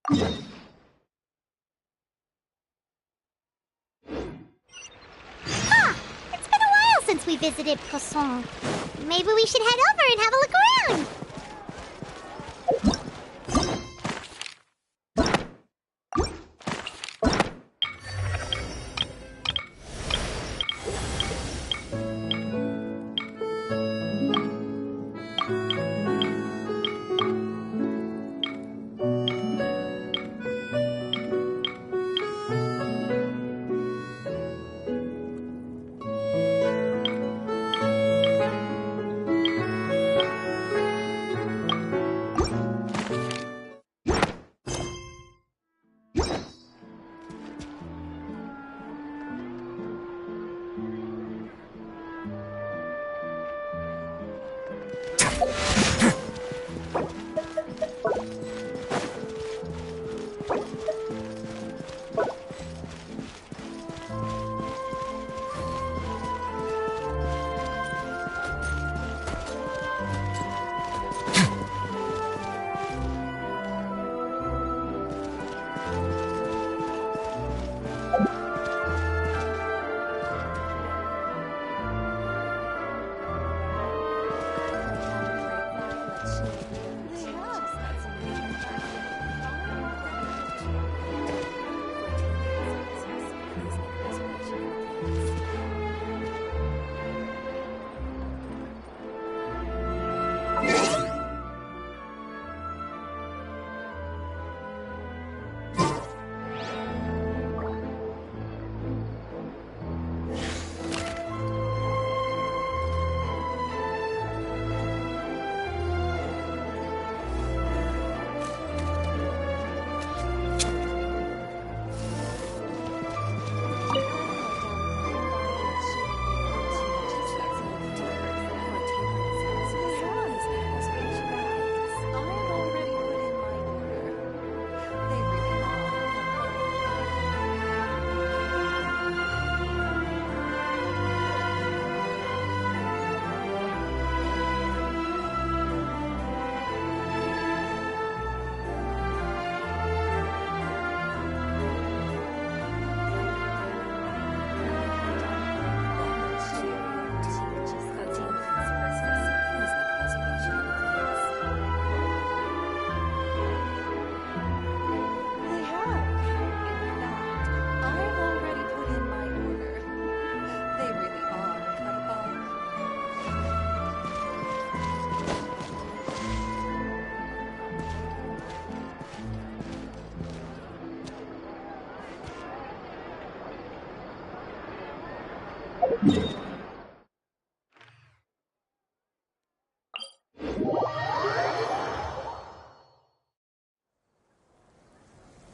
Ah! It's been a while since we visited Poisson. Maybe we should head over and have a look around.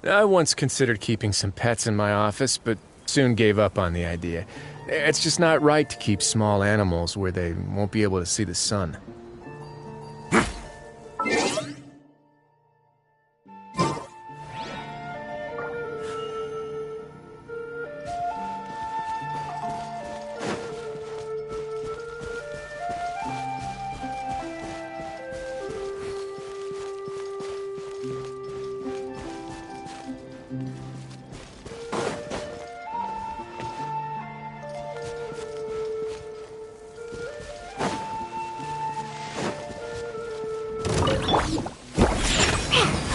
I once considered keeping some pets in my office, but soon gave up on the idea. It's just not right to keep small animals where they won't be able to see the sun.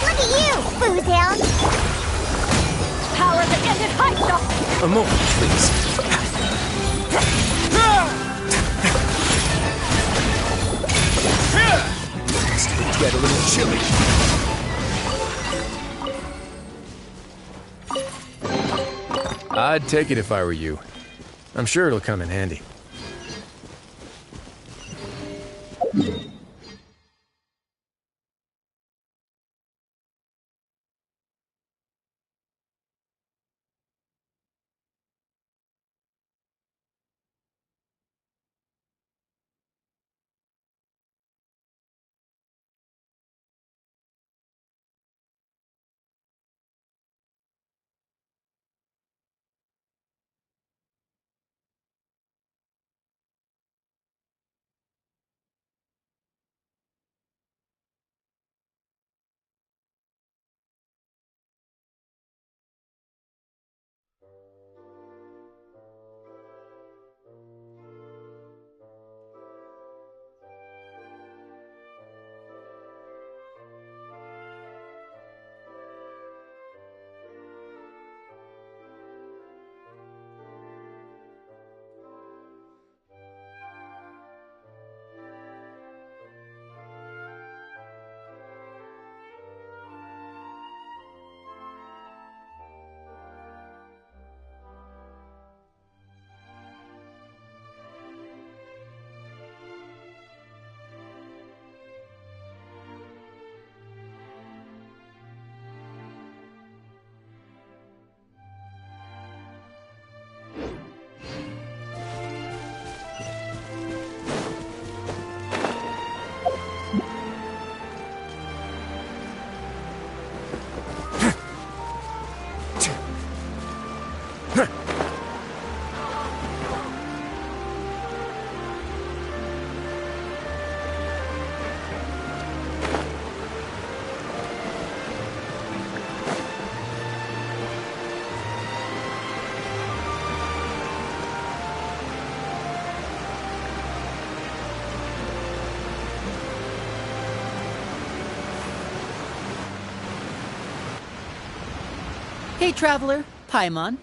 Look at you, booze hound! Power that ended high shot! A moment, please. Things get a little chilly. I'd take it if I were you. I'm sure it'll come in handy. Hey, Traveler. Paimon.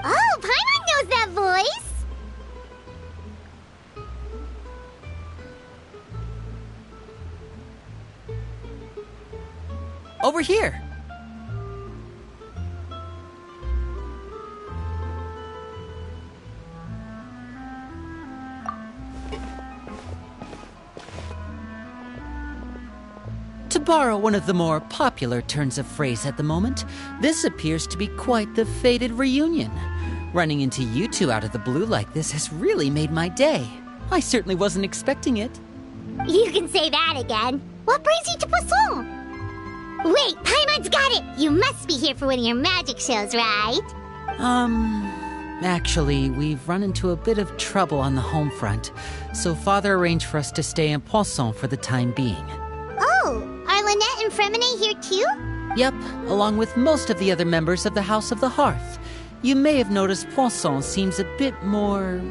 Oh, Paimon knows that voice! Over here. To borrow one of the more popular turns of phrase at the moment, this appears to be quite the fated reunion. Running into you two out of the blue like this has really made my day. I certainly wasn't expecting it. You can say that again. What brings you to Poisson? Wait, Paimon's got it! You must be here for one of your magic shows, right? Actually, we've run into a bit of trouble on the home front, so Father arranged for us to stay in Poisson for the time being. Oh, are Lynette and Fremine here too? Yep, along with most of the other members of the House of the Hearth. You may have noticed Poisson seems a bit more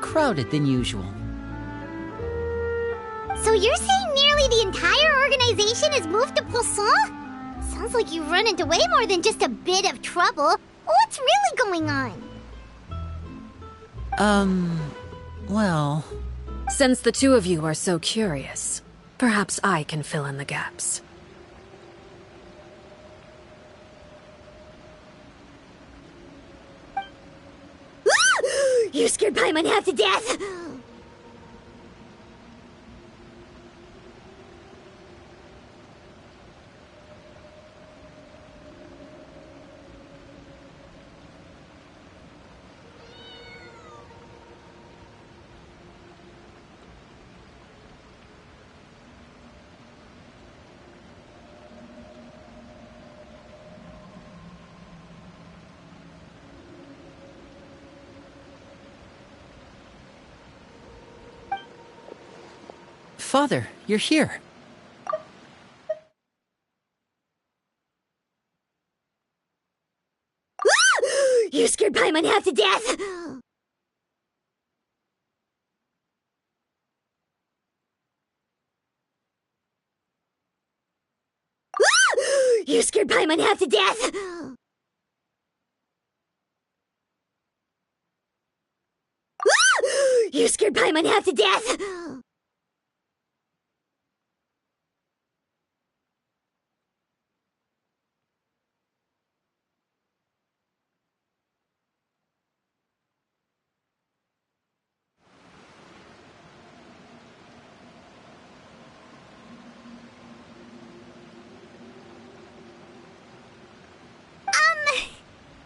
crowded than usual. So you're saying nearly the entire organization has moved to Poisson? Sounds like you've run into way more than just a bit of trouble. What's really going on? Well... Since the two of you are so curious, perhaps I can fill in the gaps. You scared Paimon half to death! Father, you're here. You scared Paimon half to death! You scared Paimon half to death! You scared Paimon half to death!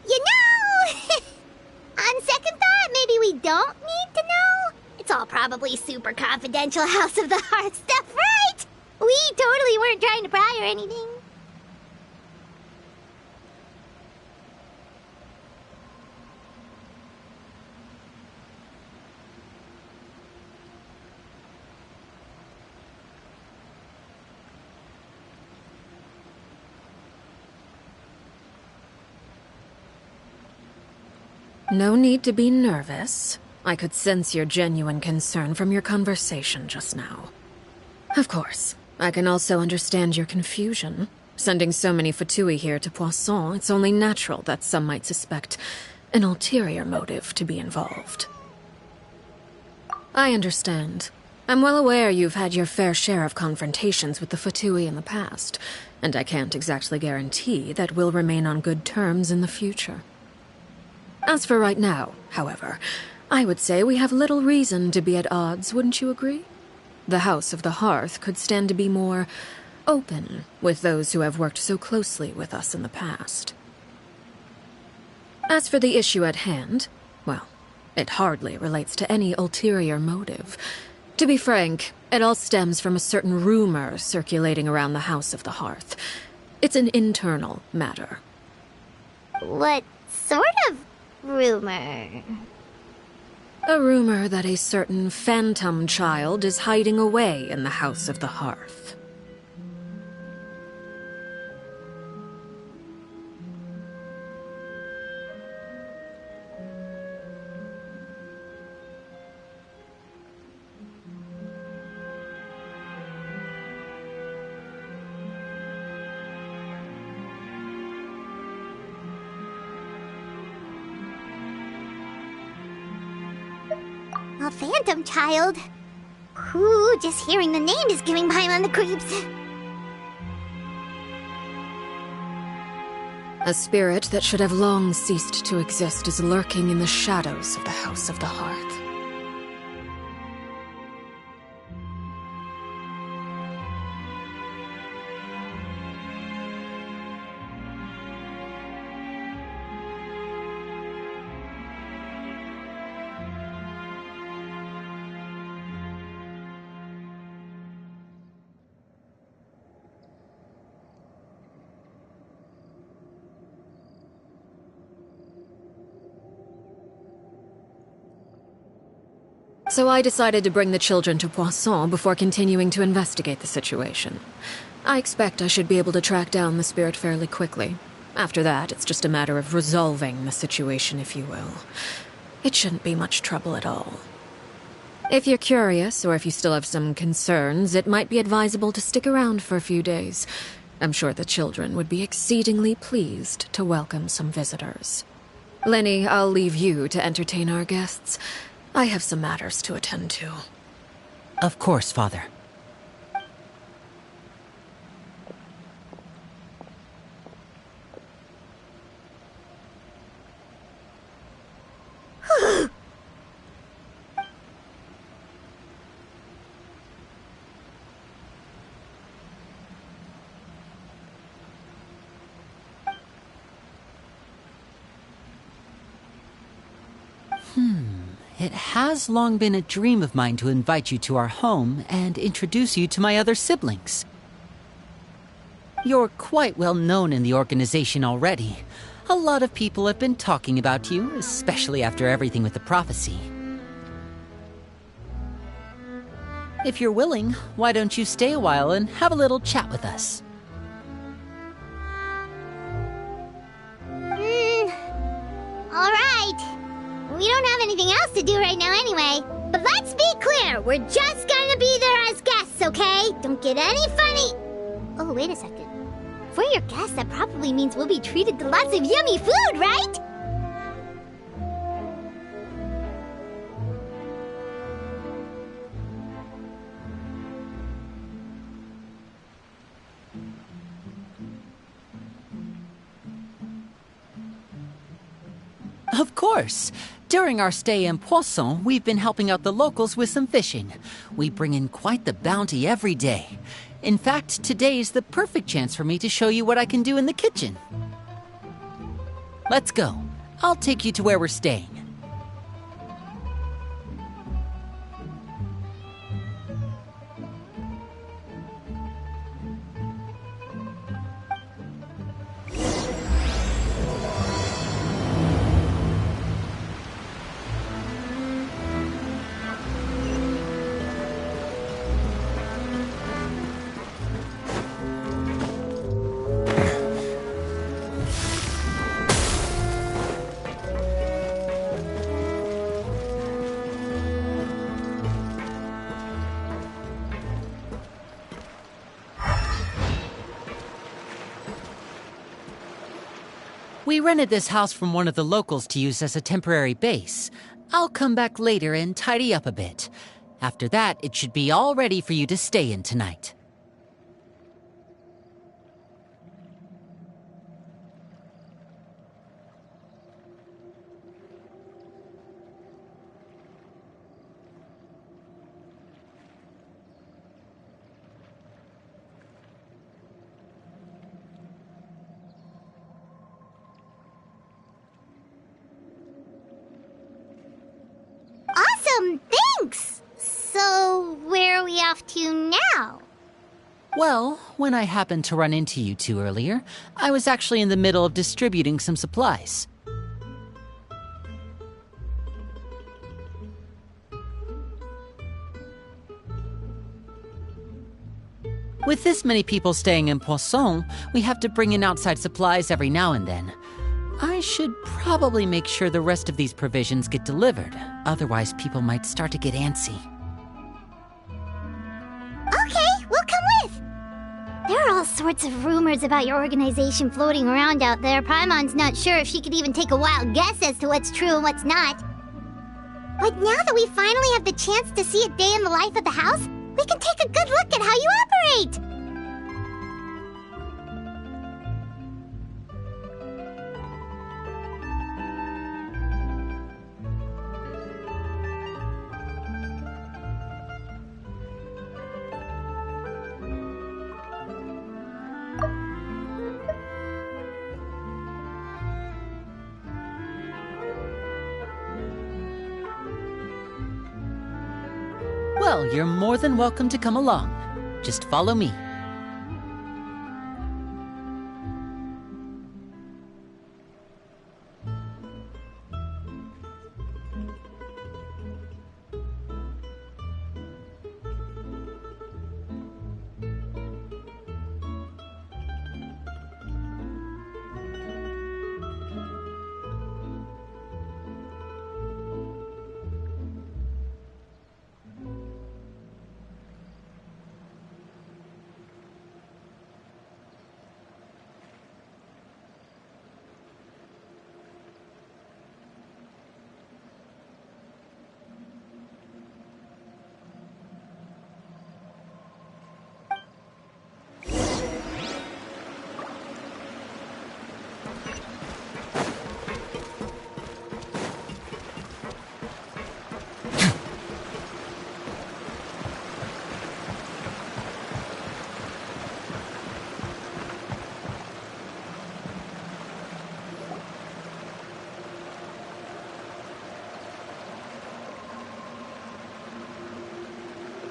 You know, on second thought, maybe we don't need to know. It's all probably super confidential House of the Hearth stuff, right? We totally weren't trying to pry or anything. No need to be nervous. I could sense your genuine concern from your conversation just now. Of course, I can also understand your confusion. Sending so many Fatui here to Poisson, it's only natural that some might suspect an ulterior motive to be involved. I understand. I'm well aware you've had your fair share of confrontations with the Fatui in the past, and I can't exactly guarantee that we'll remain on good terms in the future. As for right now, however, I would say we have little reason to be at odds, wouldn't you agree? The House of the Hearth could stand to be more open with those who have worked so closely with us in the past. As for the issue at hand, well, it hardly relates to any ulterior motive. To be frank, it all stems from a certain rumor circulating around the House of the Hearth. It's an internal matter. What sort of rumor? A rumor that a certain phantom child is hiding away in the House of the Hearth. A phantom child? Ooh, just hearing the name is giving Paimon the creeps. A spirit that should have long ceased to exist is lurking in the shadows of the House of the Hearth. So I decided to bring the children to Poisson before continuing to investigate the situation. I expect I should be able to track down the spirit fairly quickly. After that, it's just a matter of resolving the situation, if you will. It shouldn't be much trouble at all. If you're curious, or if you still have some concerns, it might be advisable to stick around for a few days. I'm sure the children would be exceedingly pleased to welcome some visitors. Lenny, I'll leave you to entertain our guests. I have some matters to attend to. Of course, Father. It has long been a dream of mine to invite you to our home and introduce you to my other siblings. You're quite well known in the organization already. A lot of people have been talking about you, especially after everything with the prophecy. If you're willing, why don't you stay a while and have a little chat with us? All right. We don't have anything else to do right now anyway. But let's be clear, we're just gonna be there as guests, okay? Don't get any funny... Oh, wait a second. If we're your guests, that probably means we'll be treated to lots of yummy food, right? Of course. During our stay in Poisson, we've been helping out the locals with some fishing. We bring in quite the bounty every day. In fact, today is the perfect chance for me to show you what I can do in the kitchen. Let's go. I'll take you to where we're staying. We rented this house from one of the locals to use as a temporary base. I'll come back later and tidy up a bit. After that, it should be all ready for you to stay in tonight. Awesome, thanks! So, where are we off to now? Well, when I happened to run into you two earlier, I was actually in the middle of distributing some supplies. With this many people staying in Poisson, we have to bring in outside supplies every now and then. I should probably make sure the rest of these provisions get delivered, otherwise people might start to get antsy. Okay, we'll come with! There are all sorts of rumors about your organization floating around out there. Paimon's not sure if she could even take a wild guess as to what's true and what's not. But now that we finally have the chance to see a day in the life of the house, we can take a good look at how you operate! Well, you're more than welcome to come along. Just follow me.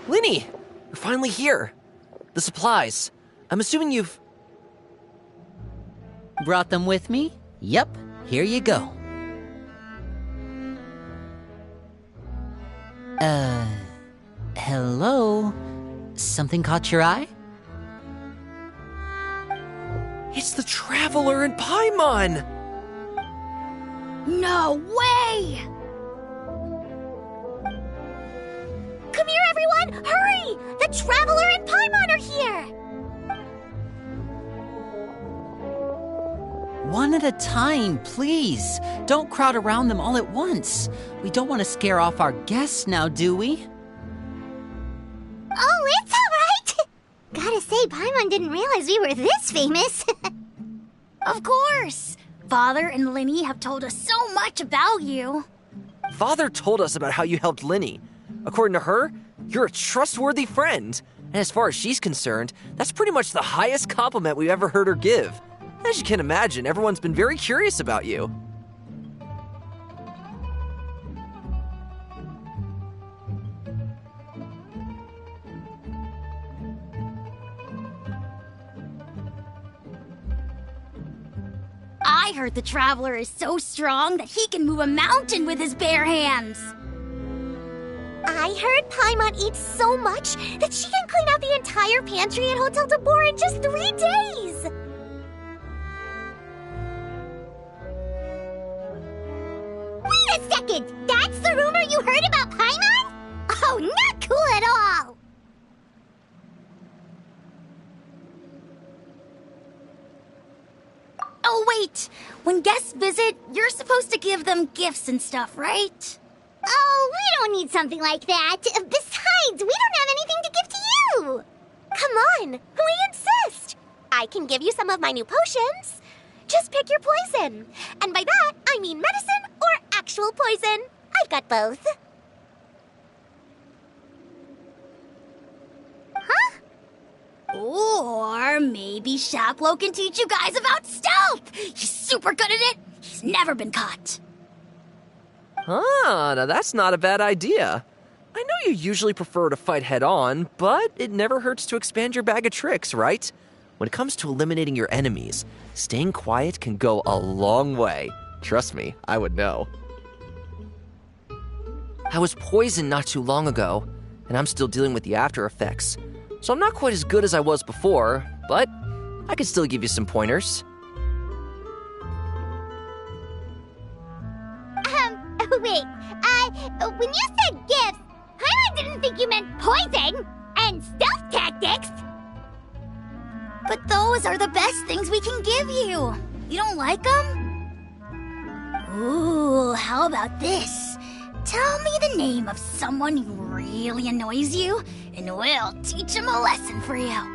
Linny! You're finally here. The supplies. I'm assuming you've... Brought them with me? Yep, here you go. Hello? Something caught your eye? It's the Traveler in Paimon! No way! Come here, everyone! Hurry! The Traveler and Paimon are here! One at a time, please. Don't crowd around them all at once. We don't want to scare off our guests now, do we? Oh, it's all right! Gotta say, Paimon didn't realize we were this famous. Of course! Father and Linny have told us so much about you. Father told us about how you helped Linny. According to her, you're a trustworthy friend. And as far as she's concerned, that's pretty much the highest compliment we've ever heard her give. As you can imagine, everyone's been very curious about you. I heard the Traveler is so strong that he can move a mountain with his bare hands. I heard Paimon eats so much that she can clean out the entire pantry at Hotel de Boer in just 3 days! Wait a second! That's the rumor you heard about Paimon? Oh, not cool at all! Oh, wait! When guests visit, you're supposed to give them gifts and stuff, right? Oh, we don't need something like that. Besides, we don't have anything to give to you! Come on, we insist! I can give you some of my new potions. Just pick your poison. And by that, I mean medicine or actual poison. I've got both. Huh? Or maybe Shaplo can teach you guys about stealth! He's super good at it! He's never been caught. Ah, now that's not a bad idea. I know you usually prefer to fight head-on, but it never hurts to expand your bag of tricks, right? When it comes to eliminating your enemies, staying quiet can go a long way. Trust me, I would know. I was poisoned not too long ago, and I'm still dealing with the after effects. So I'm not quite as good as I was before, but I can still give you some pointers. Wait, when you said gifts, Paimon didn't think you meant poison and stealth tactics. But those are the best things we can give you. You don't like them? Ooh, how about this? Tell me the name of someone who really annoys you, and we'll teach him a lesson for you.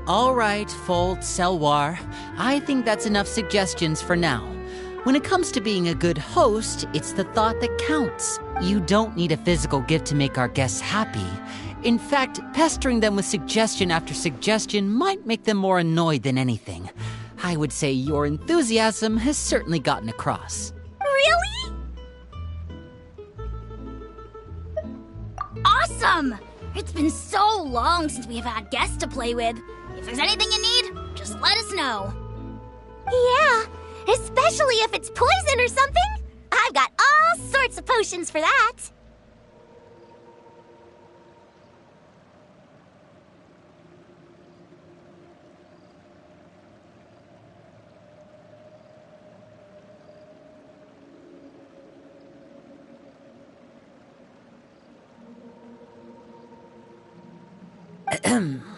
All right, Fold, Selwar. I think that's enough suggestions for now. When it comes to being a good host, it's the thought that counts. You don't need a physical gift to make our guests happy. In fact, pestering them with suggestion after suggestion might make them more annoyed than anything. I would say your enthusiasm has certainly gotten across. Really? Awesome! It's been so long since we have had guests to play with. If there's anything you need, just let us know. Yeah, especially if it's poison or something. I've got all sorts of potions for that.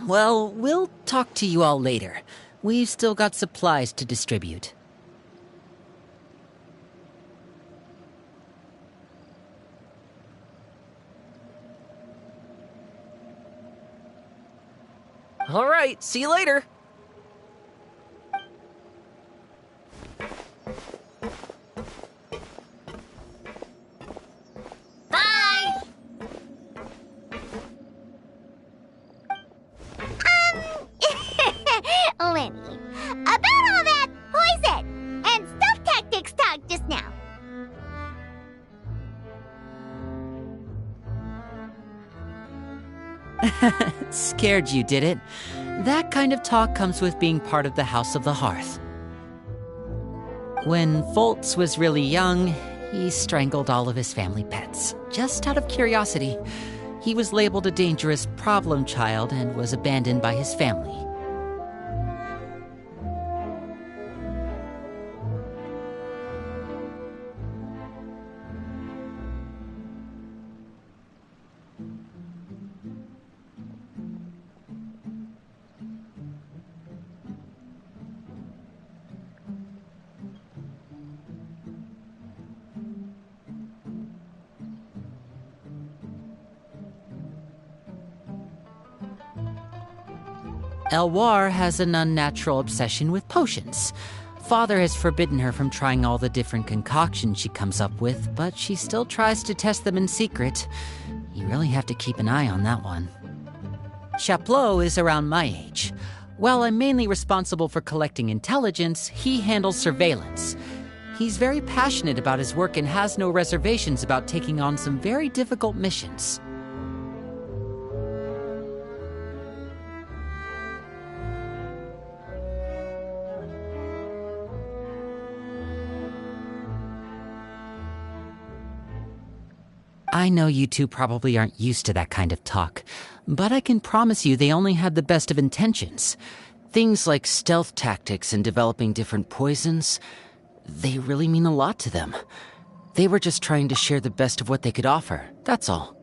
Well, we'll talk to you all later. We've still got supplies to distribute. All right, see you later. Bye! Lenny, about all that poison and stuff tactics talk just now. Scared you, did it? That kind of talk comes with being part of the House of the Hearth. When Foltz was really young, he strangled all of his family pets, just out of curiosity. He was labeled a dangerous problem child and was abandoned by his family. Elwar has an unnatural obsession with potions. Father has forbidden her from trying all the different concoctions she comes up with, but she still tries to test them in secret. You really have to keep an eye on that one. Chaplot is around my age. While I'm mainly responsible for collecting intelligence, he handles surveillance. He's very passionate about his work and has no reservations about taking on some very difficult missions. I know you two probably aren't used to that kind of talk, but I can promise you they only had the best of intentions. Things like stealth tactics and developing different poisons, they really mean a lot to them. They were just trying to share the best of what they could offer, that's all.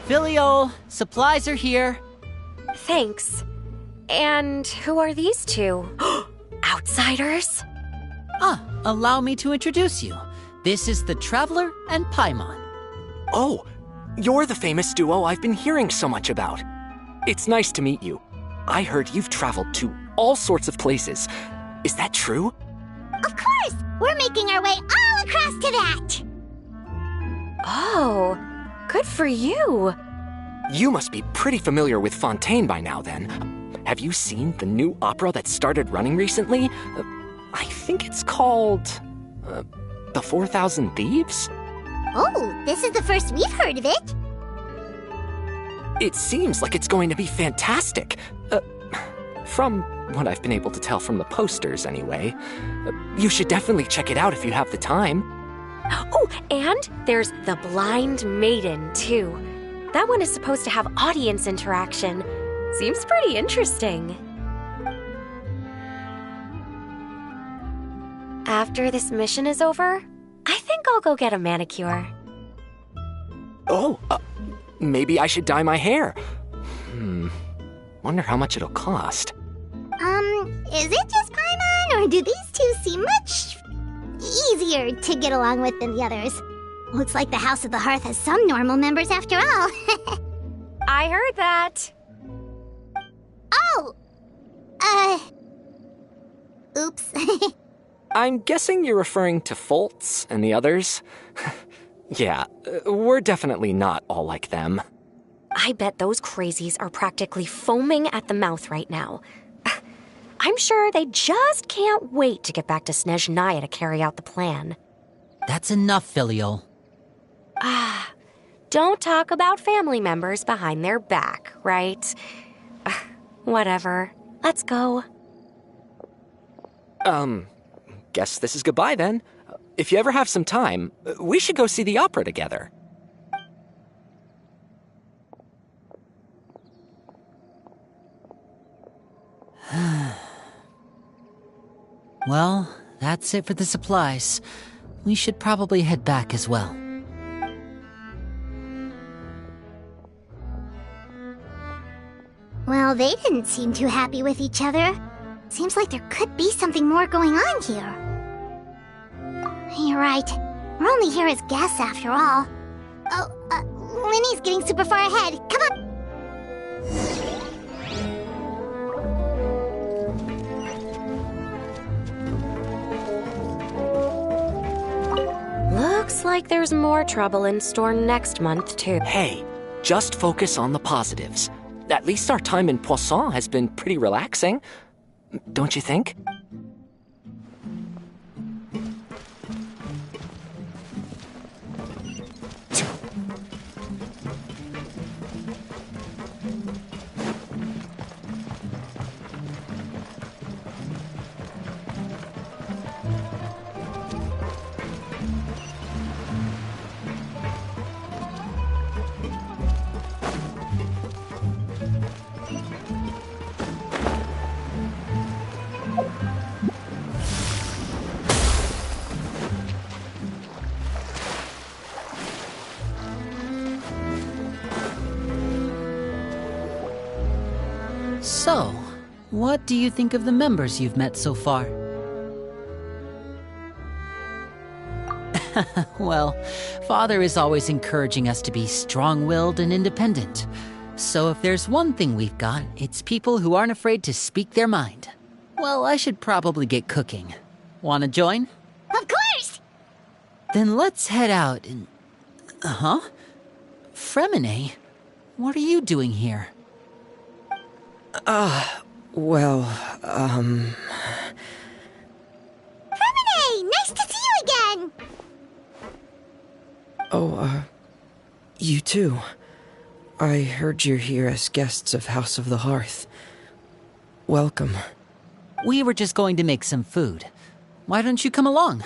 Filial, supplies are here. Thanks. And who are these two? Outsiders? Allow me to introduce you. This is the Traveler and Paimon. Oh, you're the famous duo I've been hearing so much about. It's nice to meet you. I heard you've traveled to all sorts of places. Is that true? Of course! We're making our way all across to that! Oh, good for you. You must be pretty familiar with Fontaine by now, then. Have you seen the new opera that started running recently? I think it's called... The 4,000 Thieves? Oh, this is the first we've heard of it. It seems like it's going to be fantastic. From what I've been able to tell from the posters, anyway. You should definitely check it out if you have the time. Oh, and there's The Blind Maiden, too. That one is supposed to have audience interaction. Seems pretty interesting. After this mission is over, I think I'll go get a manicure. Oh, maybe I should dye my hair. Wonder how much it'll cost. Is it just Paimon, or do these two seem much easier to get along with than the others? Looks like the House of the Hearth has some normal members after all. I heard that. Oh! Oops. I'm guessing you're referring to Foltz and the others? Yeah, we're definitely not all like them. I bet those crazies are practically foaming at the mouth right now. I'm sure they just can't wait to get back to Snezhnaya to carry out the plan. That's enough, Filial. Don't talk about family members behind their back, right? Whatever. Let's go. Guess this is goodbye then. If you ever have some time, we should go see the opera together. Well, that's it for the supplies. We should probably head back as well. Well, they didn't seem too happy with each other. Seems like there could be something more going on here. You're right. We're only here as guests after all. Oh, Winnie's getting super far ahead. Come on! Looks like there's more trouble in store next month, too. Hey, just focus on the positives. At least our time in Poisson has been pretty relaxing. Don't you think? So, what do you think of the members you've met so far? Well, Father is always encouraging us to be strong-willed and independent. So if there's one thing we've got, it's people who aren't afraid to speak their mind. Well, I should probably get cooking. Wanna join? Of course! Then let's head out and... Huh? Fremine? What are you doing here? Fremine! Nice to see you again! Oh, you too. I heard you're here as guests of House of the Hearth. Welcome. We were just going to make some food. Why don't you come along?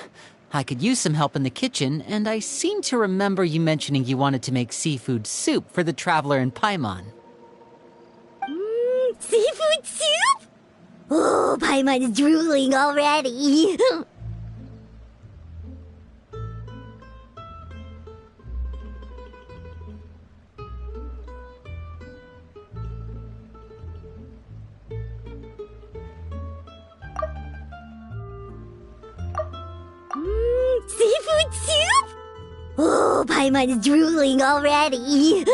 I could use some help in the kitchen, and I seem to remember you mentioning you wanted to make seafood soup for the traveler in Paimon. Seafood soup? Oh, Paimon's drooling already. Seafood soup? Oh, Paimon's drooling already.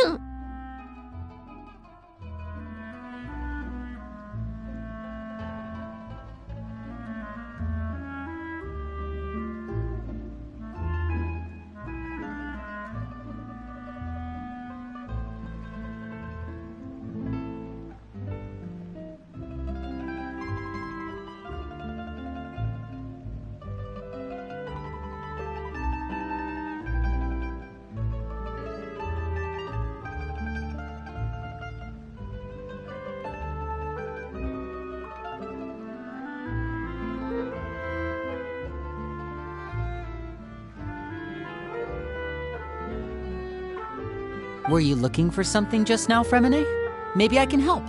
Were you looking for something just now, Fremine? Maybe I can help.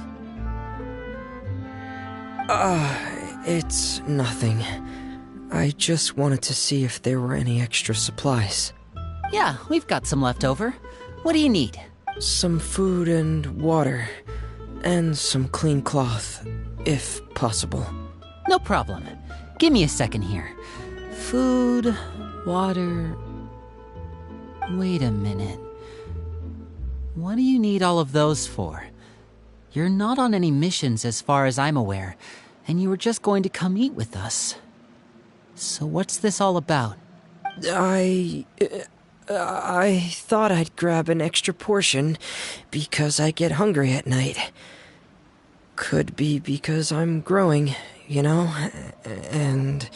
It's nothing. I just wanted to see if there were any extra supplies. Yeah, we've got some left over. What do you need? Some food and water. And some clean cloth, if possible. No problem. Give me a second here. Food, water... Wait a minute. What do you need all of those for? You're not on any missions as far as I'm aware, and you were just going to come eat with us. So what's this all about? I thought I'd grab an extra portion because I get hungry at night. Could be because I'm growing, you know, and...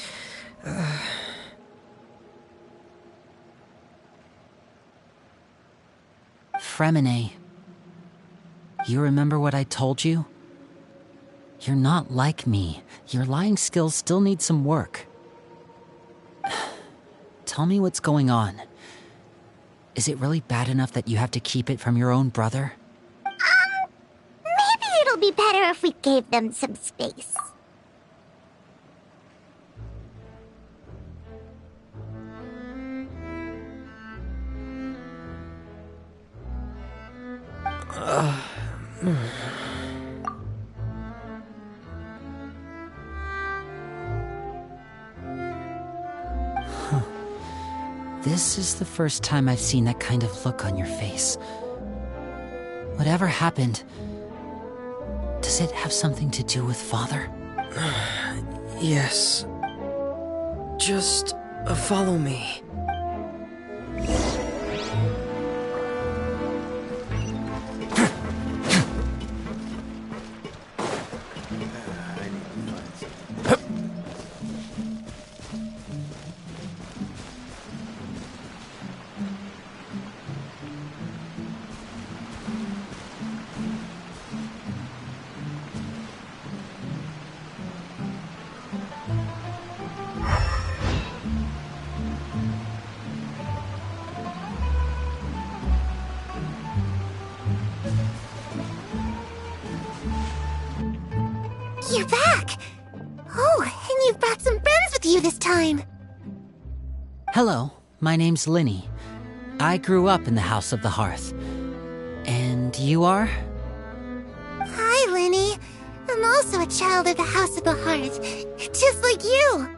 Fremine, you remember what I told you? You're not like me. Your lying skills still need some work. Tell me what's going on. Is it really bad enough that you have to keep it from your own brother? Maybe it'll be better if we gave them some space. This is the first time I've seen that kind of look on your face. Whatever happened, does it have something to do with Father? Yes. Just follow me. You're back! Oh, and you've brought some friends with you this time! Hello, my name's Linny. I grew up in the House of the Hearth. And you are? Hi, Linny. I'm also a child of the House of the Hearth, just like you!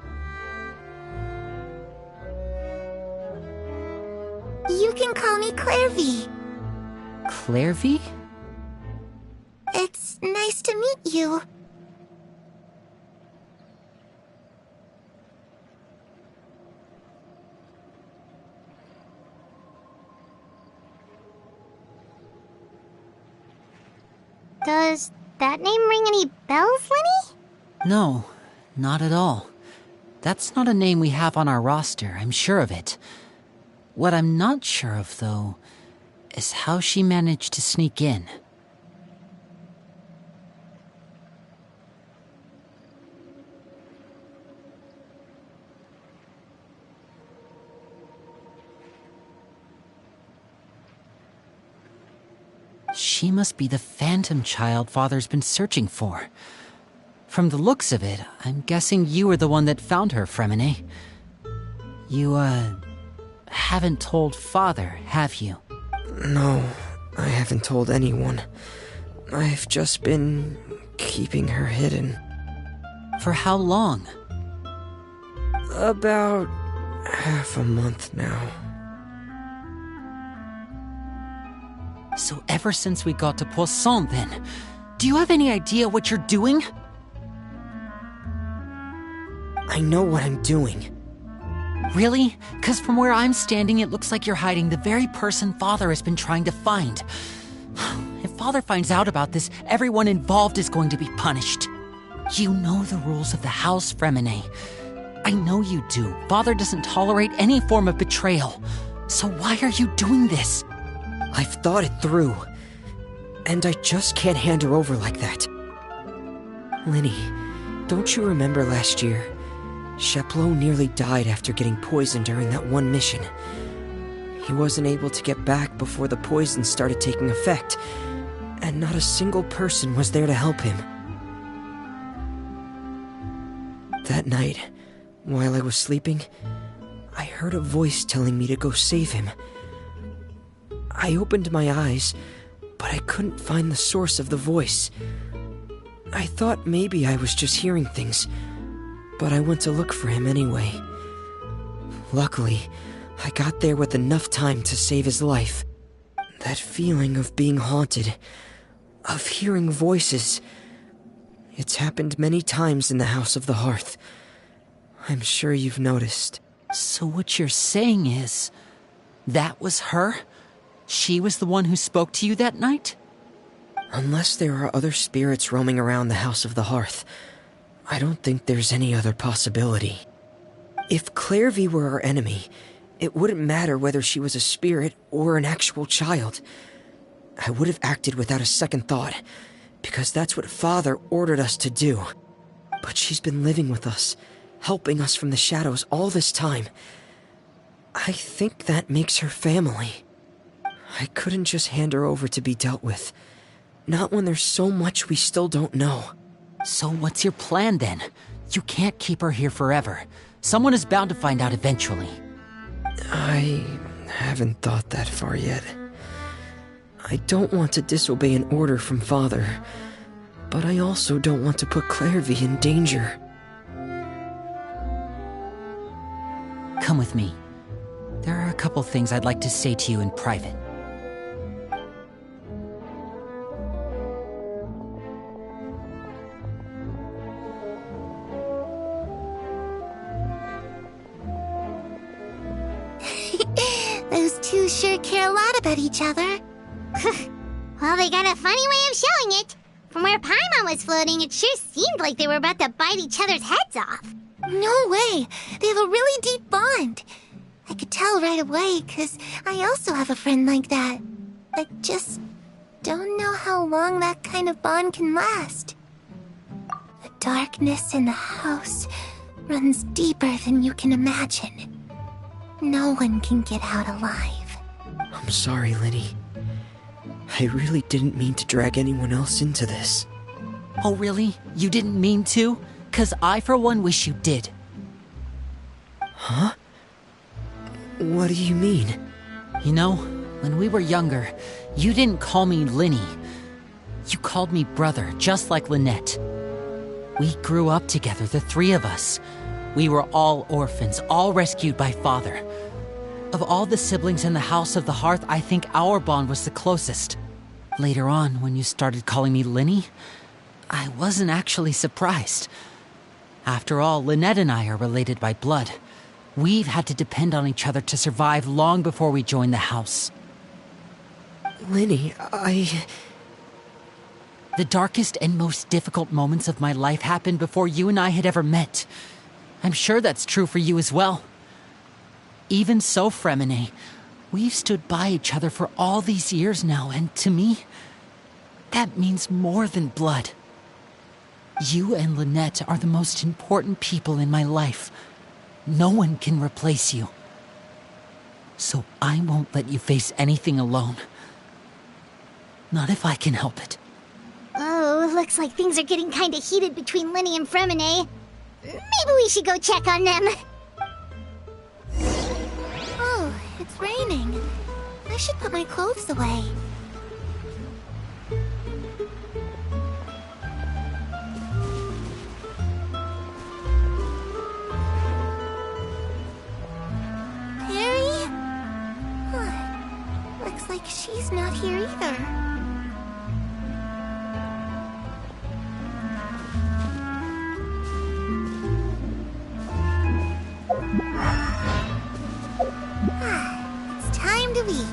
You can call me Clairvy. Clairvy? It's nice to meet you. Does that name ring any bells, Linny? No, not at all. That's not a name we have on our roster, I'm sure of it. What I'm not sure of, though, is how she managed to sneak in. She must be the phantom child Father's been searching for. From the looks of it, I'm guessing you were the one that found her, Fremine. You, haven't told Father, have you? No, I haven't told anyone. I've just been keeping her hidden. For how long? About half a month now. So ever since we got to Poisson, then, do you have any idea what you're doing? I know what I'm doing. Really? 'Cause from where I'm standing, it looks like you're hiding the very person Father has been trying to find. If Father finds out about this, everyone involved is going to be punished. You know the rules of the house, Fremine. I know you do. Father doesn't tolerate any form of betrayal. So why are you doing this? I've thought it through. And I just can't hand her over like that. Linny, don't you remember last year? Sheplo nearly died after getting poisoned during that one mission. He wasn't able to get back before the poison started taking effect, and not a single person was there to help him. That night, while I was sleeping, I heard a voice telling me to go save him. I opened my eyes, but I couldn't find the source of the voice. I thought maybe I was just hearing things, but I went to look for him anyway. Luckily, I got there with enough time to save his life. That feeling of being haunted, of hearing voices, it's happened many times in the House of the Hearth. I'm sure you've noticed. So what you're saying is, that was her? She was the one who spoke to you that night? Unless there are other spirits roaming around the House of the Hearth, I don't think there's any other possibility. If Clairvy were our enemy, it wouldn't matter whether she was a spirit or an actual child. I would have acted without a second thought, because that's what Father ordered us to do. But she's been living with us, helping us from the shadows all this time. I think that makes her family. I couldn't just hand her over to be dealt with. Not when there's so much we still don't know. So what's your plan then? You can't keep her here forever. Someone is bound to find out eventually. I haven't thought that far yet. I don't want to disobey an order from Father, but I also don't want to put Clairvy in danger. Come with me. There are a couple things I'd like to say to you in private. Those two sure care a lot about each other. Well, they got a funny way of showing it. From where Paimon was floating, it sure seemed like they were about to bite each other's heads off. No way! They have a really deep bond. I could tell right away, 'cause I also have a friend like that. I just don't know how long that kind of bond can last. The darkness in the house runs deeper than you can imagine. No one can get out alive. I'm sorry, Linny. I really didn't mean to drag anyone else into this. Oh, really? You didn't mean to? 'Cause I, for one, wish you did. Huh? What do you mean? You know, when we were younger, you didn't call me Linny. You called me brother, just like Lynette. We grew up together, the three of us. We were all orphans, all rescued by Father. Of all the siblings in the House of the Hearth, I think our bond was the closest. Later on, when you started calling me Linny, I wasn't actually surprised. After all, Lynette and I are related by blood. We've had to depend on each other to survive long before we joined the house. Linny, The darkest and most difficult moments of my life happened before you and I had ever met. I'm sure that's true for you as well. Even so, Fremine, we've stood by each other for all these years now, and to me, that means more than blood. You and Lynette are the most important people in my life. No one can replace you. So I won't let you face anything alone. Not if I can help it. Oh, looks like things are getting kinda heated between Linny and Fremine. Maybe we should go check on them. Oh, it's raining. I should put my clothes away. Perry? Huh. Looks like she's not here either. It's time to eat.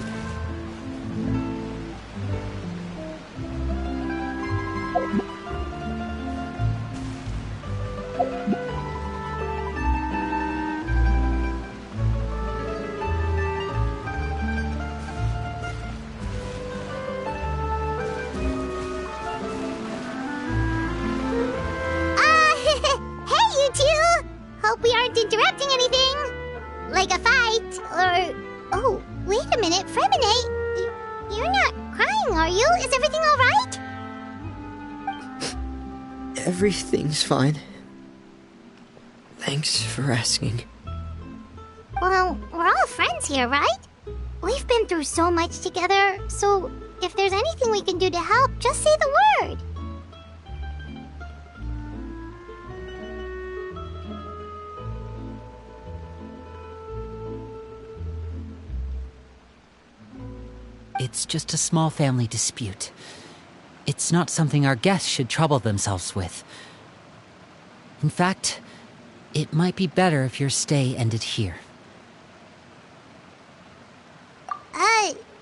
Hey, you two! Hope we aren't interrupting anything. Like a fight, or... Oh, Wait a minute, Fremine. You're not crying, are you? Is everything all right? Everything's fine. Thanks for asking. Well, we're all friends here, right? We've been through so much together, so if there's anything we can do to help, just say the word. It's just a small family dispute. It's not something our guests should trouble themselves with. In fact, it might be better if your stay ended here.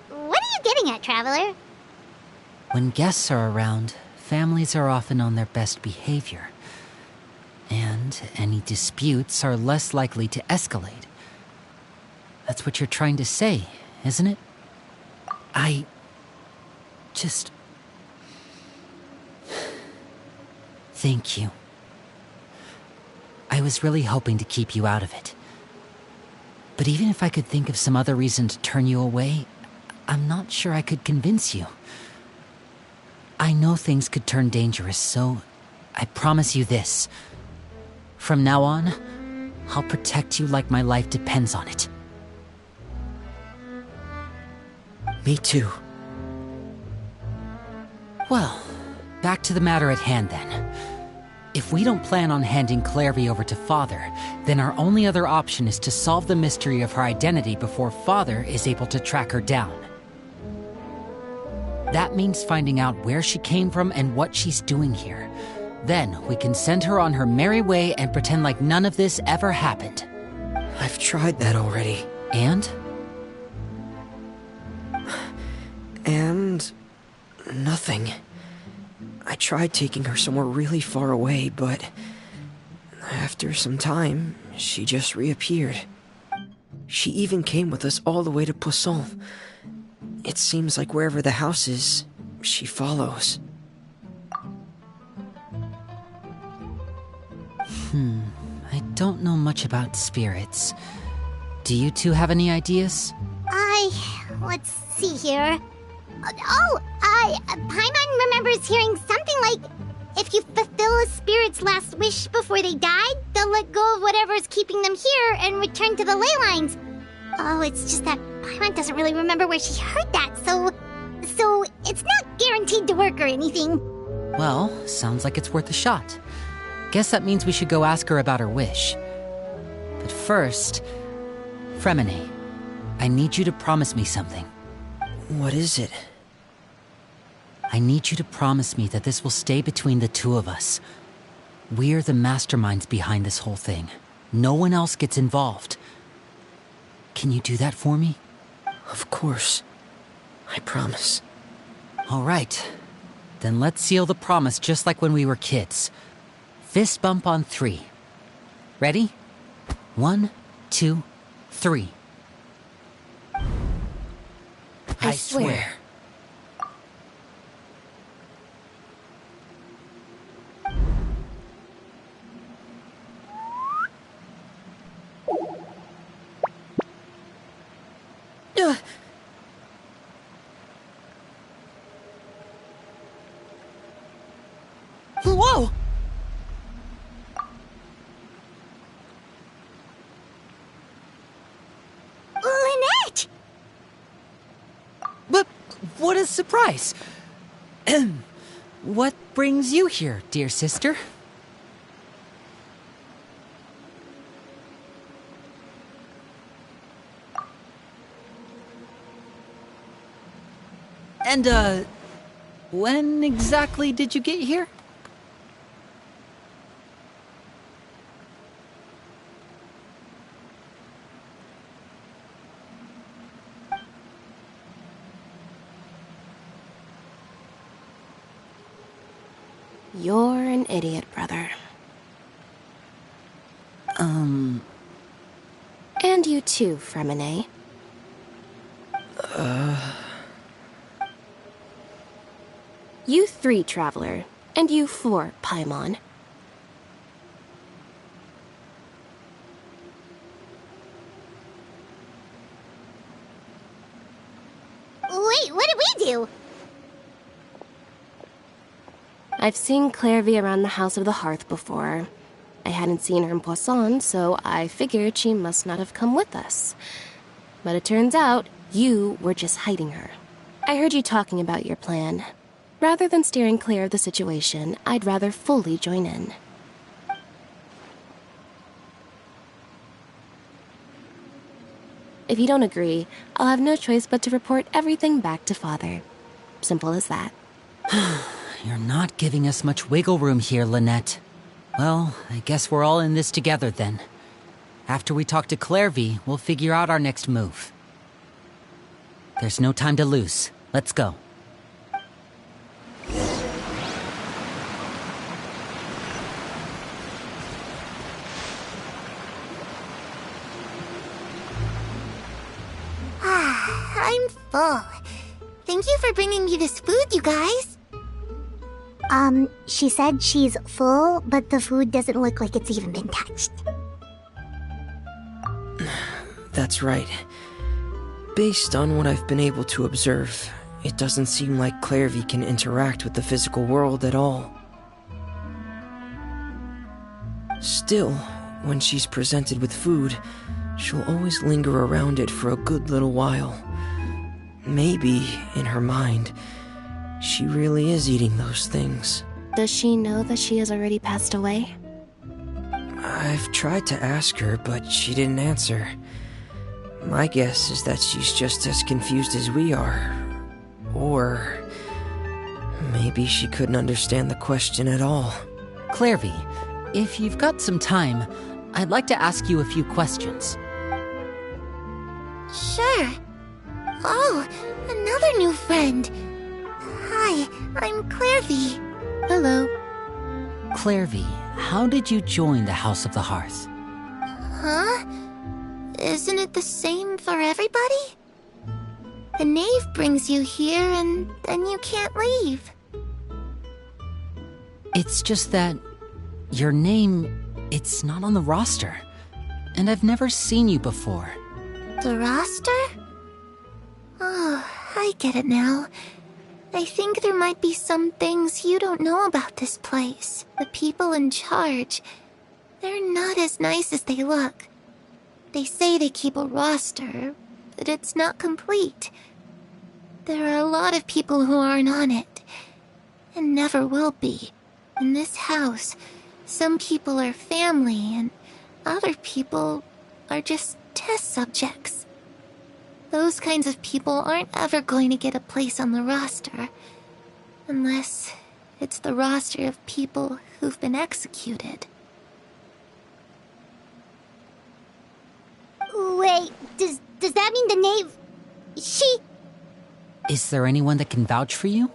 What are you getting at, Traveler? When guests are around, families are often on their best behavior. And any disputes are less likely to escalate. That's what you're trying to say, isn't it? I just... Thank you. I was really hoping to keep you out of it. But even if I could think of some other reason to turn you away, I'm not sure I could convince you. I know things could turn dangerous, so I promise you this. From now on, I'll protect you like my life depends on it. Me too. Well, back to the matter at hand then. If we don't plan on handing Clairvy over to Father, then our only other option is to solve the mystery of her identity before Father is able to track her down. That means finding out where she came from and what she's doing here. Then we can send her on her merry way and pretend like none of this ever happened. I've tried that already. And? And... nothing. I tried taking her somewhere really far away, but... after some time, she just reappeared. She even came with us all the way to Poisson. It seems like wherever the house is, she follows. I don't know much about spirits. Do you two have any ideas? Let's see here. Paimon remembers hearing something like, if you fulfill a spirit's last wish before they died, they'll let go of whatever's keeping them here and return to the ley lines. Oh, it's just that Paimon doesn't really remember where she heard that, so it's not guaranteed to work or anything. Well, sounds like it's worth a shot. Guess that means we should go ask her about her wish. But first, Fremine, I need you to promise me something. What is it? I need you to promise me that this will stay between the two of us. We're the masterminds behind this whole thing. No one else gets involved. Can you do that for me? Of course. I promise. All right. Then let's seal the promise just like when we were kids. Fist bump on 3. Ready? 1, 2, 3. I swear. Whoa! Lynette! But what a surprise! What brings you here, dear sister? And, when exactly did you get here? You're an idiot, brother. And you too, Fremine. You 3, Traveler, and you 4, Paimon. I've seen Clairvy around the House of the Hearth before. I hadn't seen her in Poisson, so I figured she must not have come with us. But it turns out you were just hiding her. I heard you talking about your plan. Rather than steering clear of the situation, I'd rather fully join in. If you don't agree, I'll have no choice but to report everything back to Father. Simple as that. You're not giving us much wiggle room here, Lynette. Well, I guess we're all in this together then. After we talk to Clairvy, we'll figure out our next move. There's no time to lose. Let's go. I'm full. Thank you for bringing me this food, you guys. She said she's full, but the food doesn't look like it's even been touched. That's right. Based on what I've been able to observe, it doesn't seem like Clairvy can interact with the physical world at all. Still, when she's presented with food, she'll always linger around it for a good little while. Maybe, in her mind, she really is eating those things. Does she know that she has already passed away? I've tried to ask her, but she didn't answer. My guess is that she's just as confused as we are. Or maybe she couldn't understand the question at all. Clairvy, if you've got some time, I'd like to ask you a few questions. Sure. Oh, another new friend. Hi, I'm Clairvy. Hello. Clairvy, how did you join the House of the Hearth? Huh? Isn't it the same for everybody? The knave brings you here and then you can't leave. It's just that your name, it's not on the roster. And I've never seen you before. The roster? Oh, I get it now. I think there might be some things you don't know about this place. The people in charge, they're not as nice as they look. They say they keep a roster, but it's not complete. There are a lot of people who aren't on it, and never will be. In this house, some people are family, and other people are just test subjects. Those kinds of people aren't ever going to get a place on the roster, unless it's the roster of people who've been executed. Wait, does that mean the knave... She... Is there anyone that can vouch for you?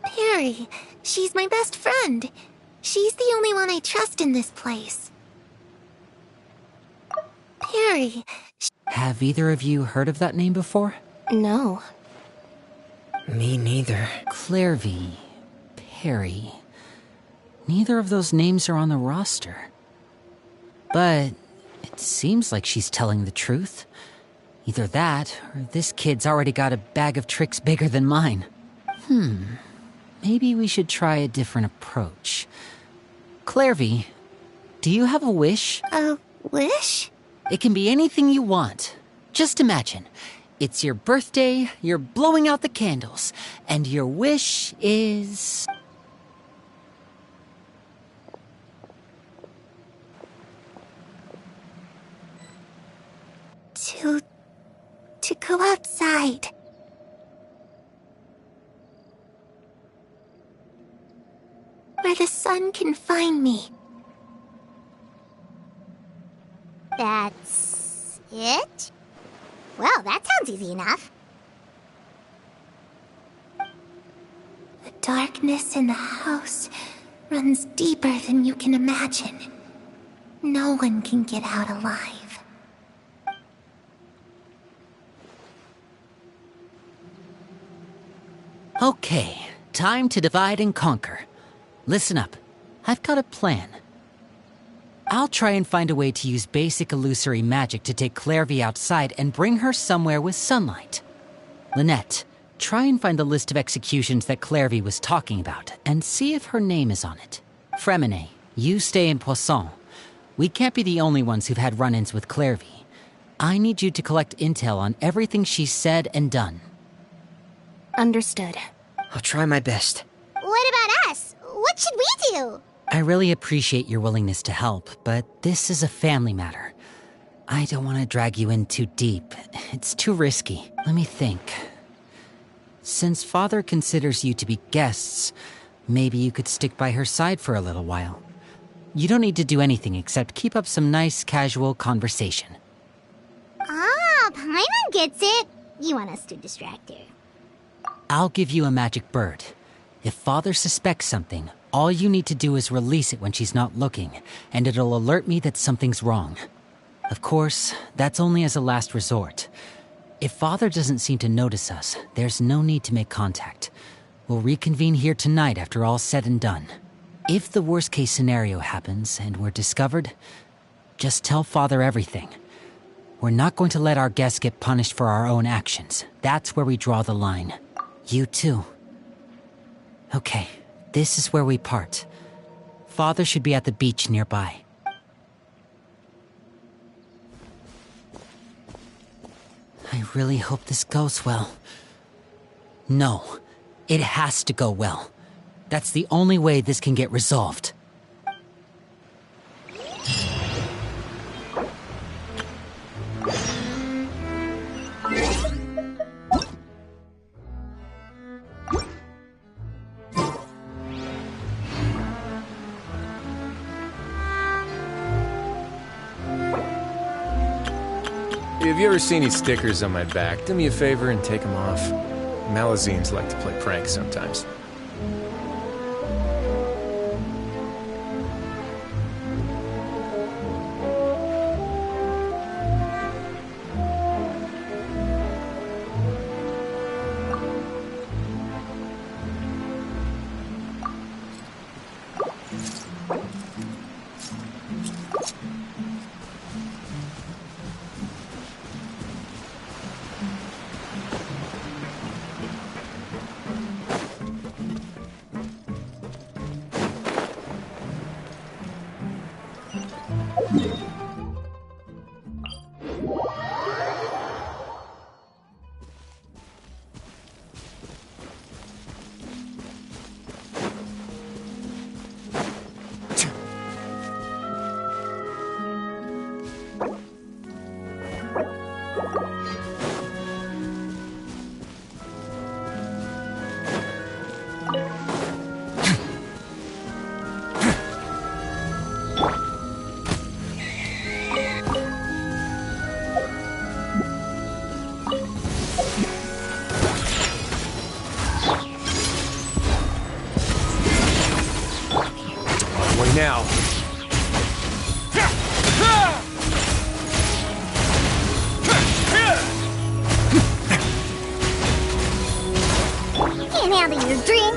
Perry. She's my best friend. She's the only one I trust in this place. Perry. Have either of you heard of that name before? No. Me neither. Clairvy, Perry. Neither of those names are on the roster. But it seems like she's telling the truth. Either that, or this kid's already got a bag of tricks bigger than mine. Maybe we should try a different approach. Clairvy, do you have a wish? A wish? It can be anything you want. Just imagine. It's your birthday, you're blowing out the candles, and your wish is... To go outside. Where the sun can find me. That's... it? Well, that sounds easy enough. The darkness in the house runs deeper than you can imagine. No one can get out alive. Okay, time to divide and conquer. Listen up. I've got a plan. I'll try and find a way to use basic illusory magic to take Clairvy outside and bring her somewhere with sunlight. Lynette, Try and find the list of executions that Clairvy was talking about, and see if her name is on it. Fremine, you stay in Poisson. We can't be the only ones who've had run-ins with Clairvy. I need you to collect intel on everything she's said and done. Understood. I'll try my best. What about us? What should we do? I really appreciate your willingness to help, but this is a family matter. I don't want to drag you in too deep. It's too risky. Let me think. Since Father considers you to be guests, maybe you could stick by her side for a little while. You don't need to do anything except keep up some nice, casual conversation. Ah, Paimon gets it. You want us to distract her. I'll give you a magic bird. If Father suspects something, all you need to do is release it when she's not looking, and it'll alert me that something's wrong. Of course, that's only as a last resort. If Father doesn't seem to notice us, there's no need to make contact. We'll reconvene here tonight after all's said and done. If the worst-case scenario happens and we're discovered, just tell Father everything. We're not going to let our guests get punished for our own actions. That's where we draw the line. You too. Okay, this is where we part. Father should be at the beach nearby. I really hope this goes well. No, it has to go well. That's the only way this can get resolved. If you ever see any stickers on my back, do me a favor and take them off. Malazines like to play pranks sometimes. Now. Can't handle your drink.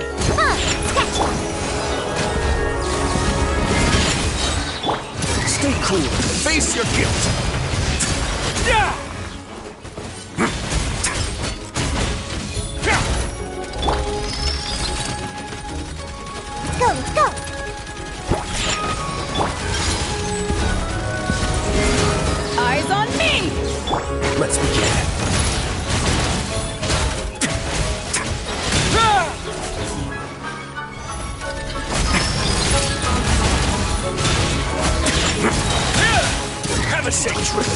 Stay cool. Face your guilt. Let's go. Eyes on me! Let's begin. Have a safe trip.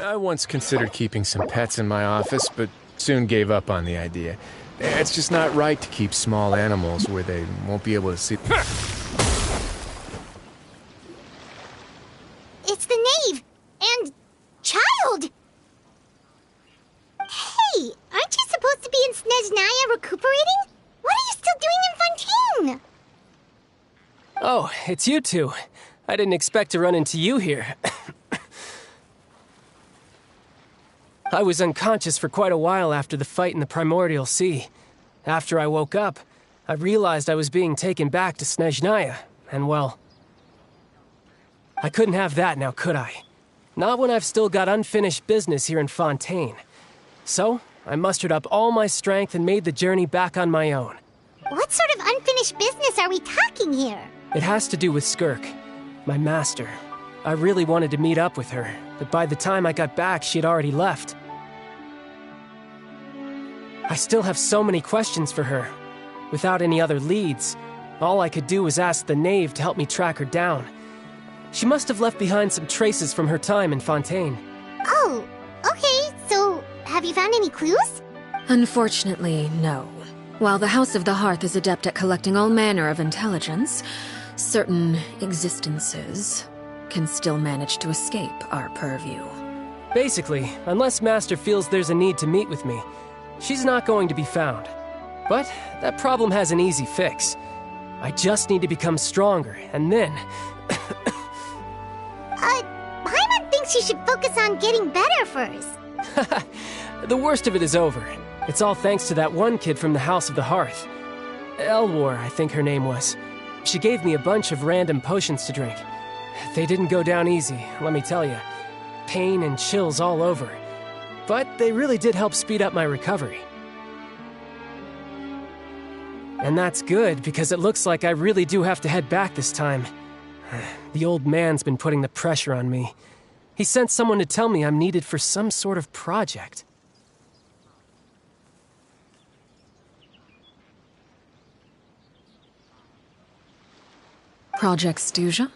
I once considered keeping some pets in my office, but soon gave up on the idea. It's just not right to keep small animals where they won't be able to see. It's the knave! And child! Hey, aren't you supposed to be in Snezhnaya recuperating? What are you still doing in Fontaine? Oh, it's you two. I didn't expect to run into you here. I was unconscious for quite a while after the fight in the Primordial Sea. After I woke up, I realized I was being taken back to Snezhnaya, and well, I couldn't have that now, could I? Not when I've still got unfinished business here in Fontaine. So, I mustered up all my strength and made the journey back on my own. What sort of unfinished business are we talking here? It has to do with Skirk, my master. I really wanted to meet up with her, but by the time I got back, she had already left. I still have so many questions for her. Without any other leads, all I could do was ask the knave to help me track her down. She must have left behind some traces from her time in Fontaine. Oh, okay, so have you found any clues? Unfortunately, no. While the House of the Hearth is adept at collecting all manner of intelligence, certain existences can still manage to escape our purview. Basically, unless Master feels there's a need to meet with me, she's not going to be found. But that problem has an easy fix. I just need to become stronger, and then... Paimon thinks you should focus on getting better first. The worst of it is over. It's all thanks to that one kid from the House of the Hearth. Elwar, I think her name was. She gave me a bunch of random potions to drink. They didn't go down easy, let me tell you. Pain and chills all over. But they really did help speed up my recovery. And that's good, because it looks like I really do have to head back this time. The old man's been putting the pressure on me. He sent someone to tell me I'm needed for some sort of project. Project Stuja?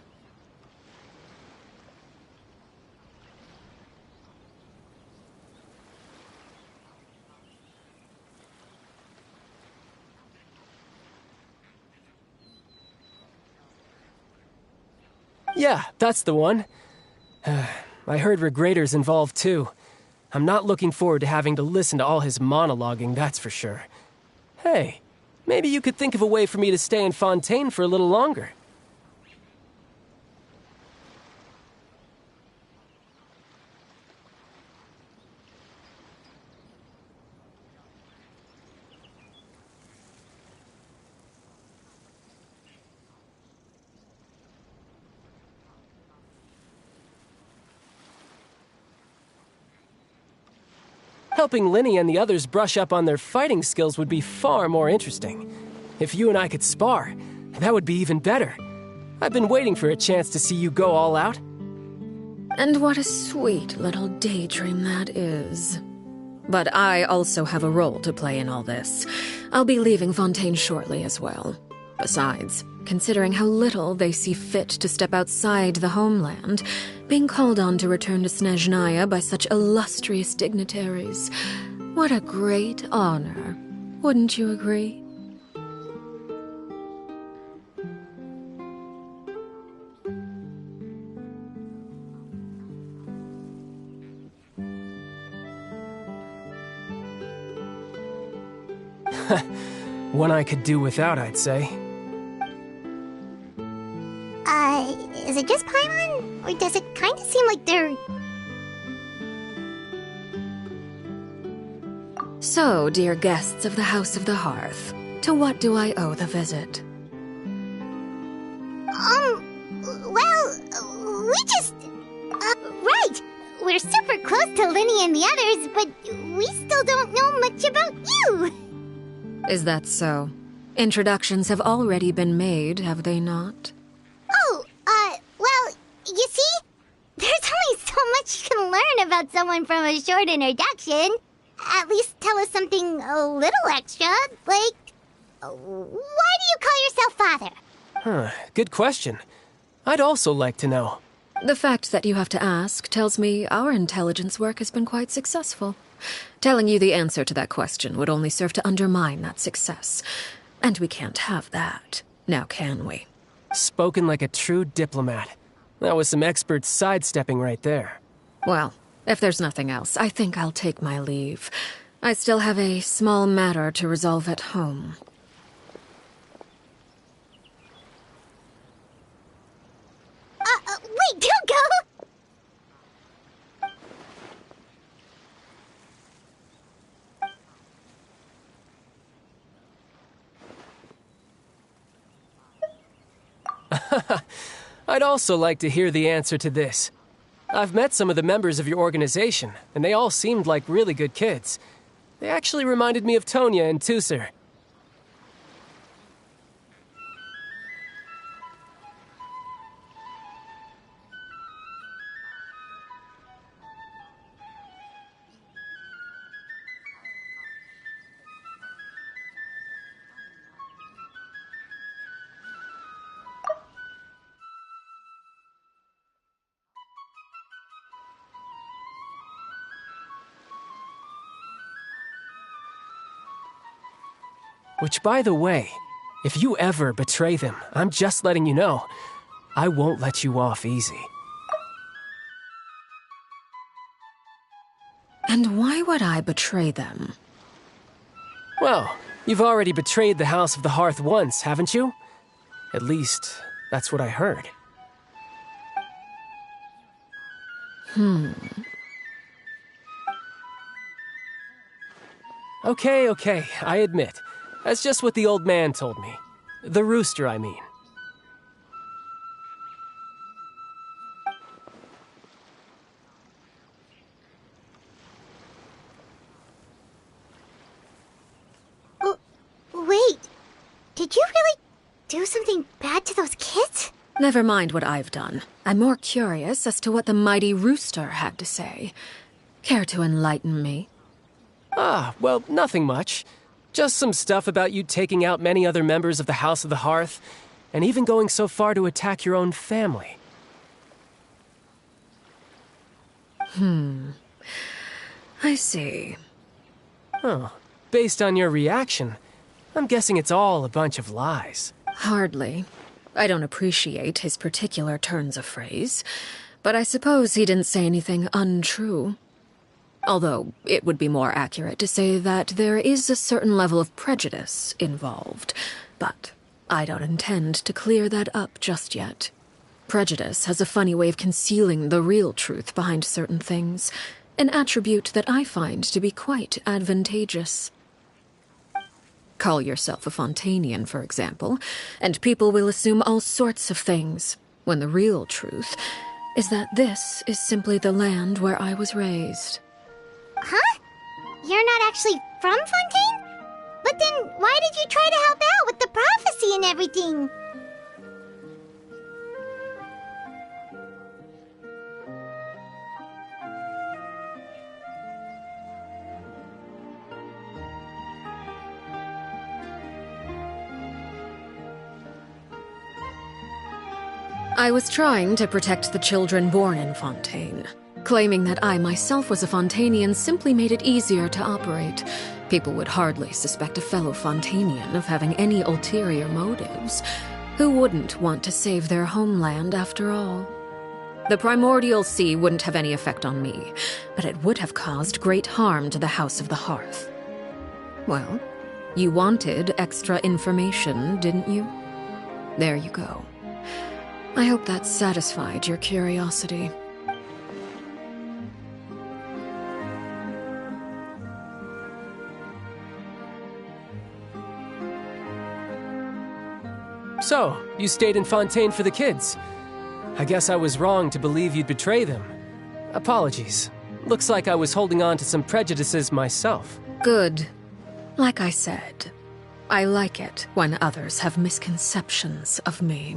Yeah, that's the one. I heard Regrader's involved too. I'm not looking forward to having to listen to all his monologuing, that's for sure. Hey, maybe you could think of a way for me to stay in Fontaine for a little longer. Helping Linny and the others brush up on their fighting skills would be far more interesting. If you and I could spar, that would be even better. I've been waiting for a chance to see you go all out. And what a sweet little daydream that is. But I also have a role to play in all this. I'll be leaving Fontaine shortly as well. Besides, considering how little they see fit to step outside the homeland, being called on to return to Snezhnaya by such illustrious dignitaries, what a great honor. Wouldn't you agree? One I could do without, I'd say. Is it just Paimon? Or does it kind of seem like they're... So, dear guests of the House of the Hearth, to what do I owe the visit? Well, we just... right! We're super close to Linny and the others, but we still don't know much about you! Is that so? Introductions have already been made, have they not? Oh, well, you see? There's only so much you can learn about someone from a short introduction. At least tell us something a little extra, like... why do you call yourself father? Good question. I'd also like to know. The fact that you have to ask tells me our intelligence work has been quite successful. Telling you the answer to that question would only serve to undermine that success. And we can't have that, now can we? Spoken like a true diplomat. That was some expert sidestepping right there. Well, if there's nothing else, I think I'll take my leave. I still have a small matter to resolve at home. Wait, don't go! I'd also like to hear the answer to this. I've met some of the members of your organization, and they all seemed like really good kids. They actually reminded me of Tonya and Tusser. Which, by the way, if you ever betray them, I'm just letting you know, I won't let you off easy. And why would I betray them? Well, you've already betrayed the House of the Hearth once, haven't you? At least, that's what I heard. Okay, I admit. That's just what the old man told me. The rooster, I mean. Wait, did you really do something bad to those kids? Never mind what I've done. I'm more curious as to what the mighty rooster had to say. Care to enlighten me? Well, nothing much. Just some stuff about you taking out many other members of the House of the Hearth, and even going so far to attack your own family. I see. Oh, based on your reaction, I'm guessing it's all a bunch of lies. Hardly. I don't appreciate his particular turns of phrase, but I suppose he didn't say anything untrue. Although, it would be more accurate to say that there is a certain level of prejudice involved. But I don't intend to clear that up just yet. Prejudice has a funny way of concealing the real truth behind certain things, an attribute that I find to be quite advantageous. Call yourself a Fontanian, for example, and people will assume all sorts of things, when the real truth is that this is simply the land where I was raised. Huh? You're not actually from Fontaine? But then why did you try to help out with the prophecy and everything? I was trying to protect the children born in Fontaine. Claiming that I myself was a Fontanian simply made it easier to operate. People would hardly suspect a fellow Fontanian of having any ulterior motives. Who wouldn't want to save their homeland after all? The primordial sea wouldn't have any effect on me, but it would have caused great harm to the House of the Hearth. Well, you wanted extra information, didn't you? There you go. I hope that satisfied your curiosity. So, you stayed in Fontaine for the kids. I guess I was wrong to believe you'd betray them. Apologies. Looks like I was holding on to some prejudices myself. Good. Like I said, I like it when others have misconceptions of me.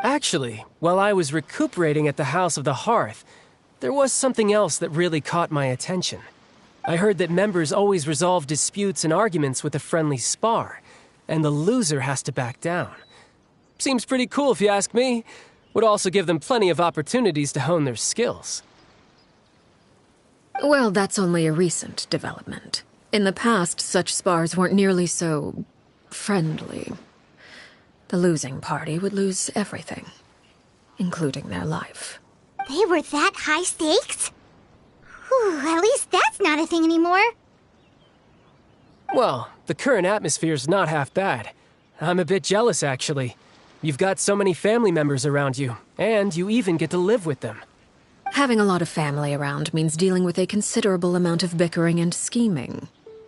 Actually, while I was recuperating at the House of the Hearth, there was something else that really caught my attention. I heard that members always resolve disputes and arguments with a friendly spar, and the loser has to back down. Seems pretty cool if you ask me. Would also give them plenty of opportunities to hone their skills. Well, that's only a recent development. In the past, such spars weren't nearly so friendly. The losing party would lose everything, including their life. They were that high stakes? Whew, at least that's not a thing anymore. Well, the current atmosphere's not half bad. I'm a bit jealous, actually. You've got so many family members around you, and you even get to live with them. Having a lot of family around means dealing with a considerable amount of bickering and scheming.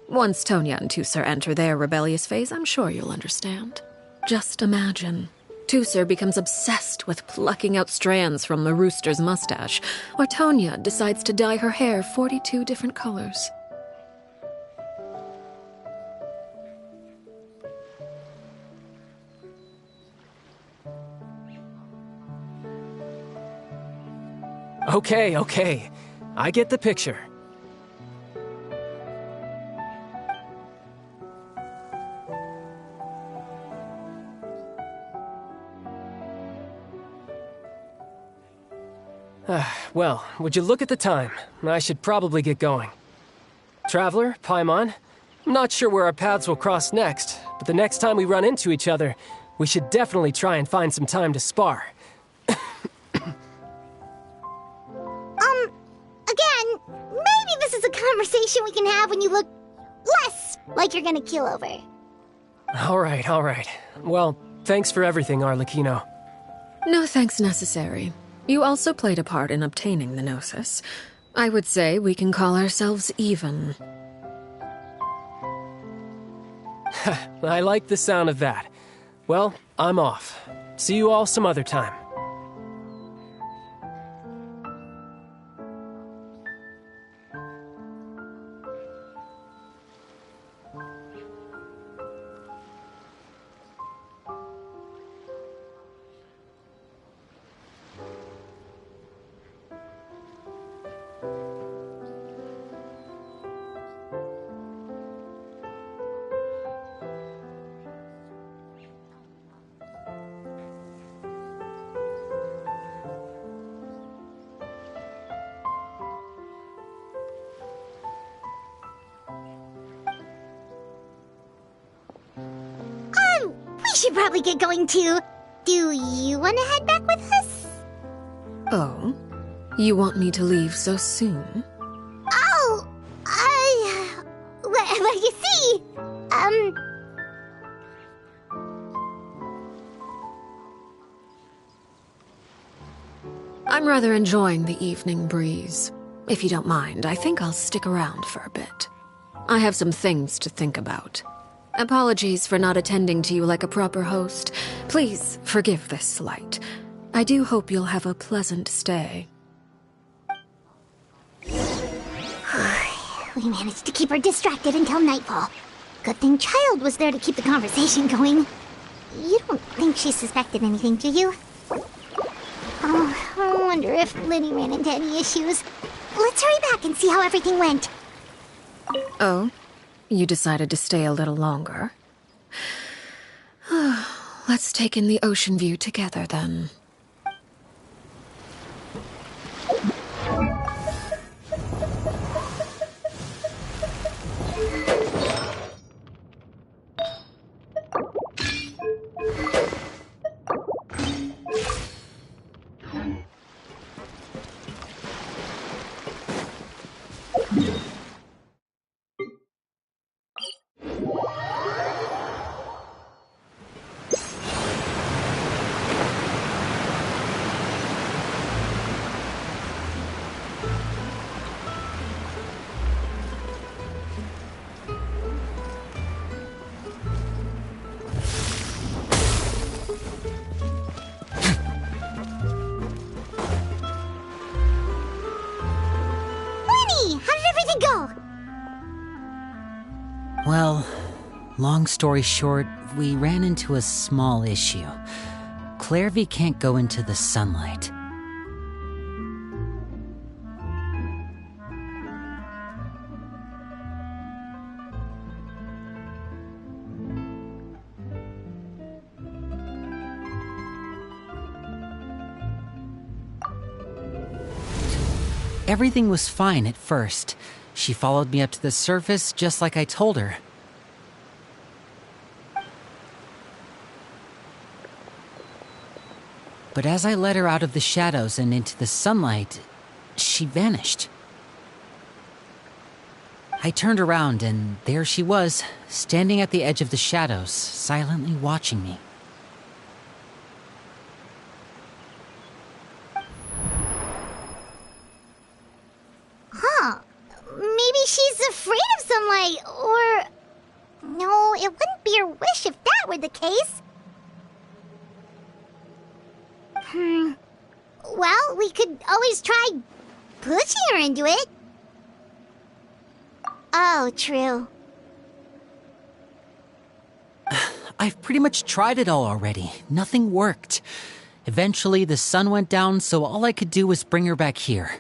Once Tonya and Tusser enter their rebellious phase, I'm sure you'll understand. Just imagine. Tusser becomes obsessed with plucking out strands from the rooster's mustache, or Tonya decides to dye her hair 42 different colors. Okay. I get the picture. Well, would you look at the time? I should probably get going. Traveler, Paimon, I'm not sure where our paths will cross next, but the next time we run into each other, we should definitely try and find some time to spar. Again, maybe this is a conversation we can have when you look less like you're gonna keel over. All right. Well, thanks for everything, Arlecchino. No thanks necessary. You also played a part in obtaining the Gnosis. I would say we can call ourselves even. I like the sound of that. Well, I'm off. See you all some other time. We should probably get going too. Do you want to head back with us? Oh? You want me to leave so soon? Oh, well, you see, I'm rather enjoying the evening breeze. If you don't mind, I think I'll stick around for a bit. I have some things to think about. Apologies for not attending to you like a proper host. Please forgive this slight. I do hope you'll have a pleasant stay. We managed to keep her distracted until nightfall. Good thing Child was there to keep the conversation going. You don't think she suspected anything, do you? Oh, I wonder if Liddy ran into any issues. Let's hurry back and see how everything went. Oh? You decided to stay a little longer? Let's take in the ocean view together, then. Well, long story short, we ran into a small issue. Clairvy can't go into the sunlight. Everything was fine at first. She followed me up to the surface just like I told her. But as I led her out of the shadows and into the sunlight, she vanished. I turned around and there she was, standing at the edge of the shadows, silently watching me. Huh. Maybe she's afraid of sunlight, or... No, it wouldn't be her wish if that were the case. Well, we could always try pushing her into it. Oh, true. I've pretty much tried it all already. Nothing worked. Eventually, the sun went down, so all I could do was bring her back here.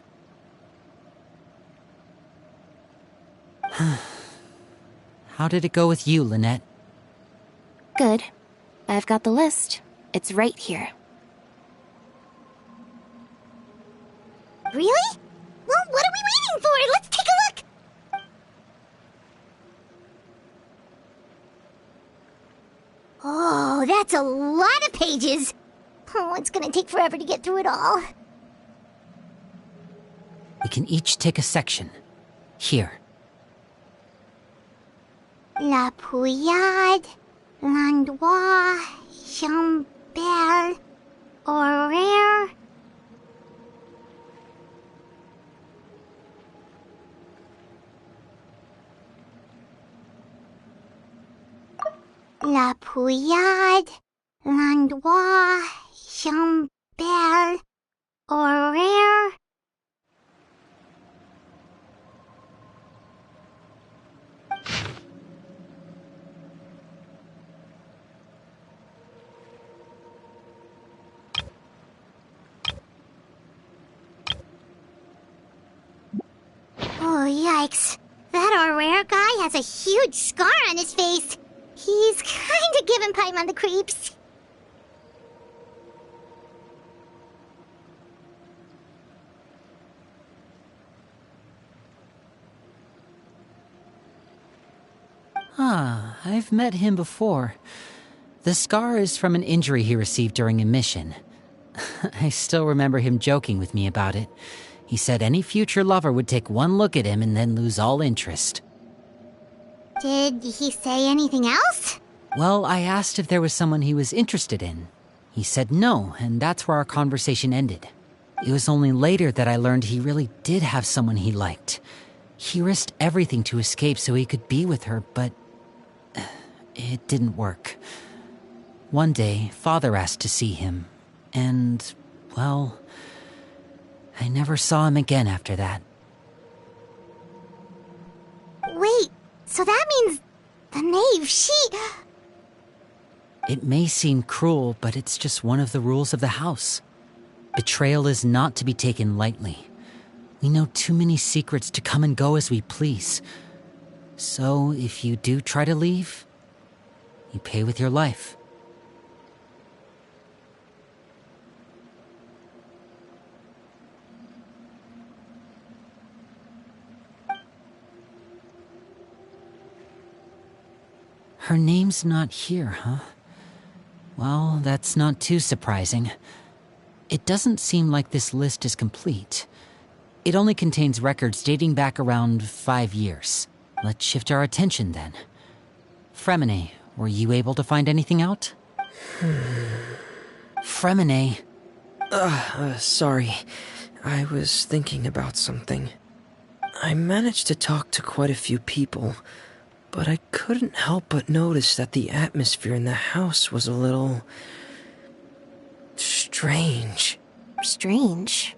How did it go with you, Lynette? Good. I've got the list. It's right here. Really? Well, what are we waiting for? Let's take a look! Oh, that's a lot of pages. Oh, it's gonna take forever to get through it all. We can each take a section. Here. La Pouillade, l'endroit, Chambel, horaire. La Pouillade, l'endroit, Chambel, horaire. Oh, yikes. That Aurora guy has a huge scar on his face. He's kinda giving Paimon the creeps. Ah, I've met him before. The scar is from an injury he received during a mission. I still remember him joking with me about it. He said any future lover would take one look at him and then lose all interest. Did he say anything else? Well, I asked if there was someone he was interested in. He said no, and that's where our conversation ended. It was only later that I learned he really did have someone he liked. He risked everything to escape so he could be with her, but it didn't work. One day, Father asked to see him, and, well, I never saw him again after that. Wait, so that means the knave, she... It may seem cruel, but it's just one of the rules of the house. Betrayal is not to be taken lightly. We know too many secrets to come and go as we please. So, if you do try to leave, you pay with your life. Her name's not here, huh? Well, that's not too surprising. It doesn't seem like this list is complete. It only contains records dating back around 5 years. Let's shift our attention then. Fremine, were you able to find anything out? Fremine. Sorry. I was thinking about something. I managed to talk to quite a few people, but I couldn't help but notice that the atmosphere in the house was a little... strange. Strange?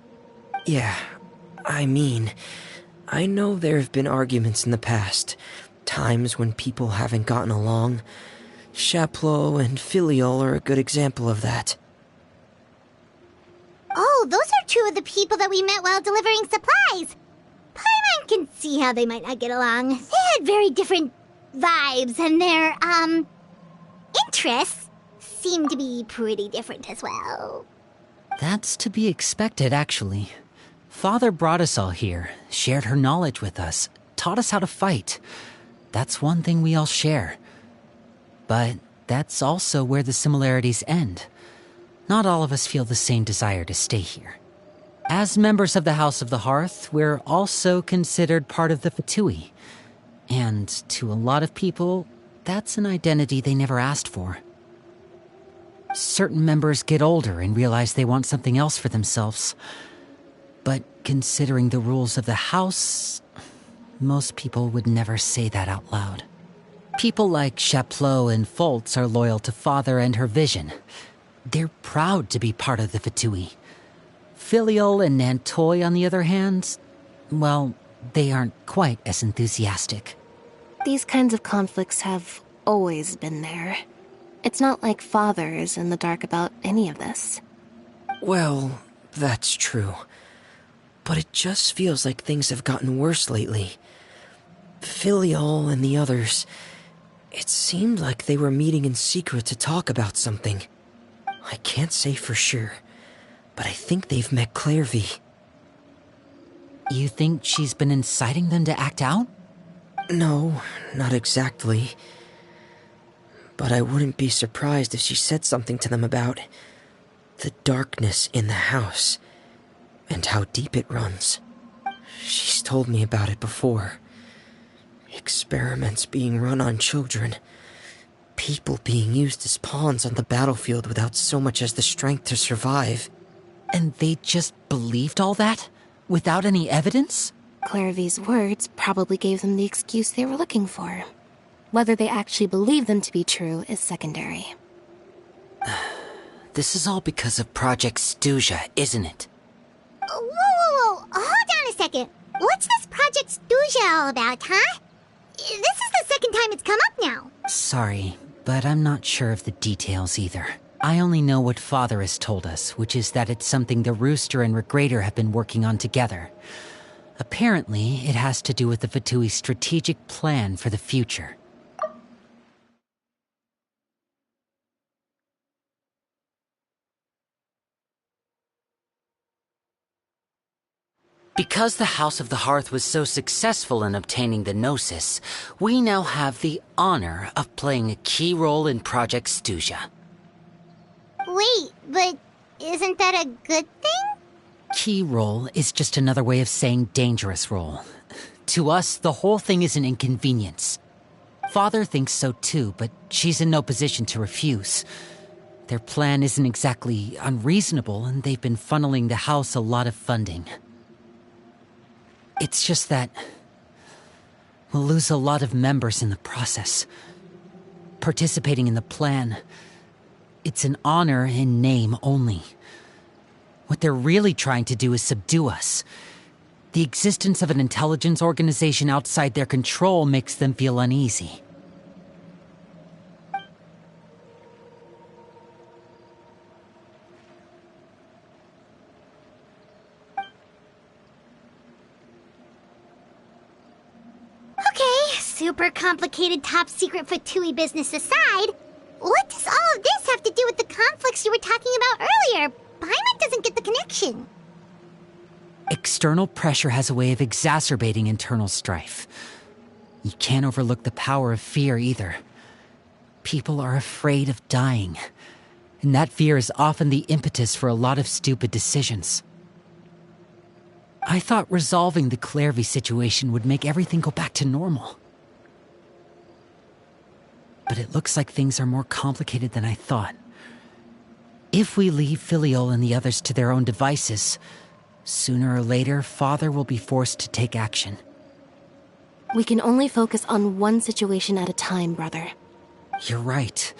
Yeah, I mean, I know there have been arguments in the past, times when people haven't gotten along. Chaplot and Filial are a good example of that. Oh, those are two of the people that we met while delivering supplies. Paimon can see how they might not get along. They had very different vibes, and their, interests seem to be pretty different as well. That's to be expected, actually. Father brought us all here, shared her knowledge with us, taught us how to fight. That's one thing we all share. But that's also where the similarities end. Not all of us feel the same desire to stay here. As members of the House of the Hearth, we're also considered part of the Fatui. And to a lot of people, that's an identity they never asked for. Certain members get older and realize they want something else for themselves. But considering the rules of the House, most people would never say that out loud. People like Chaplot and Foltz are loyal to Father and her vision. They're proud to be part of the Fatui. Filial and Nantoy, on the other hand, well, they aren't quite as enthusiastic. These kinds of conflicts have always been there. It's not like Father is in the dark about any of this. Well, that's true. But it just feels like things have gotten worse lately. Filial and the others, it seemed like they were meeting in secret to talk about something. I can't say for sure, but I think they've met Clairvy. You think she's been inciting them to act out? No, not exactly. But I wouldn't be surprised if she said something to them about the darkness in the house and how deep it runs. She's told me about it before. Experiments being run on children. People being used as pawns on the battlefield without so much as the strength to survive. And they just believed all that? Without any evidence? Clairvy's words probably gave them the excuse they were looking for. Whether they actually believe them to be true is secondary. This is all because of Project Stuja, isn't it? Whoa. Hold on a second. What's this Project Stuja all about, huh? This is the second time it's come up now. Sorry, but I'm not sure of the details either. I only know what Father has told us, which is that it's something the Rooster and Regrator have been working on together. Apparently, it has to do with the Fatui's strategic plan for the future. Because the House of the Hearth was so successful in obtaining the Gnosis, we now have the honor of playing a key role in Project Stuja. Wait, but isn't that a good thing? Key role is just another way of saying dangerous role. To us, the whole thing is an inconvenience. Father thinks so too, but she's in no position to refuse. Their plan isn't exactly unreasonable, and they've been funneling the house a lot of funding. It's just that we'll lose a lot of members in the process. Participating in the plan, it's an honor in name only. What they're really trying to do is subdue us. The existence of an intelligence organization outside their control makes them feel uneasy. Super complicated top secret Fatui business aside, what does all of this have to do with the conflicts you were talking about earlier? Paimon doesn't get the connection. External pressure has a way of exacerbating internal strife. You can't overlook the power of fear either. People are afraid of dying, and that fear is often the impetus for a lot of stupid decisions. I thought resolving the Clairvy situation would make everything go back to normal. But it looks like things are more complicated than I thought. If we leave Filial and the others to their own devices, sooner or later, Father will be forced to take action. We can only focus on one situation at a time, brother. You're right.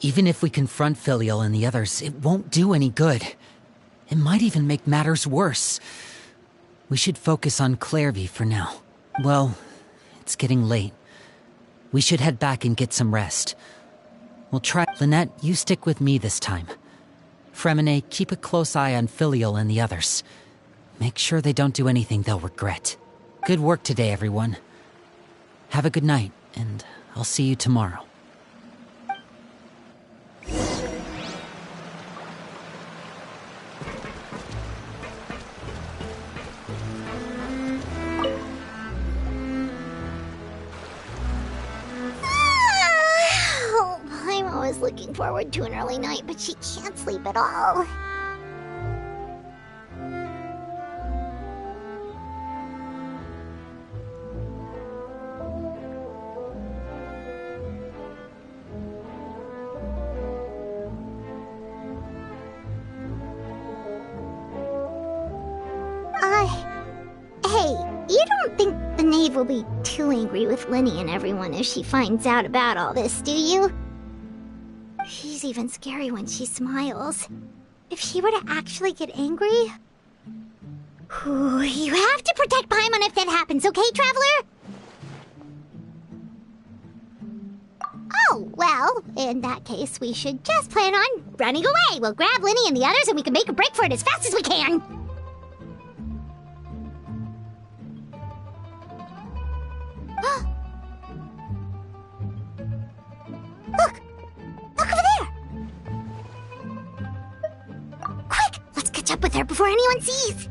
Even if we confront Filial and the others, it won't do any good. It might even make matters worse. We should focus on Clairvy for now. Well, it's getting late. We should head back and get some rest. We'll try. Lynette, you stick with me this time. Fremine, keep a close eye on Filial and the others. Make sure they don't do anything they'll regret. Good work today, everyone. Have a good night, and I'll see you tomorrow. I'm always looking forward to an early night, but she can't sleep at all. Hey, you don't think the Knave will be too angry with Lenny and everyone if she finds out about all this, do you? She's even scary when she smiles. If she were to actually get angry... Ooh, you have to protect Paimon if that happens, okay, Traveler? Oh, well, in that case, we should just plan on running away. We'll grab Lenny and the others and we can make a break for it as fast as we can. Look! Look over there! Quick! Let's catch up with her before anyone sees!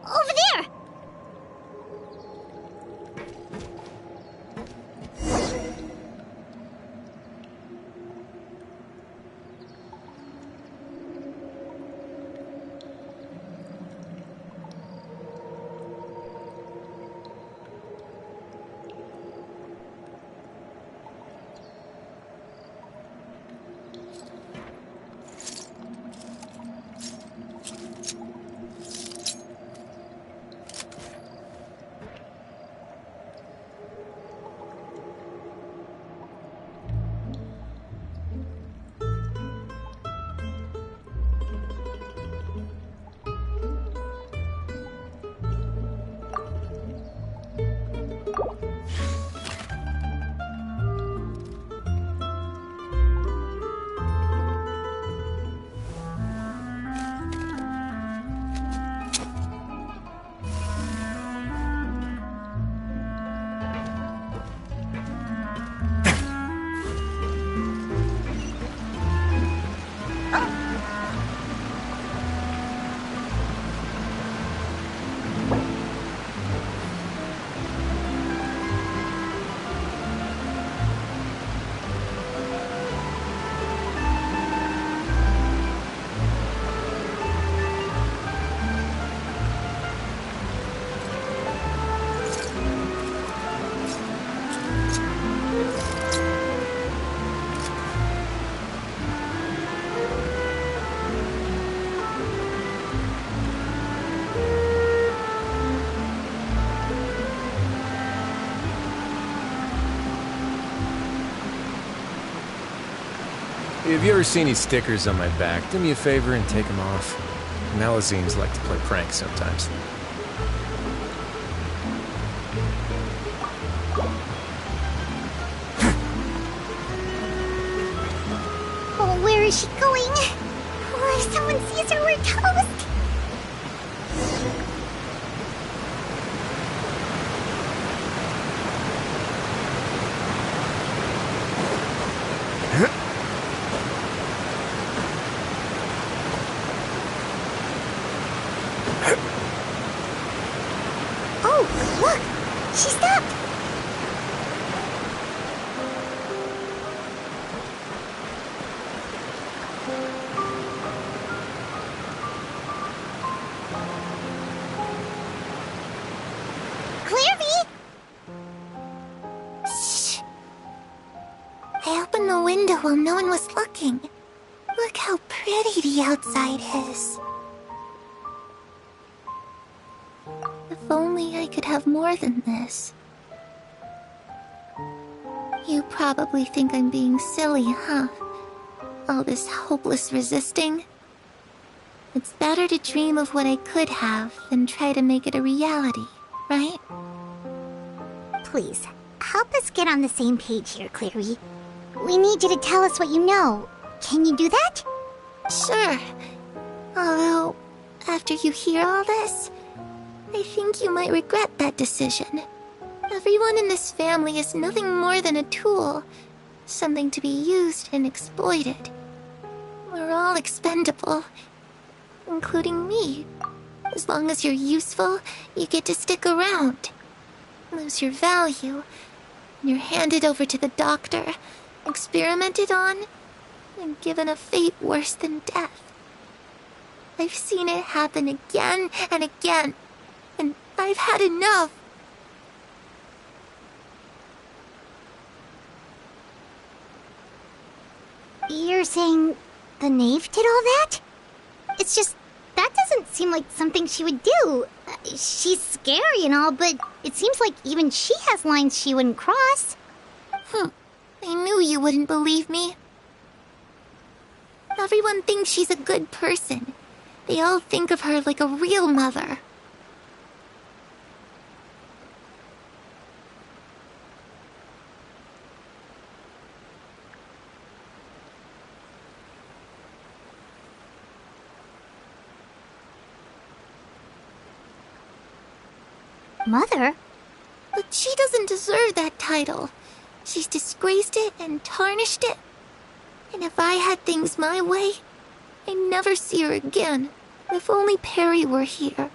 Over there! Have you ever seen these stickers on my back? Do me a favor and take them off. Melazines like to play pranks sometimes. Oh, where is she going? Oh, if someone sees her, we're toast! Oh, look! She stopped! window while no one was looking. Look how pretty the outside is. If only I could have more than this. You probably think I'm being silly, huh? All this hopeless resisting. It's better to dream of what I could have than try to make it a reality, right? Please, help us get on the same page here, Clary. We need you to tell us what you know. Can you do that? Sure. Although, after you hear all this, I think you might regret that decision. Everyone in this family is nothing more than a tool. Something to be used and exploited. We're all expendable. Including me. As long as you're useful, you get to stick around. Lose your value, and you're handed over to the doctor, experimented on, and given a fate worse than death. I've seen it happen again and again, and I've had enough. You're saying the knave did all that? It's just, that doesn't seem like something she would do. She's scary and all, but it seems like even she has lines she wouldn't cross. I knew you wouldn't believe me. Everyone thinks she's a good person. They all think of her like a real mother. Mother? But she doesn't deserve that title. She's disgraced it and tarnished it. And if I had things my way, I'd never see her again. If only Perry were here,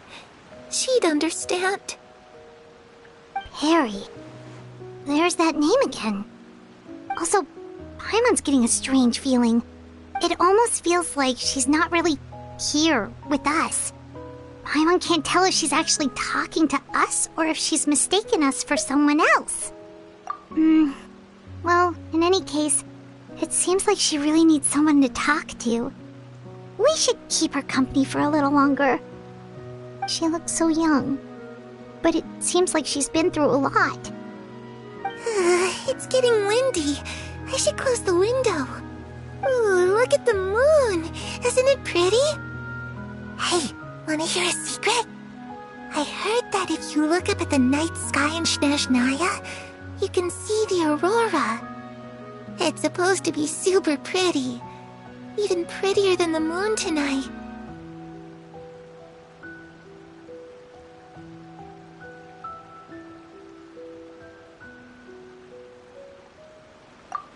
she'd understand. Perry. There's that name again. Also, Paimon's getting a strange feeling. It almost feels like she's not really here with us. Paimon can't tell if she's actually talking to us or if she's mistaken us for someone else. Well, in any case, it seems like she really needs someone to talk to. We should keep her company for a little longer. She looks so young, but it seems like she's been through a lot. It's getting windy. I should close the window. Ooh, look at the moon. Isn't it pretty? Hey, wanna hear a secret? I heard that if you look up at the night sky in Snezhnaya, you can see the aurora. It's supposed to be super pretty. Even prettier than the moon tonight.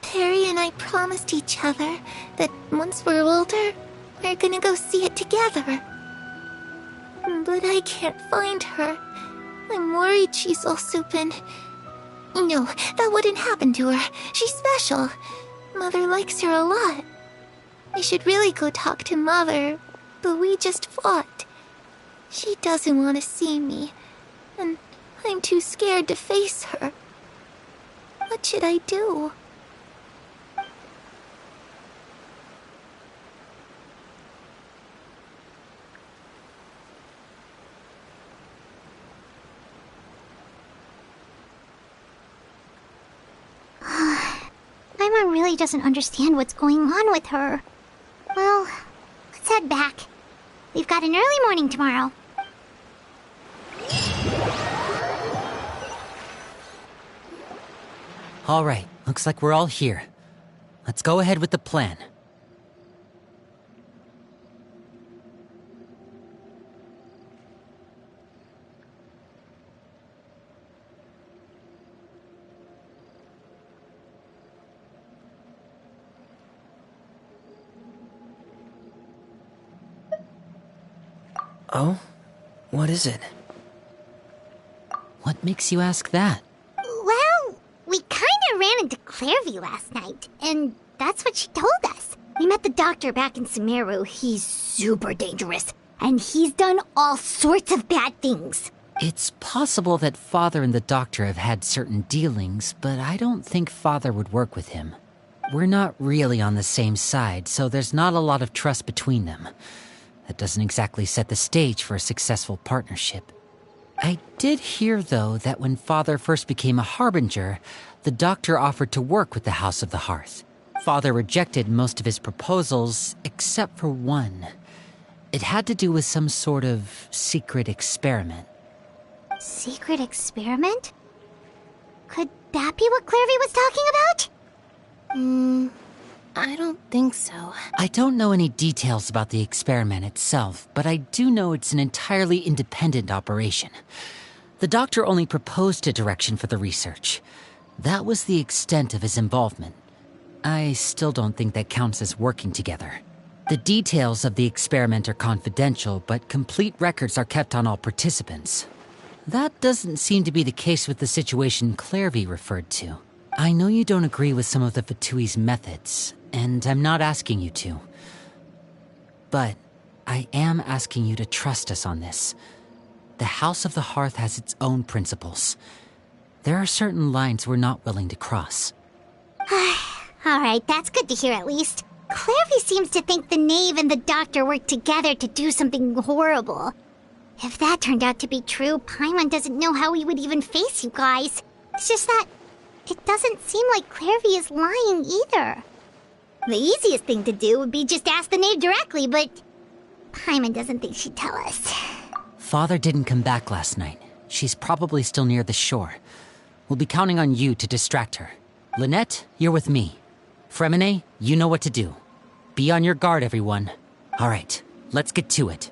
Perry and I promised each other that once we're older, we're gonna go see it together. But I can't find her. I'm worried she's also been... No, that wouldn't happen to her. She's special. Mother likes her a lot. I should really go talk to Mother, but we just fought. She doesn't want to see me, and I'm too scared to face her. What should I do? Paimon really doesn't understand what's going on with her. Well, let's head back. We've got an early morning tomorrow. All right, looks like we're all here. Let's go ahead with the plan. Oh? What is it? What makes you ask that? Well, we kinda ran into Clairview last night, and that's what she told us. We met the doctor back in Sumeru. He's super dangerous, and he's done all sorts of bad things. It's possible that Father and the doctor have had certain dealings, but I don't think Father would work with him. we're not really on the same side, so there's not a lot of trust between them. That doesn't exactly set the stage for a successful partnership. I did hear, though, that when Father first became a Harbinger, the doctor offered to work with the House of the Hearth. Father rejected most of his proposals, except for one. It had to do with some sort of secret experiment. Secret experiment? Could that be what Clairvy was talking about? I don't think so. I don't know any details about the experiment itself, but I do know it's an entirely independent operation. The doctor only proposed a direction for the research. That was the extent of his involvement. I still don't think that counts as working together. The details of the experiment are confidential, but complete records are kept on all participants. That doesn't seem to be the case with the situation Clairvy referred to. I know you don't agree with some of the Fatui's methods, and I'm not asking you to. But I am asking you to trust us on this. The House of the Hearth has its own principles. There are certain lines we're not willing to cross. Alright, that's good to hear at least. Clairvy seems to think the knave and the doctor worked together to do something horrible. If that turned out to be true, Paimon doesn't know how he would even face you guys. It's just that it doesn't seem like Clairvy is lying either. The easiest thing to do would be just ask the knave directly, but Paimon doesn't think she'd tell us. Father didn't come back last night. She's probably still near the shore. We'll be counting on you to distract her. Lynette, you're with me. Fremine, you know what to do. Be on your guard, everyone. All right, let's get to it.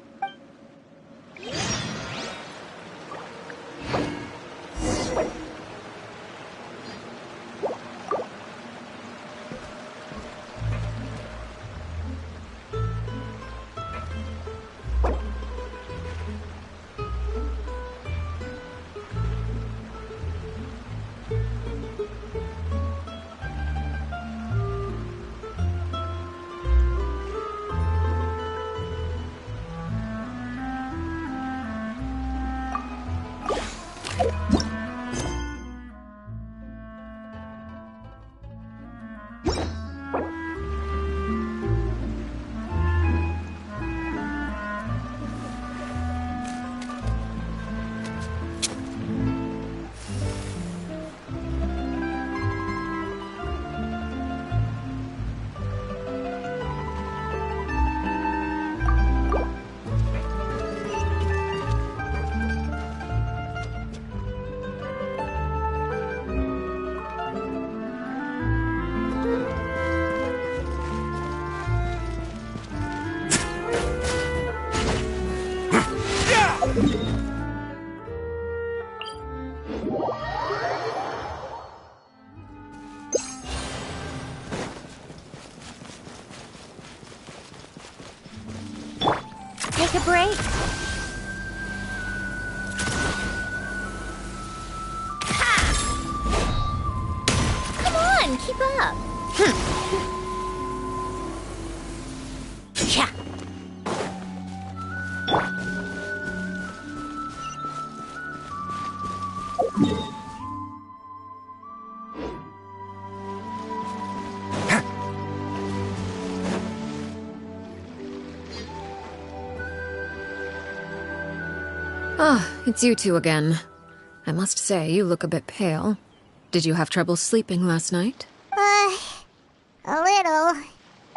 Take a break. Come on, keep up. Yeah. Ah, it's you two again. I must say, you look a bit pale. Did you have trouble sleeping last night? A little.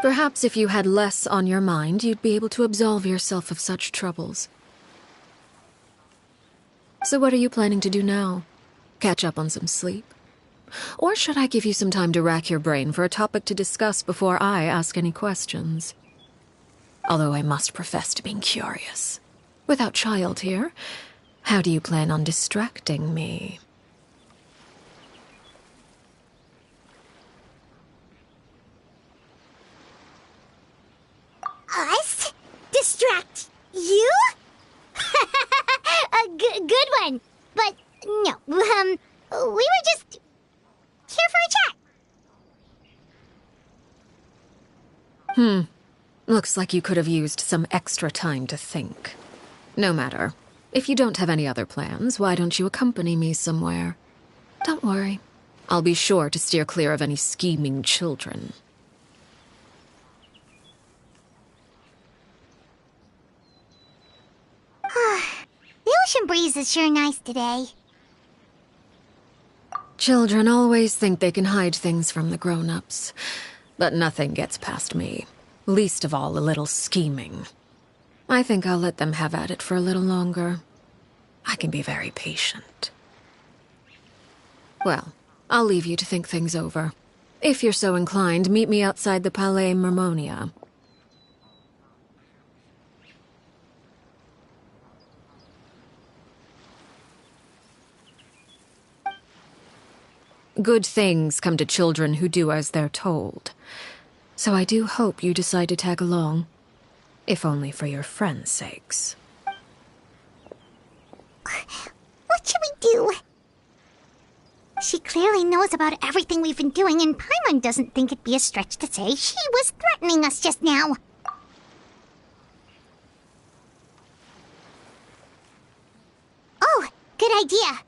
Perhaps if you had less on your mind, you'd be able to absolve yourself of such troubles. So what are you planning to do now? Catch up on some sleep? Or should I give you some time to rack your brain for a topic to discuss before I ask any questions? Although I must profess to being curious. Without child here, how do you plan on distracting me? Us? Distract you? Good one. But no, we were just here for a chat. Looks like you could have used some extra time to think. No matter. If you don't have any other plans, why don't you accompany me somewhere? Don't worry. I'll be sure to steer clear of any scheming children. The ocean breeze is sure nice today. Children always think they can hide things from the grown-ups, but nothing gets past me. Least of all a little scheming. I think I'll let them have at it for a little longer. I can be very patient. Well, I'll leave you to think things over. If you're so inclined, meet me outside the Palais Mermonia. Good things come to children who do as they're told. So I do hope you decide to tag along. If only for your friends' sakes. What should we do? She clearly knows about everything we've been doing, and Paimon doesn't think it'd be a stretch to say she was threatening us just now. Oh, good idea.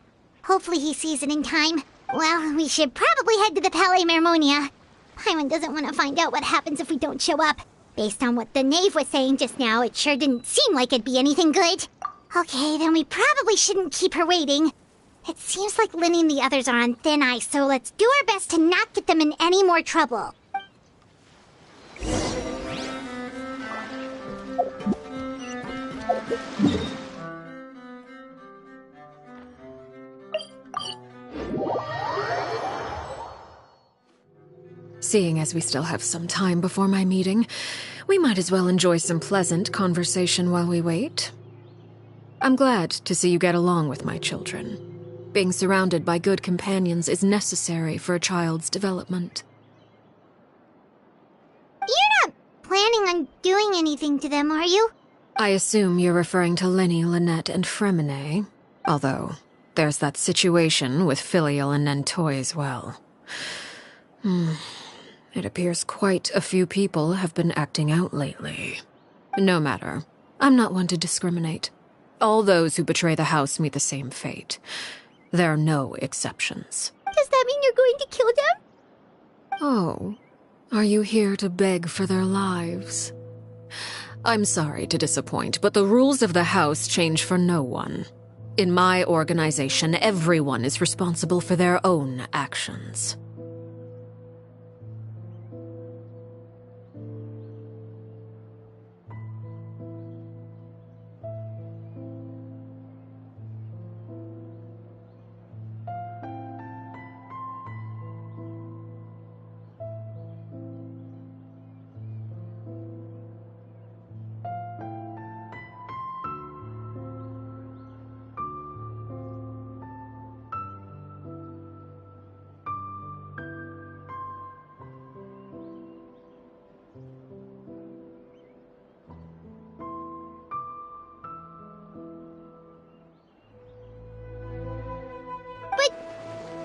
Hopefully he sees it in time. Well, we should probably head to the Palais Mermonia. Paimon doesn't want to find out what happens if we don't show up. Based on what the knave was saying just now, it sure didn't seem like it'd be anything good. Okay, then we probably shouldn't keep her waiting. It seems like Linny and the others are on thin ice, so let's do our best to not get them in any more trouble. Seeing as we still have some time before my meeting, we might as well enjoy some pleasant conversation while we wait. I'm glad to see you get along with my children. Being surrounded by good companions is necessary for a child's development. You're not planning on doing anything to them, are you? I assume you're referring to Linny, Lynette, and Fremine, although there's that situation with Filial and Nentoy as well. It appears quite a few people have been acting out lately. No matter. I'm not one to discriminate. All those who betray the house meet the same fate. There are no exceptions. Does that mean you're going to kill them? Oh, are you here to beg for their lives? I'm sorry to disappoint, but the rules of the house change for no one. In my organization, everyone is responsible for their own actions.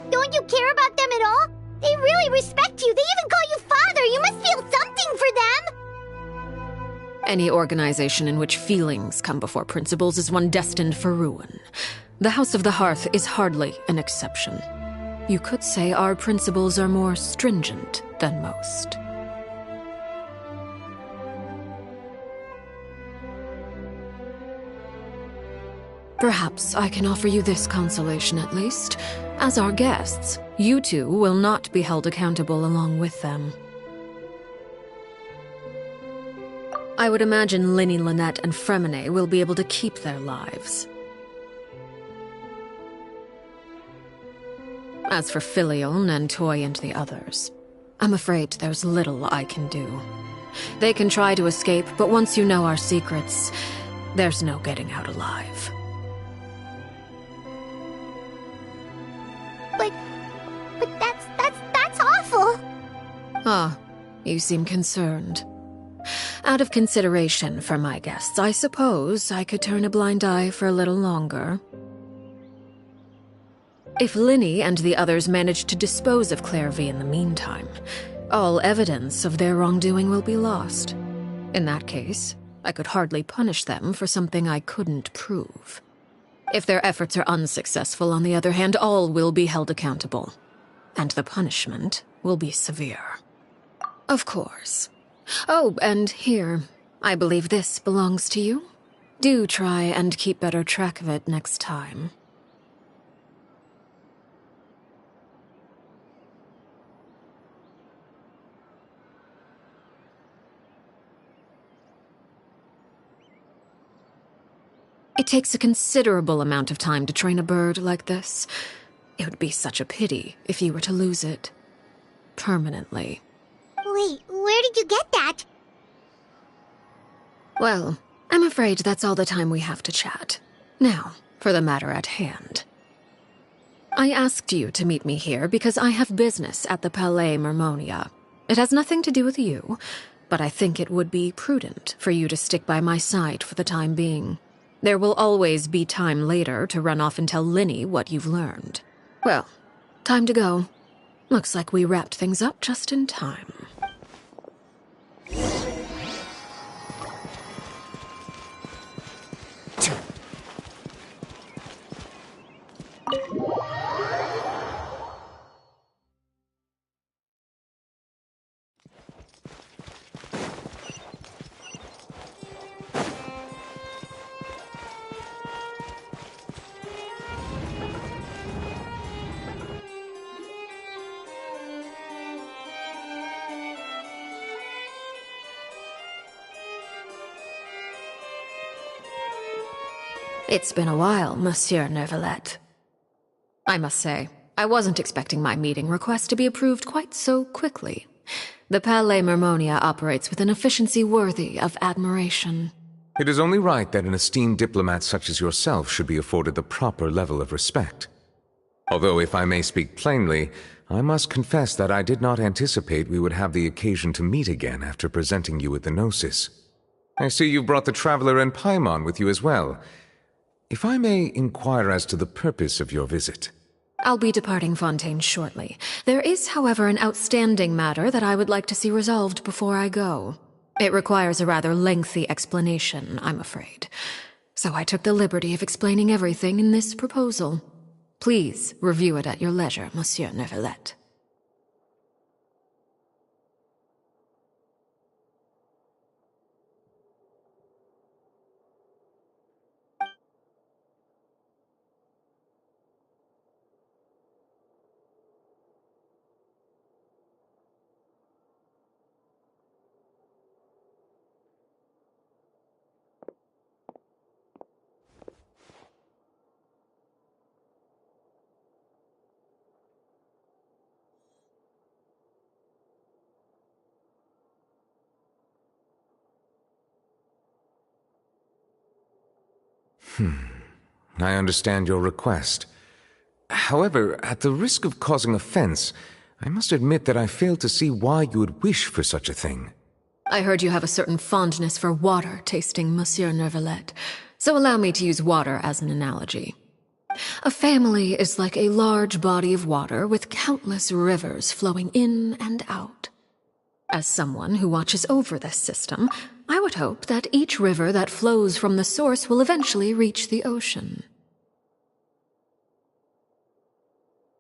Don't you care about them at all? They really respect you. They even call you father. You must feel something for them. Any organization in which feelings come before principles is one destined for ruin. The House of the Hearth is hardly an exception. You could say our principles are more stringent than most. Perhaps I can offer you this consolation at least. As our guests, you two will not be held accountable along with them. I would imagine Linny, Lynette, and Fremine will be able to keep their lives. As for Filial, Nentoy, and the others, I'm afraid there's little I can do. They can try to escape, but once you know our secrets, there's no getting out alive. But that's awful. Ah, you seem concerned. Out of consideration for my guests, I suppose I could turn a blind eye for a little longer. If Linny and the others manage to dispose of Clairvy in the meantime, all evidence of their wrongdoing will be lost. In that case, I could hardly punish them for something I couldn't prove. If their efforts are unsuccessful, on the other hand, all will be held accountable. and the punishment will be severe. Of course. Oh, and here, I believe this belongs to you. Do try and keep better track of it next time. It takes a considerable amount of time to train a bird like this. It would be such a pity if you were to lose it. Permanently. Wait, where did you get that? Well, I'm afraid that's all the time we have to chat. Now, for the matter at hand. I asked you to meet me here because I have business at the Palais Mermonia. It has nothing to do with you, but I think it would be prudent for you to stick by my side for the time being. There will always be time later to run off and tell Linny what you've learned. Well, time to go. Looks like we wrapped things up just in time. It's been a while, Monsieur Neuvillette. I must say, I wasn't expecting my meeting request to be approved quite so quickly. The Palais Mermonia operates with an efficiency worthy of admiration. It is only right that an esteemed diplomat such as yourself should be afforded the proper level of respect. Although, if I may speak plainly, I must confess that I did not anticipate we would have the occasion to meet again after presenting you with the Gnosis. I see you brought the Traveler and Paimon with you as well. If I may inquire as to the purpose of your visit. I'll be departing Fontaine shortly. There is, however, an outstanding matter that I would like to see resolved before I go. It requires a rather lengthy explanation, I'm afraid. So I took the liberty of explaining everything in this proposal. Please review it at your leisure, Monsieur Neuvillette. I understand your request. However, at the risk of causing offense, I must admit that I fail to see why you would wish for such a thing. I heard you have a certain fondness for water tasting, Monsieur Neuvillette, so allow me to use water as an analogy. A family is like a large body of water with countless rivers flowing in and out. As someone who watches over this system, I would hope that each river that flows from the source will eventually reach the ocean.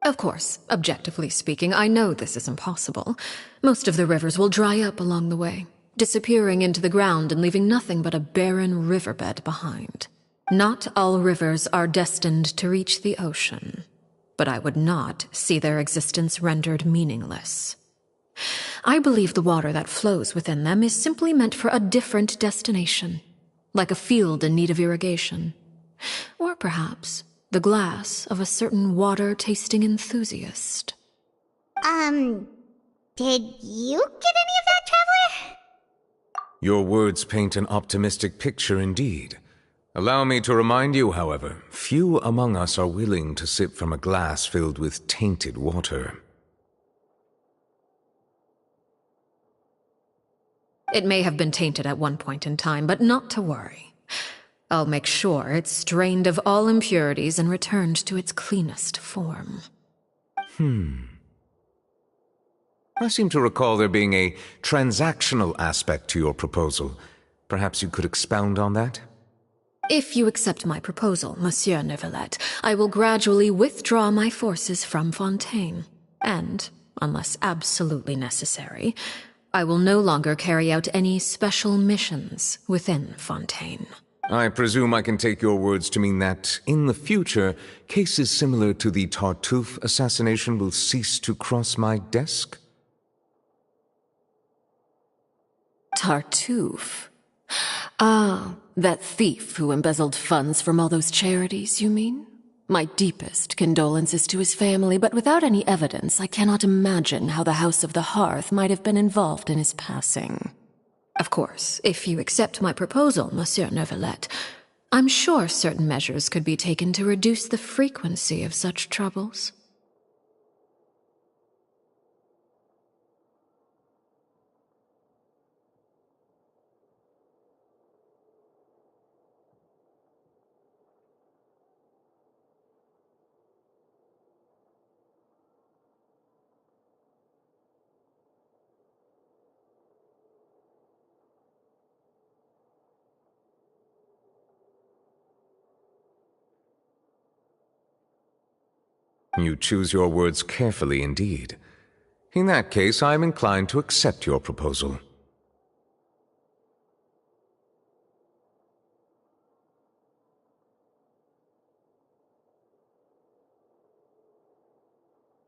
Of course, objectively speaking, I know this is impossible. Most of the rivers will dry up along the way, disappearing into the ground and leaving nothing but a barren riverbed behind. Not all rivers are destined to reach the ocean, but I would not see their existence rendered meaningless. I believe the water that flows within them is simply meant for a different destination, like a field in need of irrigation. Or perhaps the glass of a certain water-tasting enthusiast. Did you get any of that, Traveler? Your words paint an optimistic picture indeed. Allow me to remind you, however, few among us are willing to sip from a glass filled with tainted water. It may have been tainted at one point in time, but not to worry. I'll make sure it's strained of all impurities and returned to its cleanest form. I seem to recall there being a transactional aspect to your proposal. Perhaps you could expound on that? If you accept my proposal, Monsieur Neuvillette, I will gradually withdraw my forces from Fontaine. And, unless absolutely necessary, I will no longer carry out any special missions within Fontaine. I presume I can take your words to mean that, in the future, cases similar to the Tartuffe assassination will cease to cross my desk? Tartuffe? Ah, that thief who embezzled funds from all those charities, you mean? My deepest condolences to his family, but without any evidence, I cannot imagine how the House of the Hearth might have been involved in his passing. Of course, if you accept my proposal, Monsieur Neuvillette, I'm sure certain measures could be taken to reduce the frequency of such troubles. You choose your words carefully indeed. In that case, I am inclined to accept your proposal.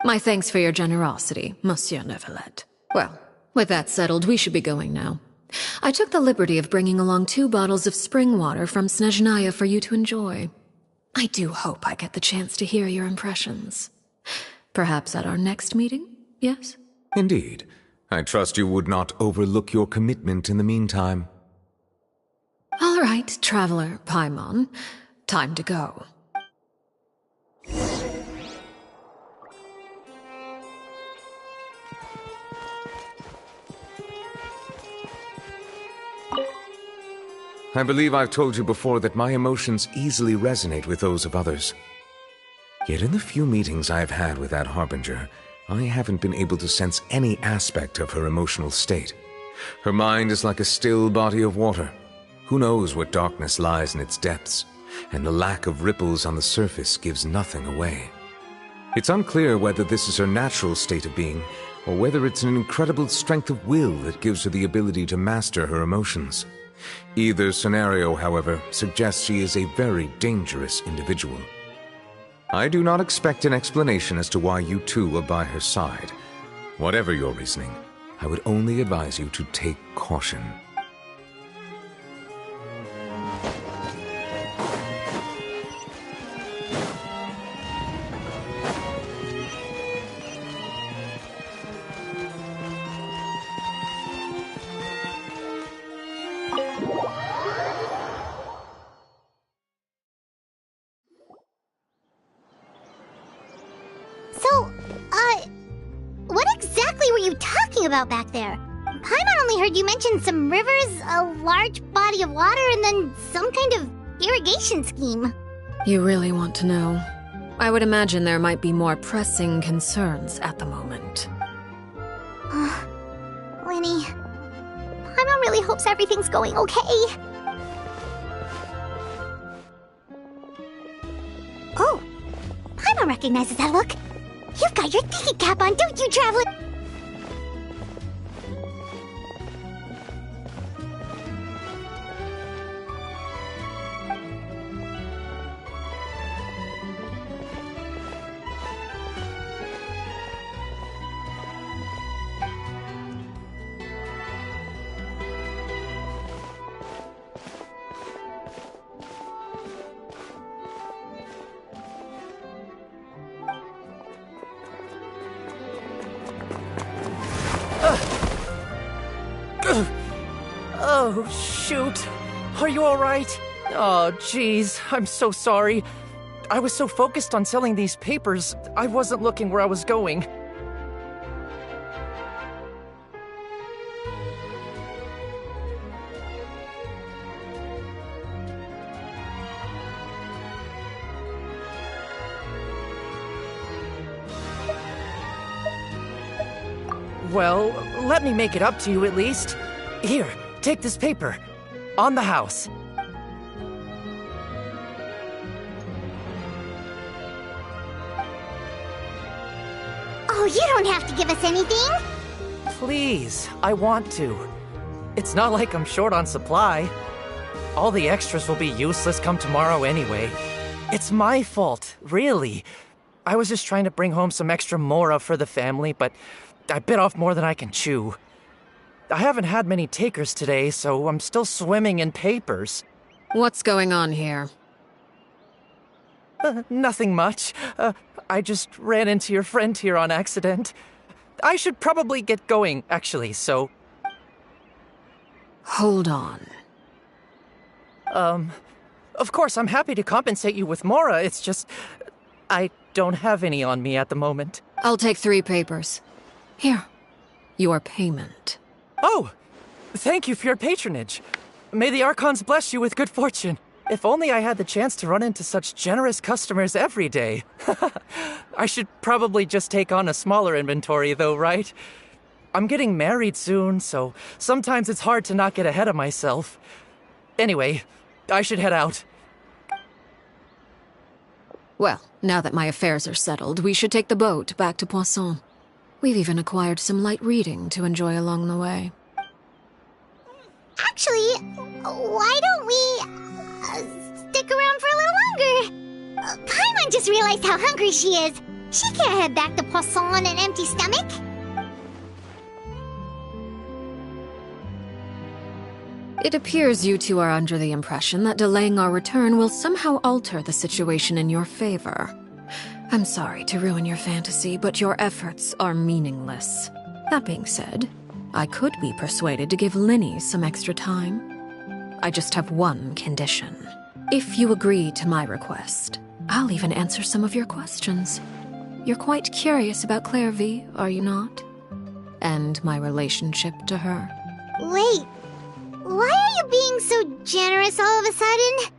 My thanks for your generosity, Monsieur Neuvillette. Well, with that settled, we should be going now. I took the liberty of bringing along 2 bottles of spring water from Snezhnaya for you to enjoy. I do hope I get the chance to hear your impressions. Perhaps at our next meeting, yes? Indeed. I trust you would not overlook your commitment in the meantime. All right, Traveler Paimon. Time to go. I believe I've told you before that my emotions easily resonate with those of others. Yet in the few meetings I've had with that Harbinger, I haven't been able to sense any aspect of her emotional state. Her mind is like a still body of water. Who knows what darkness lies in its depths, and the lack of ripples on the surface gives nothing away. It's unclear whether this is her natural state of being, or whether it's an incredible strength of will that gives her the ability to master her emotions. Either scenario, however, suggests she is a very dangerous individual. I do not expect an explanation as to why you two are by her side. Whatever your reasoning, I would only advise you to take caution. What exactly were you talking about back there? Paimon only heard you mention some rivers, a large body of water, and then some kind of irrigation scheme. You really want to know? I would imagine there might be more pressing concerns at the moment. Winnie, Paimon really hopes everything's going okay. Oh, Paimon recognizes that look. You've got your thinking cap on, don't you, Traveler? Oh, shoot. Are you alright? Oh, jeez. I'm so sorry. I was so focused on selling these papers, I wasn't looking where I was going. Well, let me make it up to you at least. Here, take this paper. On the house. Oh, you don't have to give us anything. Please, I want to. It's not like I'm short on supply. All the extras will be useless come tomorrow anyway. It's my fault, really. I was just trying to bring home some extra mora for the family, but I bit off more than I can chew. I haven't had many takers today, so I'm still swimming in papers. What's going on here? Nothing much. I just ran into your friend here on accident. I should probably get going, actually, so... Hold on. Of course, I'm happy to compensate you with mora, it's just... I don't have any on me at the moment. I'll take 3 papers. Here. Your payment. Oh! Thank you for your patronage. May the Archons bless you with good fortune. If only I had the chance to run into such generous customers every day. I should probably just take on a smaller inventory, though, right? I'm getting married soon, so sometimes it's hard to not get ahead of myself. Anyway, I should head out. Well, now that my affairs are settled, we should take the boat back to Poisson. We've even acquired some light reading to enjoy along the way. Actually, why don't we stick around for a little longer? Paimon just realized how hungry she is. She can't head back to Poisson on an empty stomach. It appears you two are under the impression that delaying our return will somehow alter the situation in your favor. I'm sorry to ruin your fantasy, but your efforts are meaningless. That being said, I could be persuaded to give Linny some extra time. I just have one condition. If you agree to my request, I'll even answer some of your questions. You're quite curious about Clairvy, are you not? And my relationship to her. Wait, why are you being so generous all of a sudden?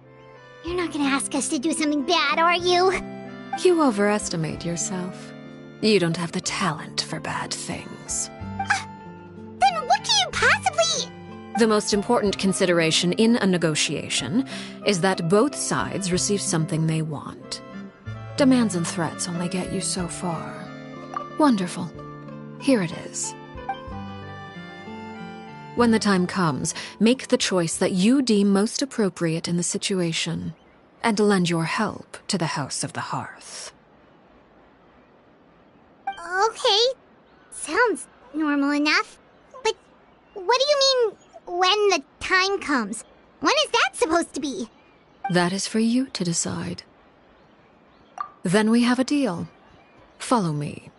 You're not gonna ask us to do something bad, are you? You overestimate yourself. You don't have the talent for bad things. Then what can you possibly... The most important consideration in a negotiation is that both sides receive something they want. Demands and threats only get you so far. Wonderful. Here it is. When the time comes, make the choice that you deem most appropriate in the situation, and lend your help to the House of the Hearth. Okay, sounds normal enough. But what do you mean, when the time comes? When is that supposed to be? That is for you to decide. Then we have a deal. Follow me.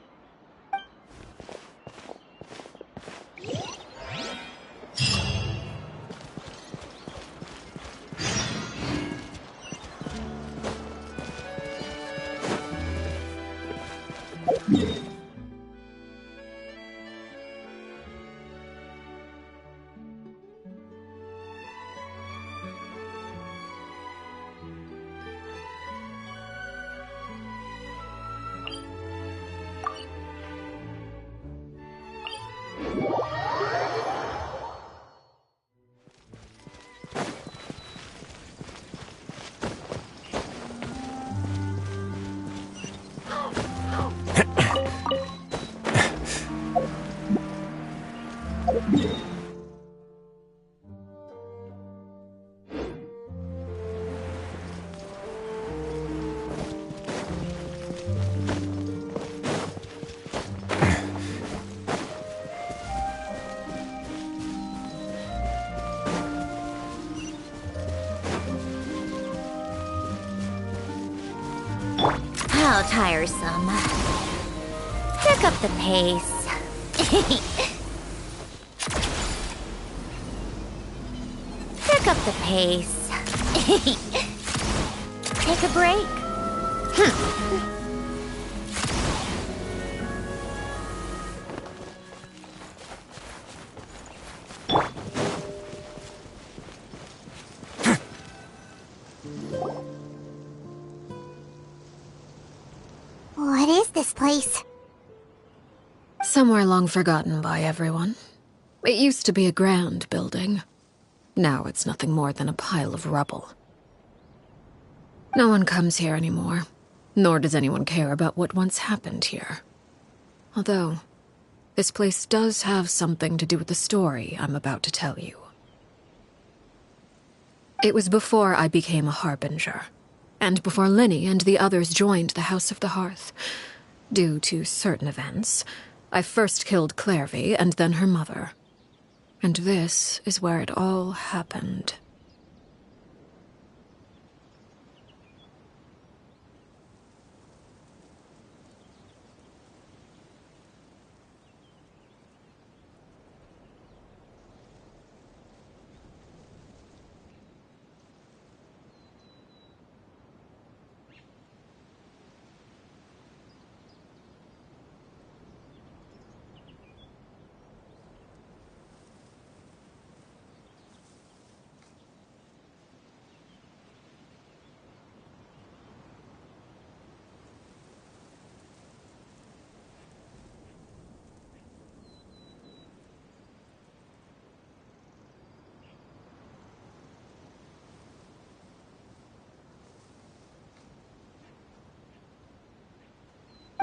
How tiresome. Pick up the pace. Pick up the pace. Take a break. What is this place? Somewhere long forgotten by everyone. It used to be a grand building. Now it's nothing more than a pile of rubble. No one comes here anymore, nor does anyone care about what once happened here. Although, this place does have something to do with the story I'm about to tell you. It was before I became a Harbinger, and before Linny and the others joined the House of the Hearth. Due to certain events, I first killed Clairvy and then her mother. And this is where it all happened.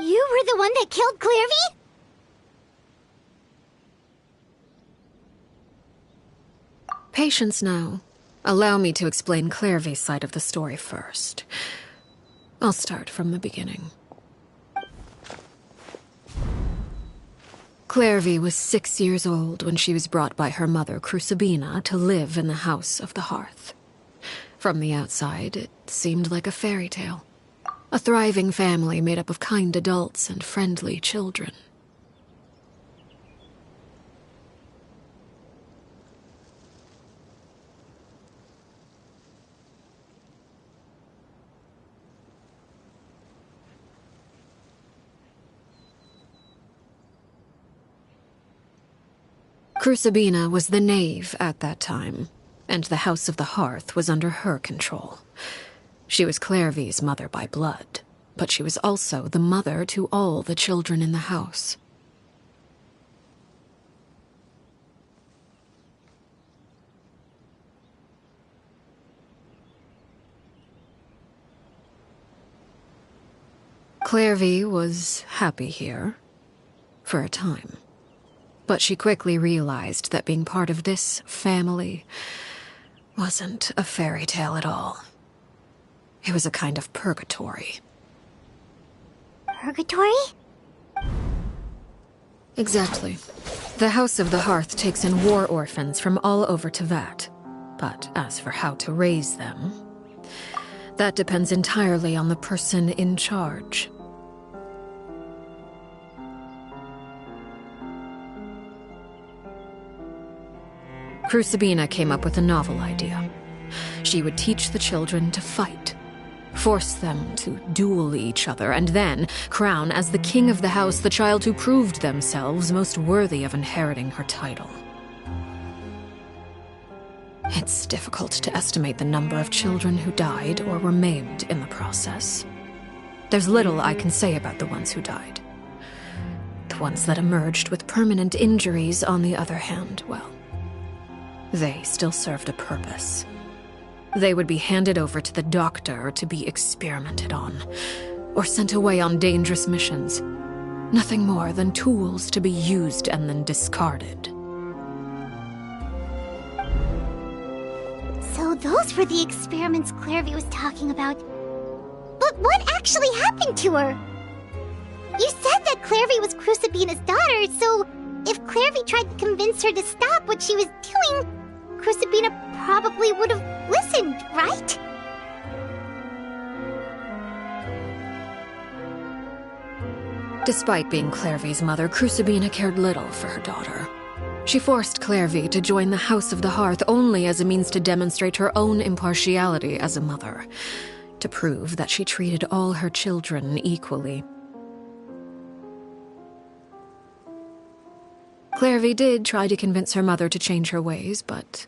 You were the one that killed Clairvy? Patience now. Allow me to explain Clairvy's side of the story first. I'll start from the beginning. Clairvy was 6 years old when she was brought by her mother, Crucibina, to live in the House of the Hearth. From the outside, it seemed like a fairy tale. A thriving family made up of kind adults and friendly children. Crucibina was the knave at that time, and the House of the Hearth was under her control. She was Clairvy's mother by blood, but she was also the mother to all the children in the house. Clairvy was happy here, for a time. But she quickly realized that being part of this family wasn't a fairy tale at all. It was a kind of purgatory. Purgatory? Exactly. The House of the Hearth takes in war orphans from all over Teyvat. But as for how to raise them, that depends entirely on the person in charge. Crucibina came up with a novel idea. She would teach the children to fight, force them to duel each other, and then crown as the king of the house the child who proved themselves most worthy of inheriting her title. It's difficult to estimate the number of children who died or were maimed in the process. There's little I can say about the ones who died. The ones that emerged with permanent injuries, on the other hand, well, they still served a purpose. They would be handed over to the doctor to be experimented on, or sent away on dangerous missions. Nothing more than tools to be used and then discarded. So those were the experiments Clairvy was talking about. But what actually happened to her? You said that Clairvy was Crucibina's daughter, so if Clairvy tried to convince her to stop what she was doing, Crucibina probably would have listened, right? Despite being Clairvy's mother, Crucibina cared little for her daughter. She forced Clairvy to join the House of the Hearth only as a means to demonstrate her own impartiality as a mother, to prove that she treated all her children equally. Clairvy did try to convince her mother to change her ways, but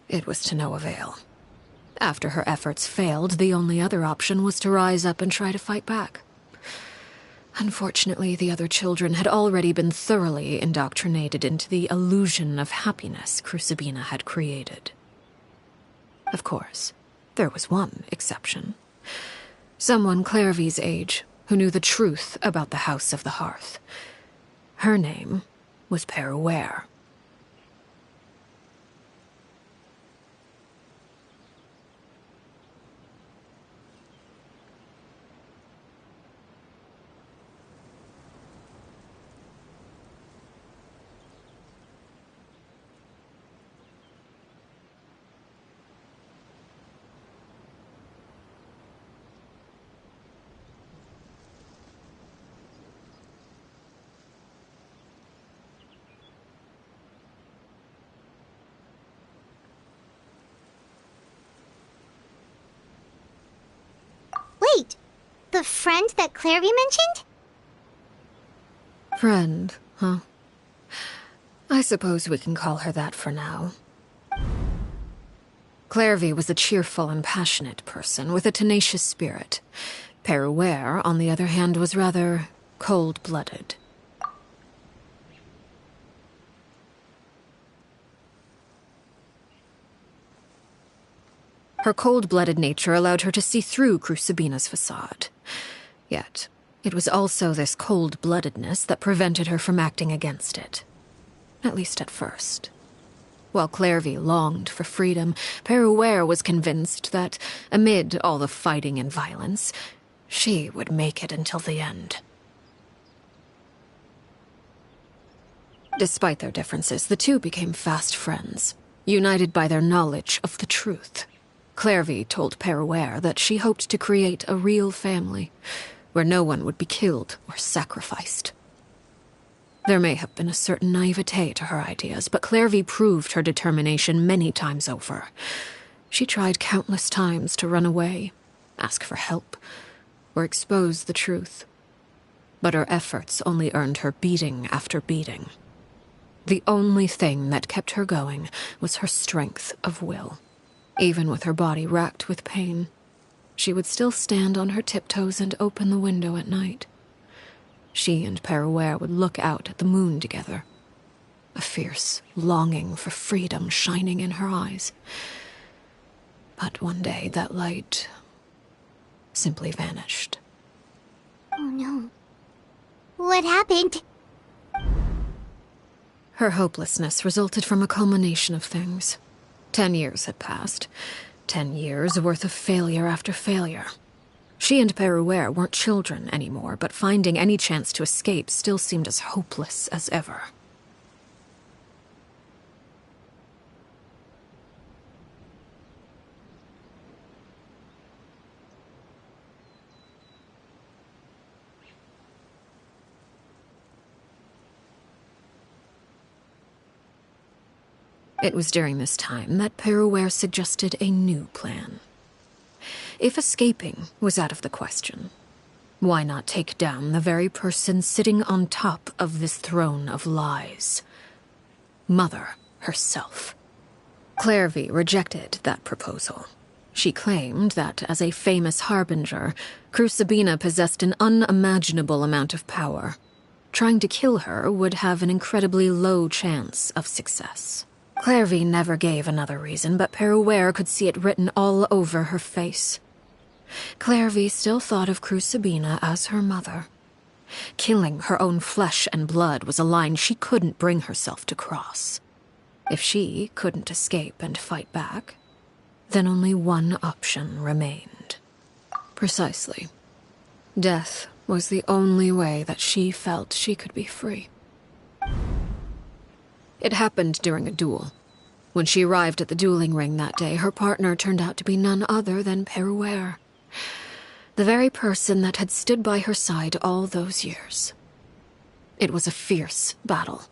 it was to no avail. After her efforts failed, the only other option was to rise up and try to fight back. Unfortunately, the other children had already been thoroughly indoctrinated into the illusion of happiness Crucibina had created. Of course, there was one exception. Someone Clairvy's age, who knew the truth about the House of the Hearth. Her name was Peruware. Wait, the friend that Clairvy mentioned? Friend, huh? I suppose we can call her that for now. Clairvy was a cheerful and passionate person with a tenacious spirit. Peruware, on the other hand, was rather cold-blooded. Her cold-blooded nature allowed her to see through Crucibina's facade. Yet, it was also this cold-bloodedness that prevented her from acting against it. At least at first. While Clairvy longed for freedom, Peruware was convinced that, amid all the fighting and violence, she would make it until the end. Despite their differences, the two became fast friends, united by their knowledge of the truth. Clairvy told Peruware that she hoped to create a real family, where no one would be killed or sacrificed. There may have been a certain naivete to her ideas, but Clairvy proved her determination many times over. She tried countless times to run away, ask for help, or expose the truth. But her efforts only earned her beating after beating. The only thing that kept her going was her strength of will. Even with her body racked with pain, she would still stand on her tiptoes and open the window at night. She and Peruware would look out at the moon together, a fierce longing for freedom shining in her eyes. But one day that light simply vanished. Oh no. What happened? Her hopelessness resulted from a culmination of things. 10 years had passed. 10 years worth of failure after failure. She and Peruware weren't children anymore, but finding any chance to escape still seemed as hopeless as ever. It was during this time that Peruware suggested a new plan. If escaping was out of the question, why not take down the very person sitting on top of this throne of lies? Mother herself. Clairvy rejected that proposal. She claimed that, as a famous harbinger, Crucibina possessed an unimaginable amount of power. Trying to kill her would have an incredibly low chance of success. Clairvy never gave another reason, but Peruware could see it written all over her face. Clairvy still thought of Crucibina as her mother. Killing her own flesh and blood was a line she couldn't bring herself to cross. If she couldn't escape and fight back, then only one option remained. Precisely. Death was the only way that she felt she could be free. It happened during a duel. When she arrived at the dueling ring that day, her partner turned out to be none other than Peruware. The very person that had stood by her side all those years. It was a fierce battle.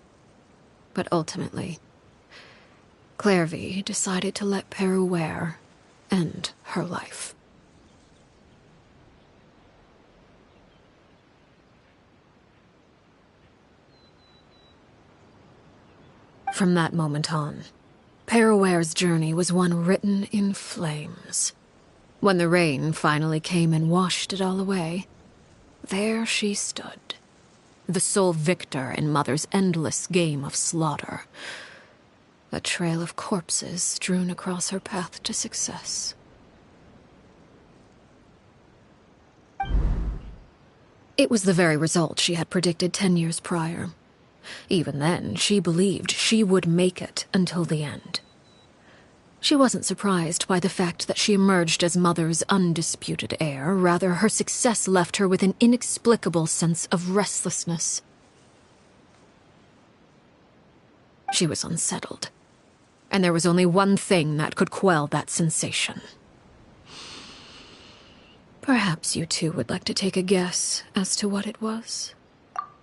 But ultimately, Clairvy decided to let Peruware end her life. From that moment on, Peruware's journey was one written in flames. When the rain finally came and washed it all away, there she stood, the sole victor in Mother's endless game of slaughter. A trail of corpses strewn across her path to success. It was the very result she had predicted 10 years prior. Even then, she believed she would make it until the end. She wasn't surprised by the fact that she emerged as Mother's undisputed heir. Rather, her success left her with an inexplicable sense of restlessness. She was unsettled, and there was only one thing that could quell that sensation. Perhaps you two would like to take a guess as to what it was?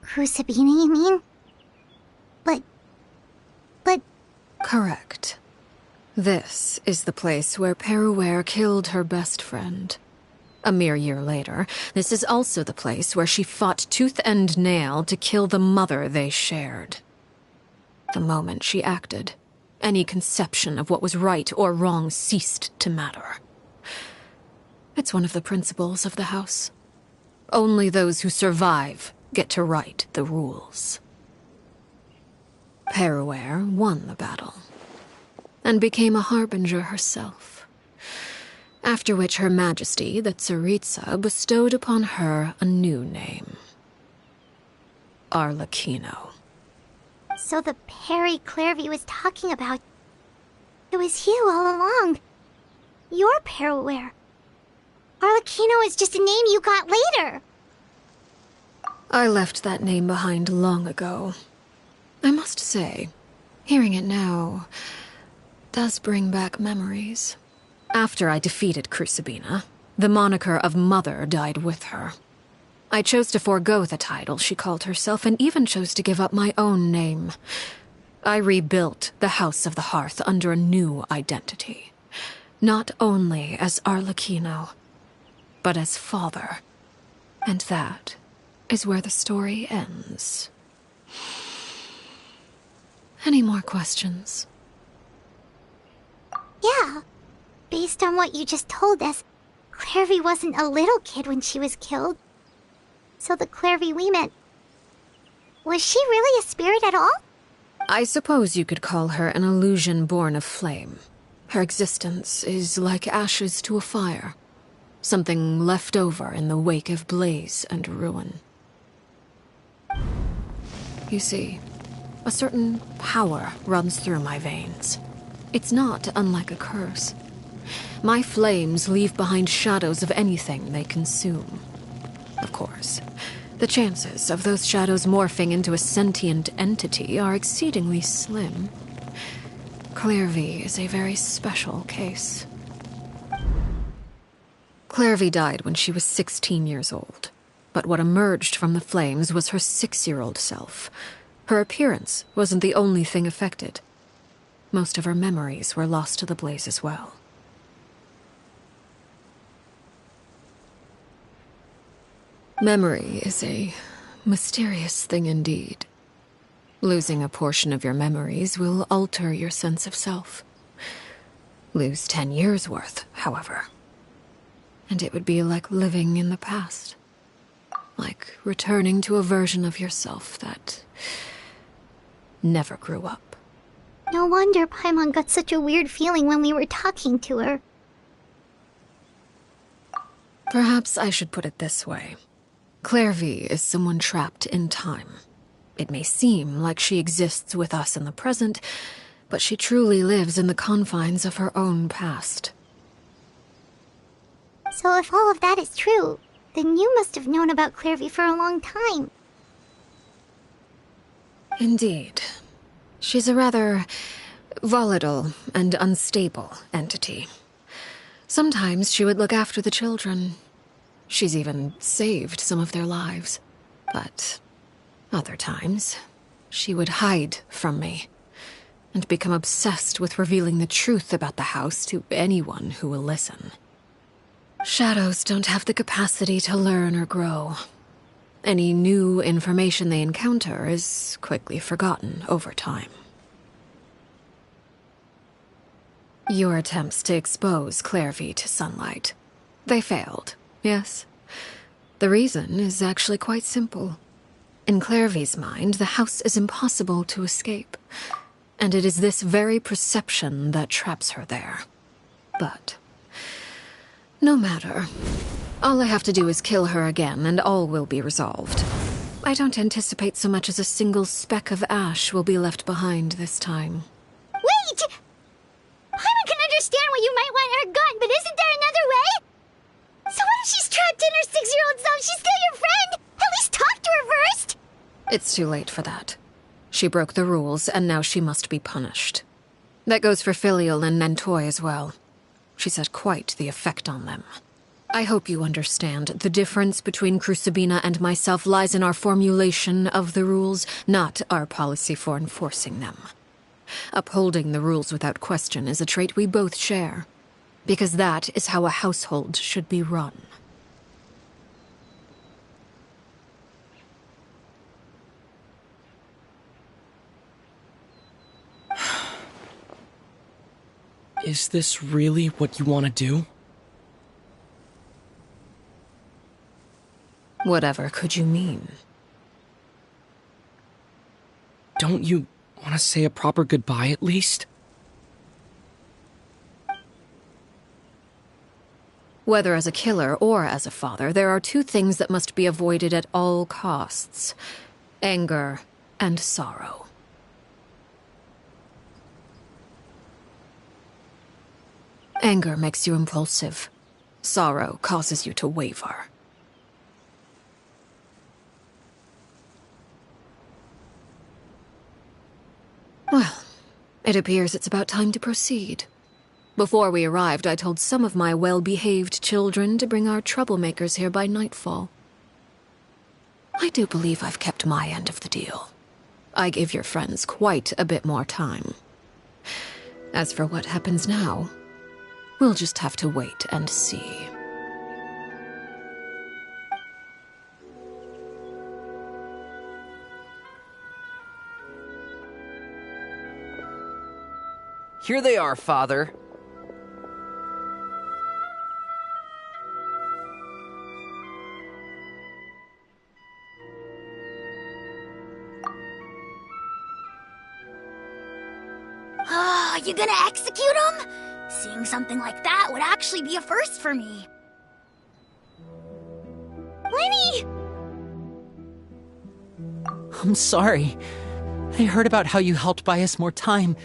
Crucibina, you mean? But... Correct. This is the place where Peruware killed her best friend. A mere year later, this is also the place where she fought tooth and nail to kill the mother they shared. The moment she acted, any conception of what was right or wrong ceased to matter. It's one of the principles of the house. Only those who survive get to write the rules. Peruware won the battle, and became a harbinger herself. After which Her Majesty, the Tsaritsa, bestowed upon her a new name. Arlecchino. So the Perry Clairvy was talking about... It was you all along. You're Peruware. Arlecchino is just a name you got later. I left that name behind long ago. I must say, hearing it now does bring back memories. After I defeated Crucibina, the moniker of Mother died with her. I chose to forego the title she called herself, and even chose to give up my own name. I rebuilt the House of the Hearth under a new identity. Not only as Arlecchino, but as father. And that is where the story ends. Any more questions? Yeah. Based on what you just told us, Clairvy wasn't a little kid when she was killed. So the Clairvy we met... Was she really a spirit at all? I suppose you could call her an illusion born of flame. Her existence is like ashes to a fire. Something left over in the wake of blaze and ruin. You see, a certain power runs through my veins. It's not unlike a curse. My flames leave behind shadows of anything they consume. Of course, the chances of those shadows morphing into a sentient entity are exceedingly slim. Clairvy is a very special case. Clairvy died when she was 16 years old, but what emerged from the flames was her 6-year-old self. Her appearance wasn't the only thing affected. Most of her memories were lost to the blaze as well. Memory is a mysterious thing indeed. Losing a portion of your memories will alter your sense of self. Lose 10 years' worth, however, and it would be like living in the past. Like returning to a version of yourself that never grew up. No wonder Paimon got such a weird feeling when we were talking to her. Perhaps I should put it this way. Clairvy is someone trapped in time. It may seem like she exists with us in the present, but she truly lives in the confines of her own past. So if all of that is true, then you must have known about Clairvy for a long time. Indeed. She's a rather volatile and unstable entity. Sometimes she would look after the children. She's even saved some of their lives. But other times, she would hide from me and become obsessed with revealing the truth about the house to anyone who will listen. Shadows don't have the capacity to learn or grow. Any new information they encounter is quickly forgotten over time. Your attempts to expose Clairvy to sunlight. They failed, yes? The reason is actually quite simple. In Clairvy's mind, the house is impossible to escape, and it is this very perception that traps her there. But no matter. All I have to do is kill her again, and all will be resolved. I don't anticipate so much as a single speck of ash will be left behind this time. Wait! Paimon can understand why you might want her gone, but isn't there another way? So what if she's trapped in her 6-year-old self? She's still your friend! At least talk to her first! It's too late for that. She broke the rules, and now she must be punished. That goes for Filial and Nentoy as well. She's had quite the effect on them. I hope you understand. The difference between Crucibina and myself lies in our formulation of the rules, not our policy for enforcing them. Upholding the rules without question is a trait we both share, because that is how a household should be run. Is this really what you want to do? Whatever could you mean? Don't you want to say a proper goodbye at least? Whether as a killer or as a father, there are two things that must be avoided at all costs: anger and sorrow. Anger makes you impulsive. Sorrow causes you to waver. Well, it appears it's about time to proceed. Before we arrived, I told some of my well-behaved children to bring our troublemakers here by nightfall. I do believe I've kept my end of the deal. I gave your friends quite a bit more time. As for what happens now, we'll just have to wait and see. Here they are, Father. Ah, you gonna execute him? Seeing something like that would actually be a first for me. Lenny! I'm sorry. I heard about how you helped buy us more time.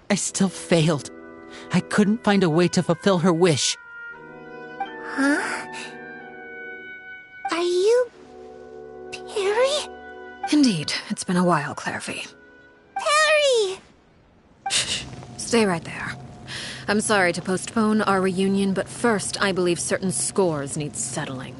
I still failed. I couldn't find a way to fulfill her wish. Huh? Are you... Perry? Indeed, it's been a while, Clairvy. Perry! Stay right there. I'm sorry to postpone our reunion, but first I believe certain scores need settling.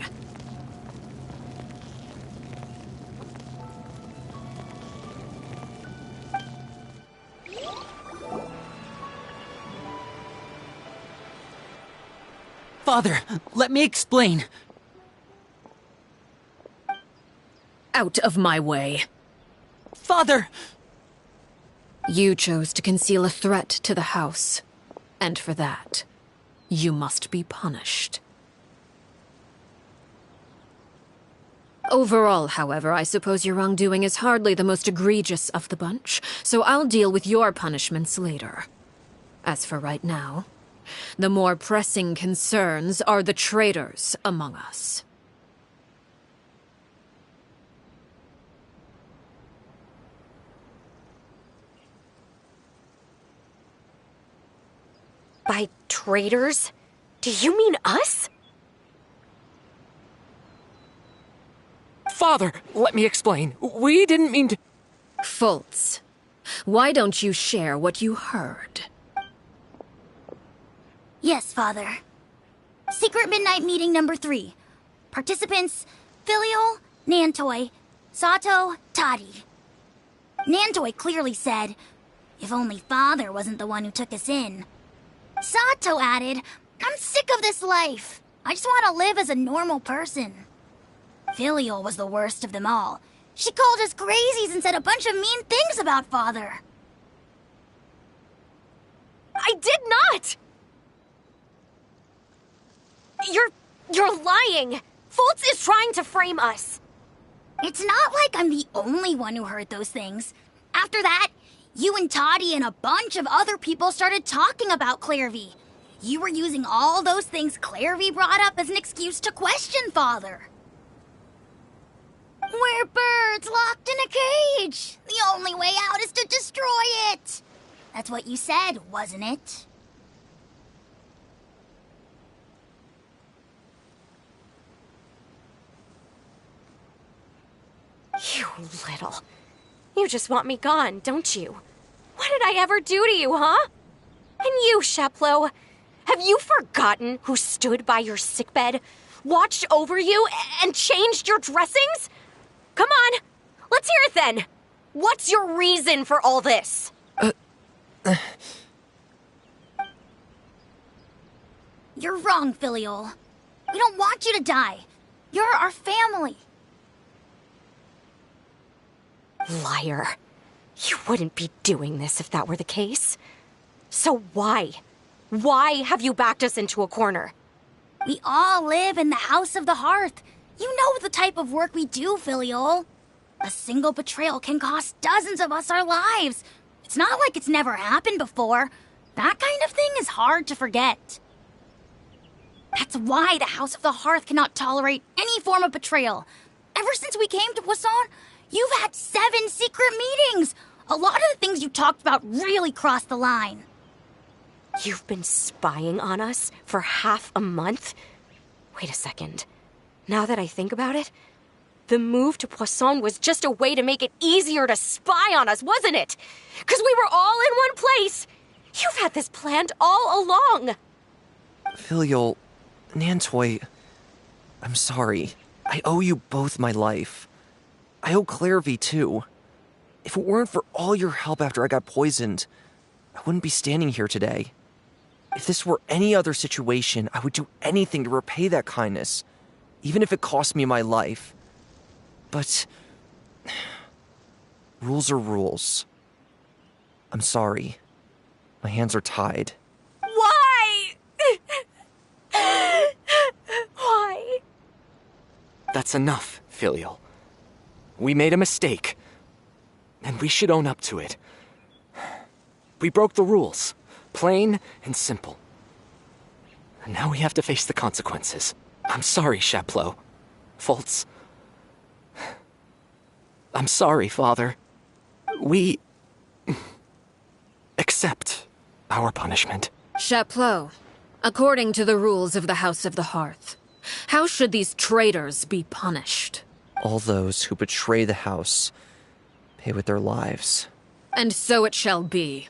Father, let me explain. Out of my way. Father! You chose to conceal a threat to the house. And for that, you must be punished. Overall, however, I suppose your wrongdoing is hardly the most egregious of the bunch, so I'll deal with your punishments later. As for right now, the more pressing concerns are the traitors among us. By traitors? Do you mean us? Father, let me explain. We didn't mean to... Fultz, why don't you share what you heard? Yes, Father. Secret Midnight Meeting number 3. Participants, Filial, Nantoy, Sato, Toddy. Nantoy clearly said, if only Father wasn't the one who took us in. Sato added, I'm sick of this life. I just want to live as a normal person. Filial was the worst of them all. She called us crazies and said a bunch of mean things about Father. I did not! You're lying! Fultz is trying to frame us! It's not like I'm the only one who heard those things. After that, you and Toddy and a bunch of other people started talking about Clairvy. You were using all those things Clairvy brought up as an excuse to question Father. We're birds locked in a cage. The only way out is to destroy it. That's what you said, wasn't it? You little... You just want me gone, don't you? What did I ever do to you, huh? And you, Sheplo, have you forgotten who stood by your sickbed, watched over you, and changed your dressings? Come on, let's hear it then. What's your reason for all this? You're wrong, Filial. We don't want you to die. You're our family. Liar. You wouldn't be doing this if that were the case. So why? Why have you backed us into a corner? We all live in the House of the Hearth. You know the type of work we do, Filial. A single betrayal can cost dozens of us our lives. It's not like it's never happened before. That kind of thing is hard to forget. That's why the House of the Hearth cannot tolerate any form of betrayal. Ever since we came to Poisson, you've had 7 secret meetings. A lot of the things you talked about really crossed the line. You've been spying on us for half a month? Wait a second. Now that I think about it, the move to Poisson was just a way to make it easier to spy on us, wasn't it? Because we were all in one place. You've had this planned all along. Filial, Nantoy, I'm sorry. I owe you both my life. I owe Clairvy too. If it weren't for all your help after I got poisoned, I wouldn't be standing here today. If this were any other situation, I would do anything to repay that kindness, even if it cost me my life. But rules are rules. I'm sorry. My hands are tied. Why? Why? That's enough, Filial. We made a mistake, and we should own up to it. We broke the rules, plain and simple. And now we have to face the consequences. I'm sorry, Sheplo. Fultz. I'm sorry, Father. We... accept our punishment. Chapleau, according to the rules of the House of the Hearth, how should these traitors be punished? All those who betray the house pay with their lives. And so it shall be.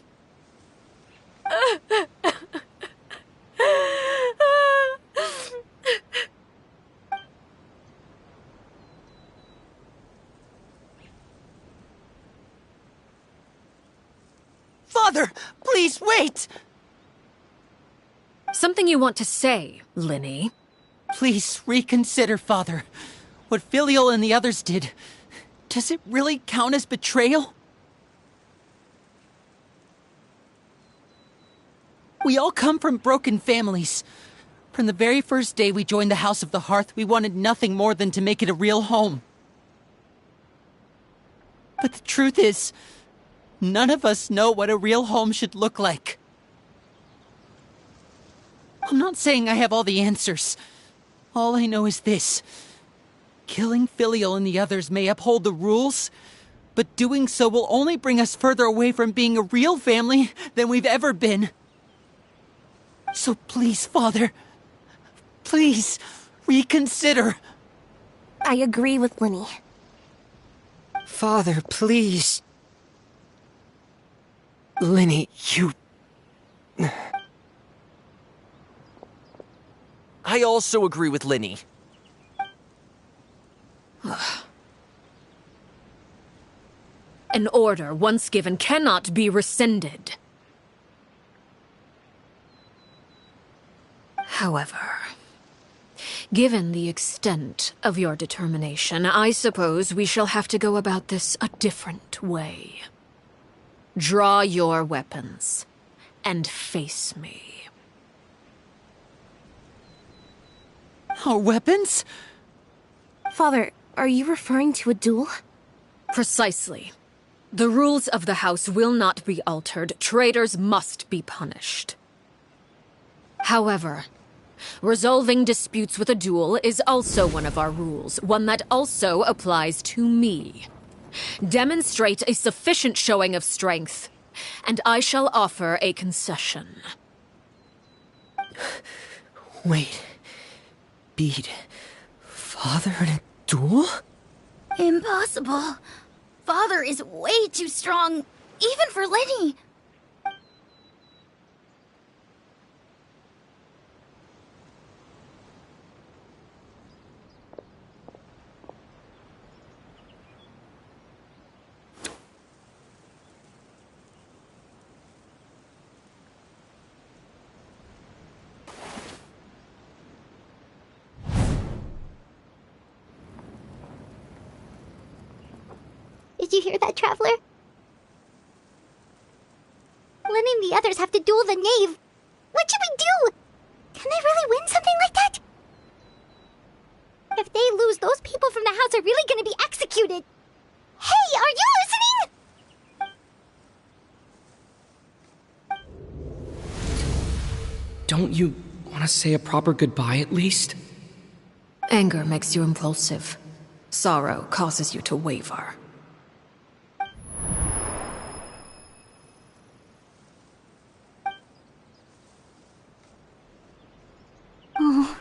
Father, please wait! Something you want to say, Linny? Please reconsider, Father. What Filial and the others did, does it really count as betrayal? We all come from broken families. From the very first day we joined the House of the Hearth, we wanted nothing more than to make it a real home. But the truth is, none of us know what a real home should look like. I'm not saying I have all the answers. All I know is this. Killing Filial and the others may uphold the rules, but doing so will only bring us further away from being a real family than we've ever been. So please, Father, please reconsider. I agree with Linny. Father, please. Linny, you... I also agree with Linny. An order once given cannot be rescinded. However, given the extent of your determination, I suppose we shall have to go about this a different way. Draw your weapons and face me. Our weapons? Father, are you referring to a duel? Precisely. The rules of the house will not be altered. Traitors must be punished. However, resolving disputes with a duel is also one of our rules, one that also applies to me. Demonstrate a sufficient showing of strength, and I shall offer a concession. Wait. Beat Father in a duel? Impossible. Father is way too strong, even for Linny. Did you hear that, Traveler? Lenny and the others have to duel the knave. What should we do? Can they really win something like that? If they lose, those people from the house are really gonna be executed. Hey, are you listening? Don't you want to say a proper goodbye at least? Anger makes you impulsive. Sorrow causes you to waver. Oh.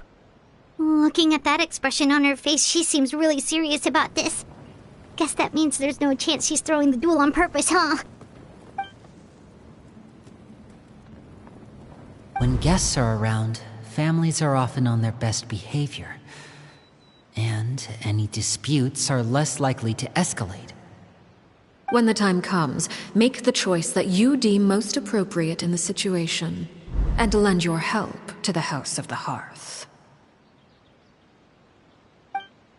Looking at that expression on her face, she seems really serious about this. Guess that means there's no chance she's throwing the duel on purpose, huh? When guests are around, families are often on their best behavior. And any disputes are less likely to escalate. When the time comes, make the choice that you deem most appropriate in the situation, and lend your help to the House of the Hearth.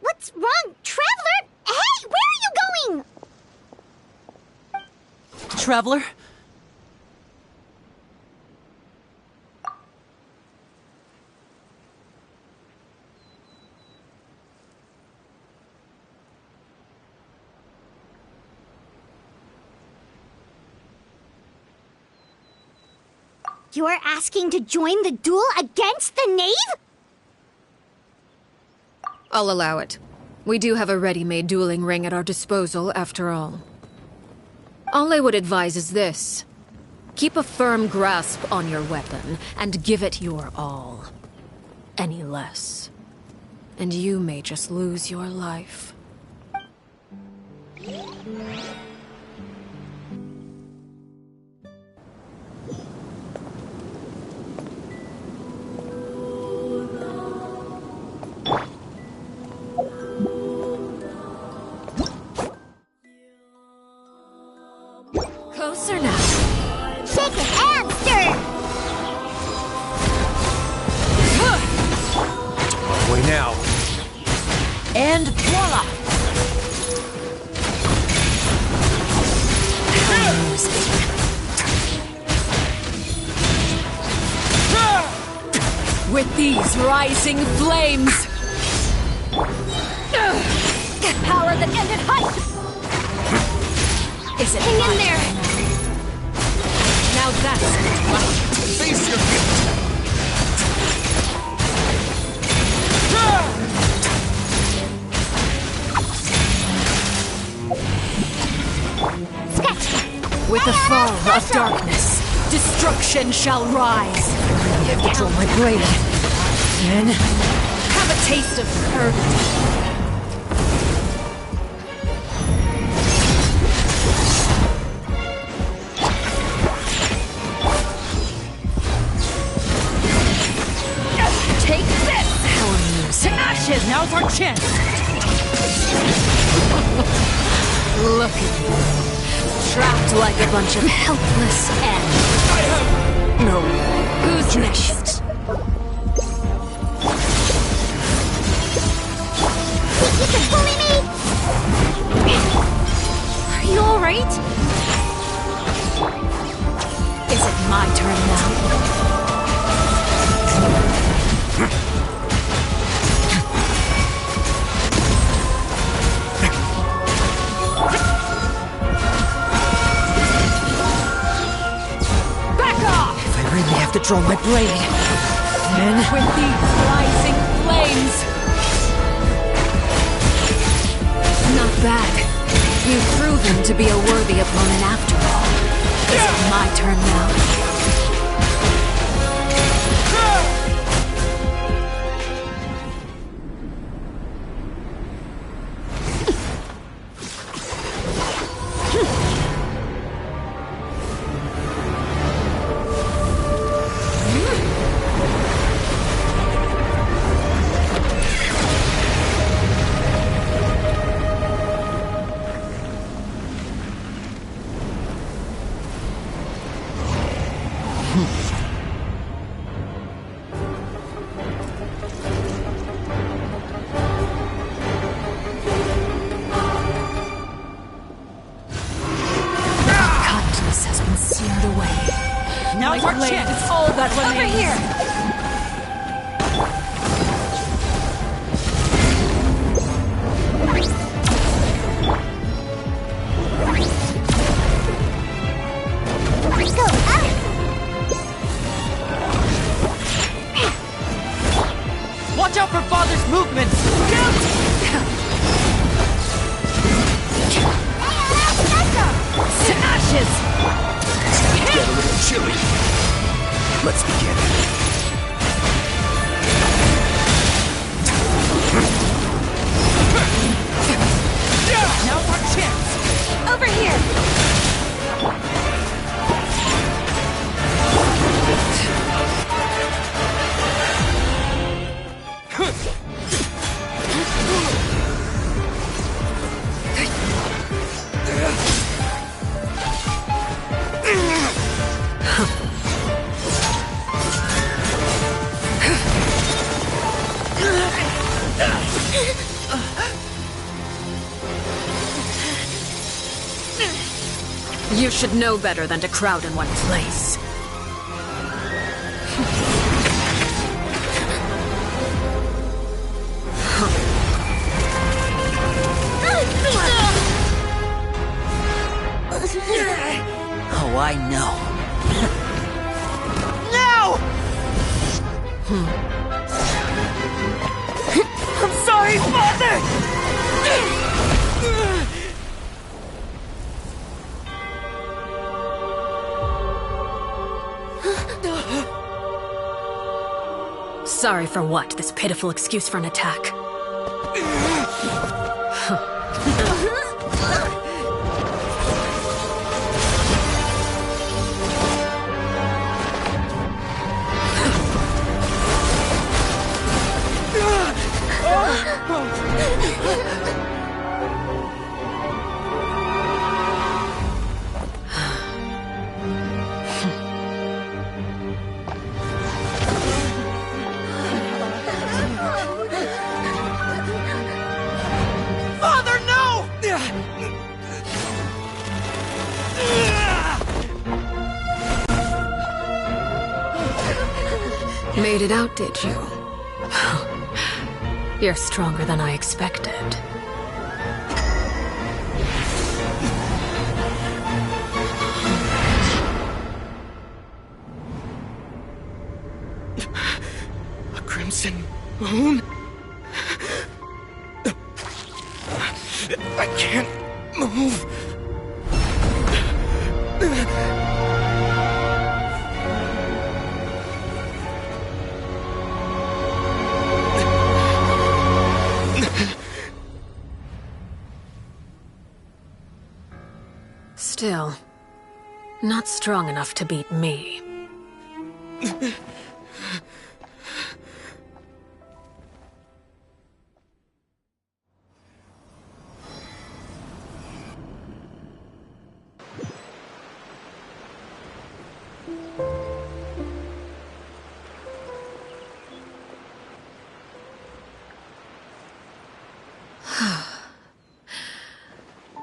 What's wrong, Traveler? Hey, where are you going? Traveler? You're asking to join the duel against the knave? I'll allow it. We do have a ready-made dueling ring at our disposal, after all. All I would advise is this. Keep a firm grasp on your weapon, and give it your all. Any less, and you may just lose your life. Closer now. Shake it and stir! Way now. And voila! With these rising flames! Power that ended height! Is it Hang in there! Now that's Face your gift! With the fall of darkness, destruction shall rise. have to draw my blade. Then have a taste of courage. Take this! How amusing. To ashes! Now's our chance! Look at you. Trapped like a bunch of helpless ants. I have no. Who's next? You can bully me! Are you alright? Is it my turn now? I really have to draw my blade. Then with these rising flames. Not bad. You've proven to be a worthy opponent after all. Is it my turn now? Now's our chance! It's all that remains! Over here! Watch out for Father's movements! To ashes! Get a little chilly. Let's begin. Now's our chance! Over here! You should know better than to crowd in one place. Oh, I know. Now! I'm sorry, Father! Sorry for what? This pitiful excuse for an attack. Father, no! Made it out, did you? You're stronger than I expected. A crimson moon? I can't move. Still, not strong enough to beat me.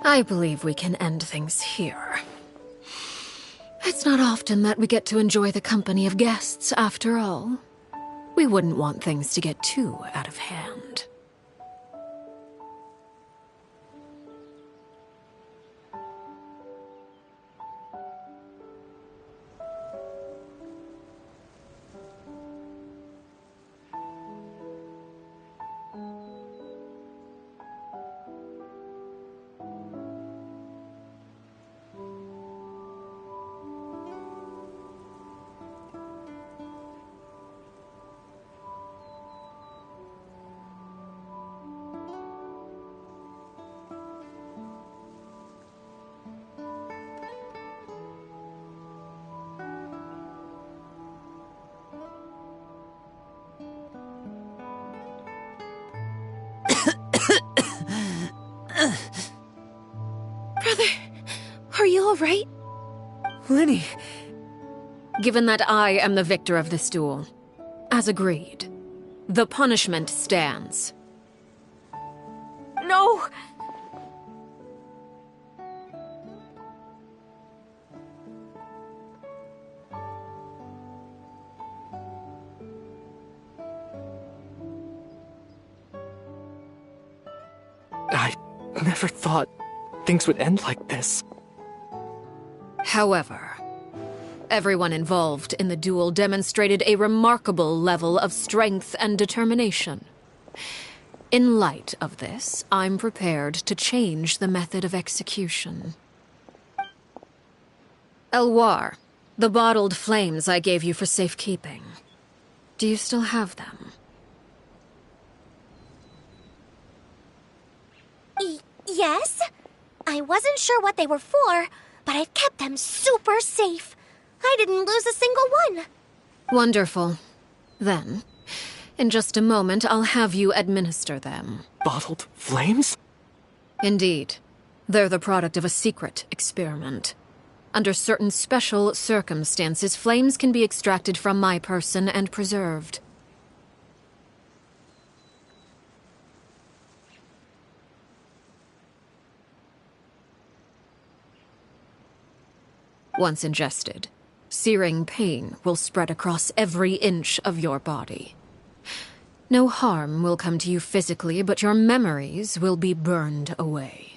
I believe we can end things here. It's not often that we get to enjoy the company of guests, after all. We wouldn't want things to get too out of hand. Brother, are you alright? Lenny. Given that I am the victor of this duel, as agreed, the punishment stands. No! I never thought things would end like this. However, everyone involved in the duel demonstrated a remarkable level of strength and determination. In light of this, I'm prepared to change the method of execution. Elwar, the bottled flames I gave you for safekeeping. Do you still have them? Yes? I wasn't sure what they were for, but I've kept them super safe. I didn't lose a single one. Wonderful. Then, in just a moment, I'll have you administer them. Bottled flames? Indeed. They're the product of a secret experiment. Under certain special circumstances, flames can be extracted from my person and preserved. Once ingested, searing pain will spread across every inch of your body. No harm will come to you physically, but your memories will be burned away.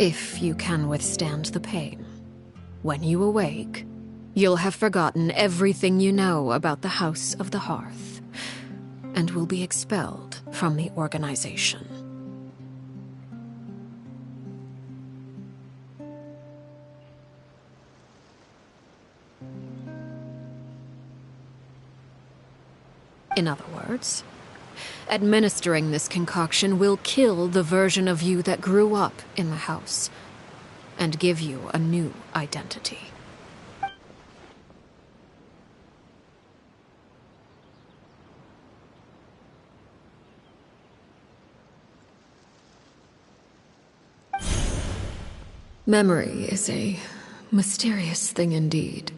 If you can withstand the pain. When you awake, you'll have forgotten everything you know about the House of the Hearth, and will be expelled from the organization. In other words, Administering this concoction will kill the version of you that grew up in the house, and give you a new identity. Memory is a mysterious thing indeed.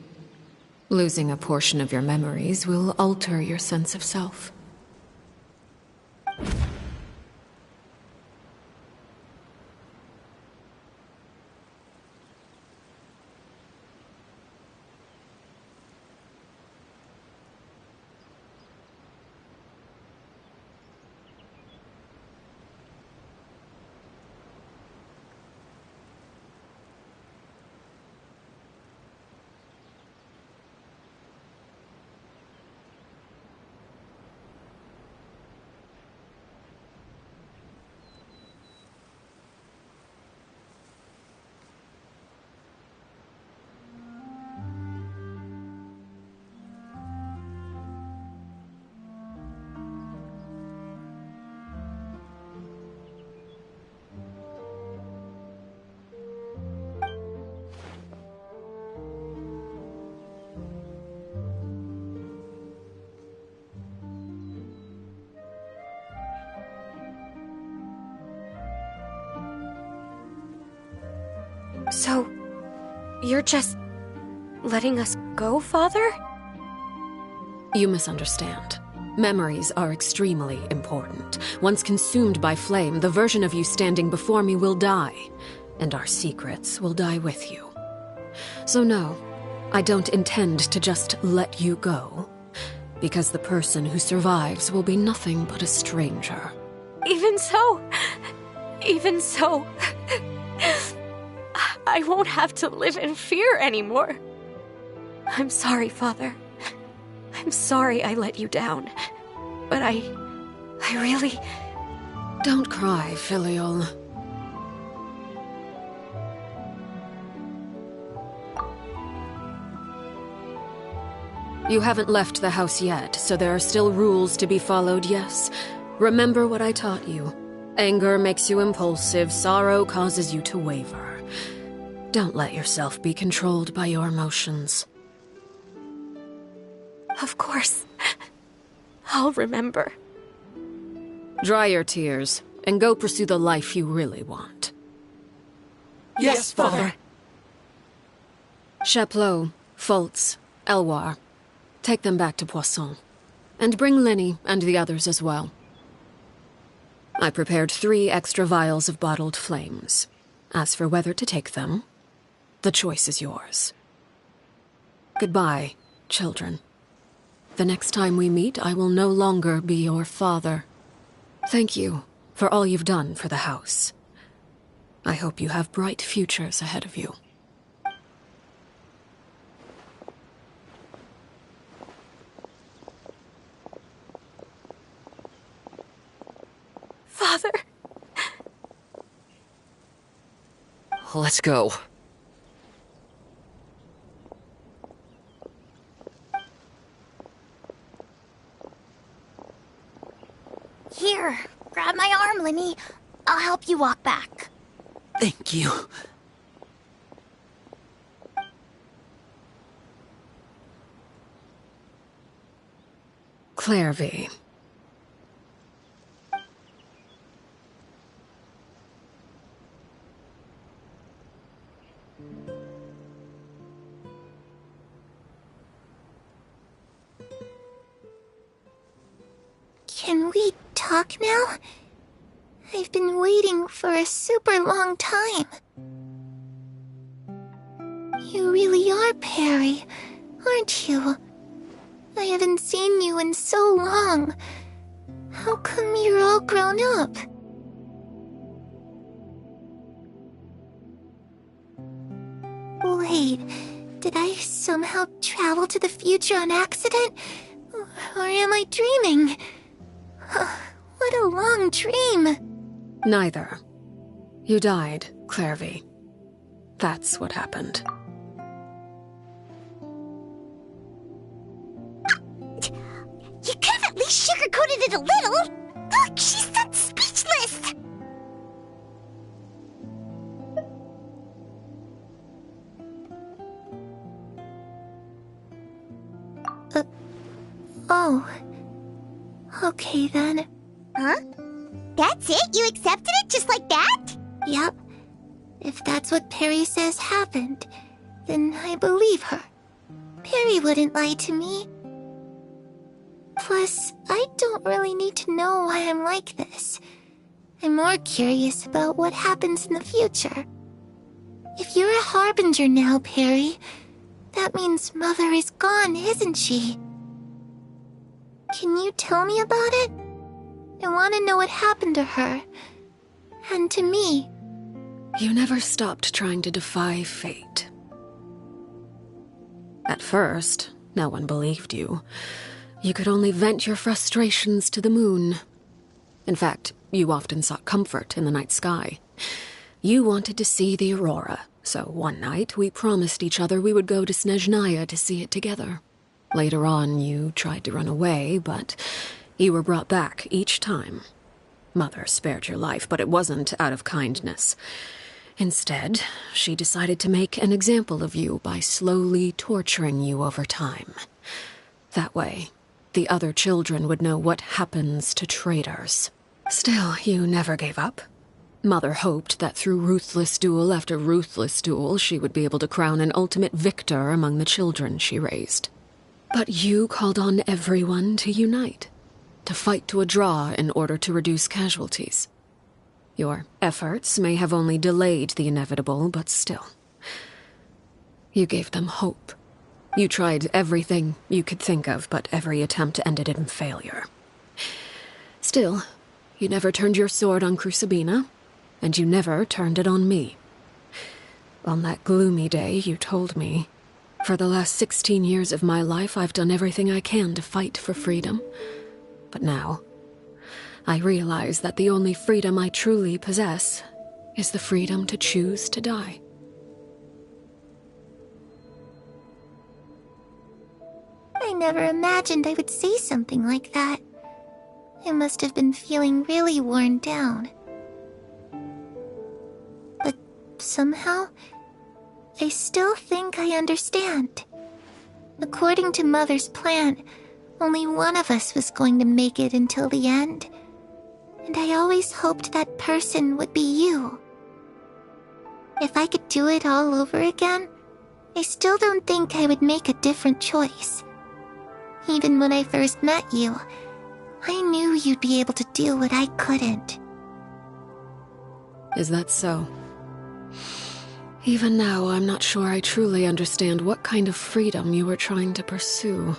Losing a portion of your memories will alter your sense of self. So, you're just letting us go, Father? You misunderstand. Memories are extremely important. Once consumed by flame, the version of you standing before me will die, and our secrets will die with you. So no, I don't intend to just let you go, because the person who survives will be nothing but a stranger. Even so, I won't have to live in fear anymore. I'm sorry, Father. I'm sorry I let you down. But I really... Don't cry, Filial. You haven't left the house yet, so there are still rules to be followed, yes? Remember what I taught you. Anger makes you impulsive, sorrow causes you to waver. Don't let yourself be controlled by your emotions. Of course. I'll remember. Dry your tears, and go pursue the life you really want. Yes, Father. Chaplot, Fultz, Elwar. Take them back to Poisson. And bring Linny and the others as well. I prepared 3 extra vials of bottled flames. As for whether to take them, the choice is yours. Goodbye, children. The next time we meet, I will no longer be your father. Thank you for all you've done for the house. I hope you have bright futures ahead of you. Father. Let's go. Here, grab my arm, Linny. I'll help you walk back. Thank you. Clairvy. Can we talk now? I've been waiting for a super long time. You really are Perry, aren't you? I haven't seen you in so long. How come you're all grown up? Wait, did I somehow travel to the future on accident? Or am I dreaming? What a long dream. Neither. You died, Clairvy. That's what happened. You could have at least sugarcoated it a little. Look, she's not speechless. Oh. Okay then. Huh? That's it? You accepted it just like that? Yep. If that's what Perry says happened, then I believe her. Perry wouldn't lie to me. Plus, I don't really need to know why I'm like this. I'm more curious about what happens in the future. If you're a harbinger now, Perry, that means Mother is gone, isn't she? Can you tell me about it? I want to know what happened to her. And to me. You never stopped trying to defy fate. At first, no one believed you. You could only vent your frustrations to the moon. In fact, you often sought comfort in the night sky. You wanted to see the aurora, so one night we promised each other we would go to Snezhnaya to see it together. Later on, you tried to run away, but you were brought back each time. Mother spared your life, but it wasn't out of kindness. Instead, she decided to make an example of you by slowly torturing you over time. That way, the other children would know what happens to traitors. Still, you never gave up. Mother hoped that through ruthless duel after ruthless duel, she would be able to crown an ultimate victor among the children she raised. But you called on everyone to unite, to fight to a draw in order to reduce casualties. Your efforts may have only delayed the inevitable, but still. You gave them hope. You tried everything you could think of, but every attempt ended in failure. Still, you never turned your sword on Crucibina, and you never turned it on me. On that gloomy day, you told me, "For the last 16 years of my life, I've done everything I can to fight for freedom. But now, I realize that the only freedom I truly possess is the freedom to choose to die." I never imagined I would say something like that. I must have been feeling really worn down. But somehow, I still think I understand. According to Mother's plan, only one of us was going to make it until the end. And I always hoped that person would be you. If I could do it all over again, I still don't think I would make a different choice. Even when I first met you, I knew you'd be able to do what I couldn't. Is that so? Even now, I'm not sure I truly understand what kind of freedom you were trying to pursue.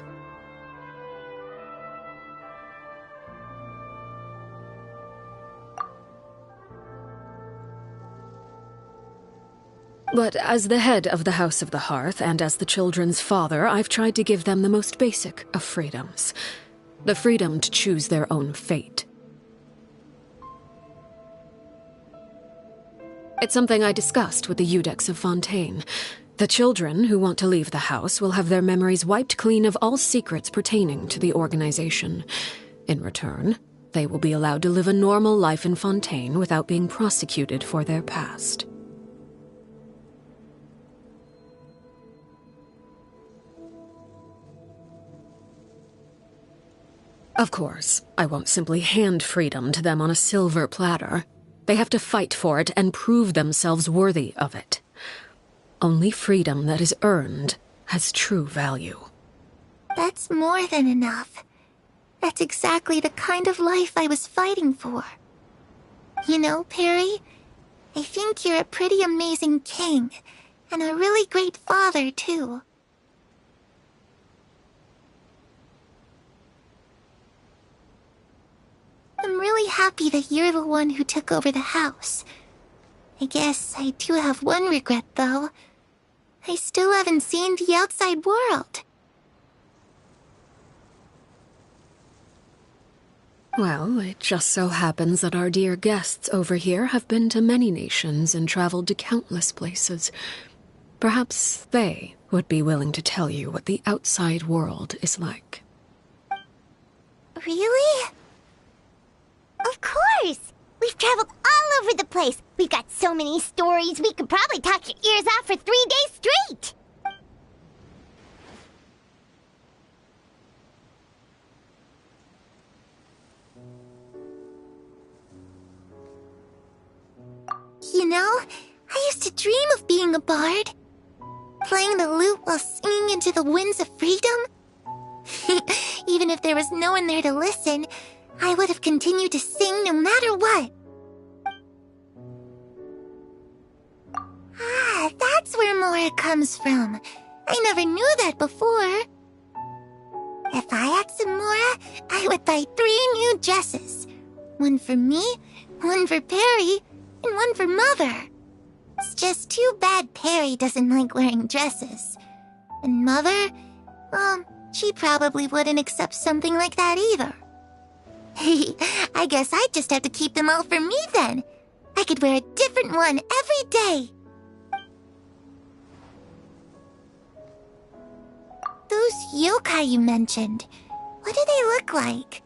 But as the head of the House of the Hearth, and as the children's father, I've tried to give them the most basic of freedoms. The freedom to choose their own fate. It's something I discussed with the Eudex of Fontaine. The children who want to leave the house will have their memories wiped clean of all secrets pertaining to the organization. In return, they will be allowed to live a normal life in Fontaine without being prosecuted for their past. Of course, I won't simply hand freedom to them on a silver platter. They have to fight for it and prove themselves worthy of it. Only freedom that is earned has true value. That's more than enough. That's exactly the kind of life I was fighting for. You know, Perry, I think you're a pretty amazing king, and a really great father, too. I'm really happy that you're the one who took over the house. I guess I do have one regret, though. I still haven't seen the outside world. Well, it just so happens that our dear guests over here have been to many nations and traveled to countless places. Perhaps they would be willing to tell you what the outside world is like. Really? Of course! We've traveled all over the place. We've got so many stories, we could probably talk your ears off for 3 days straight. You know, I used to dream of being a bard. Playing the lute while singing into the winds of freedom. Even if there was no one there to listen, I would have continued to sing no matter what. Ah, that's where Mora comes from. I never knew that before. If I had some Mora, I would buy 3 new dresses. One for me, one for Perry, and one for Mother. It's just too bad Perry doesn't like wearing dresses. And Mother, well, she probably wouldn't accept something like that either. I guess I'd just have to keep them all for me then. I could wear a different one every day. Those yokai you mentioned, what do they look like?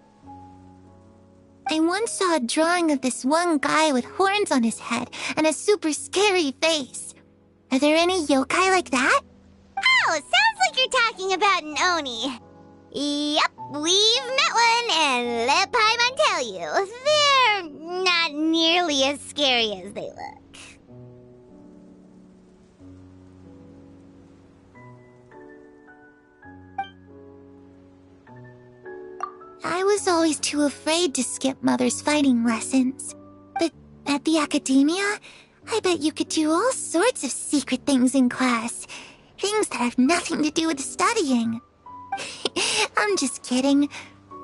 I once saw a drawing of this one guy with horns on his head and a super scary face. Are there any yokai like that? Oh, sounds like you're talking about an Oni. Yep, we've met one, and let Paimon tell you, they're not nearly as scary as they look. I was always too afraid to skip Mother's fighting lessons. But at the academia, I bet you could do all sorts of secret things in class. Things that have nothing to do with studying. I'm just kidding.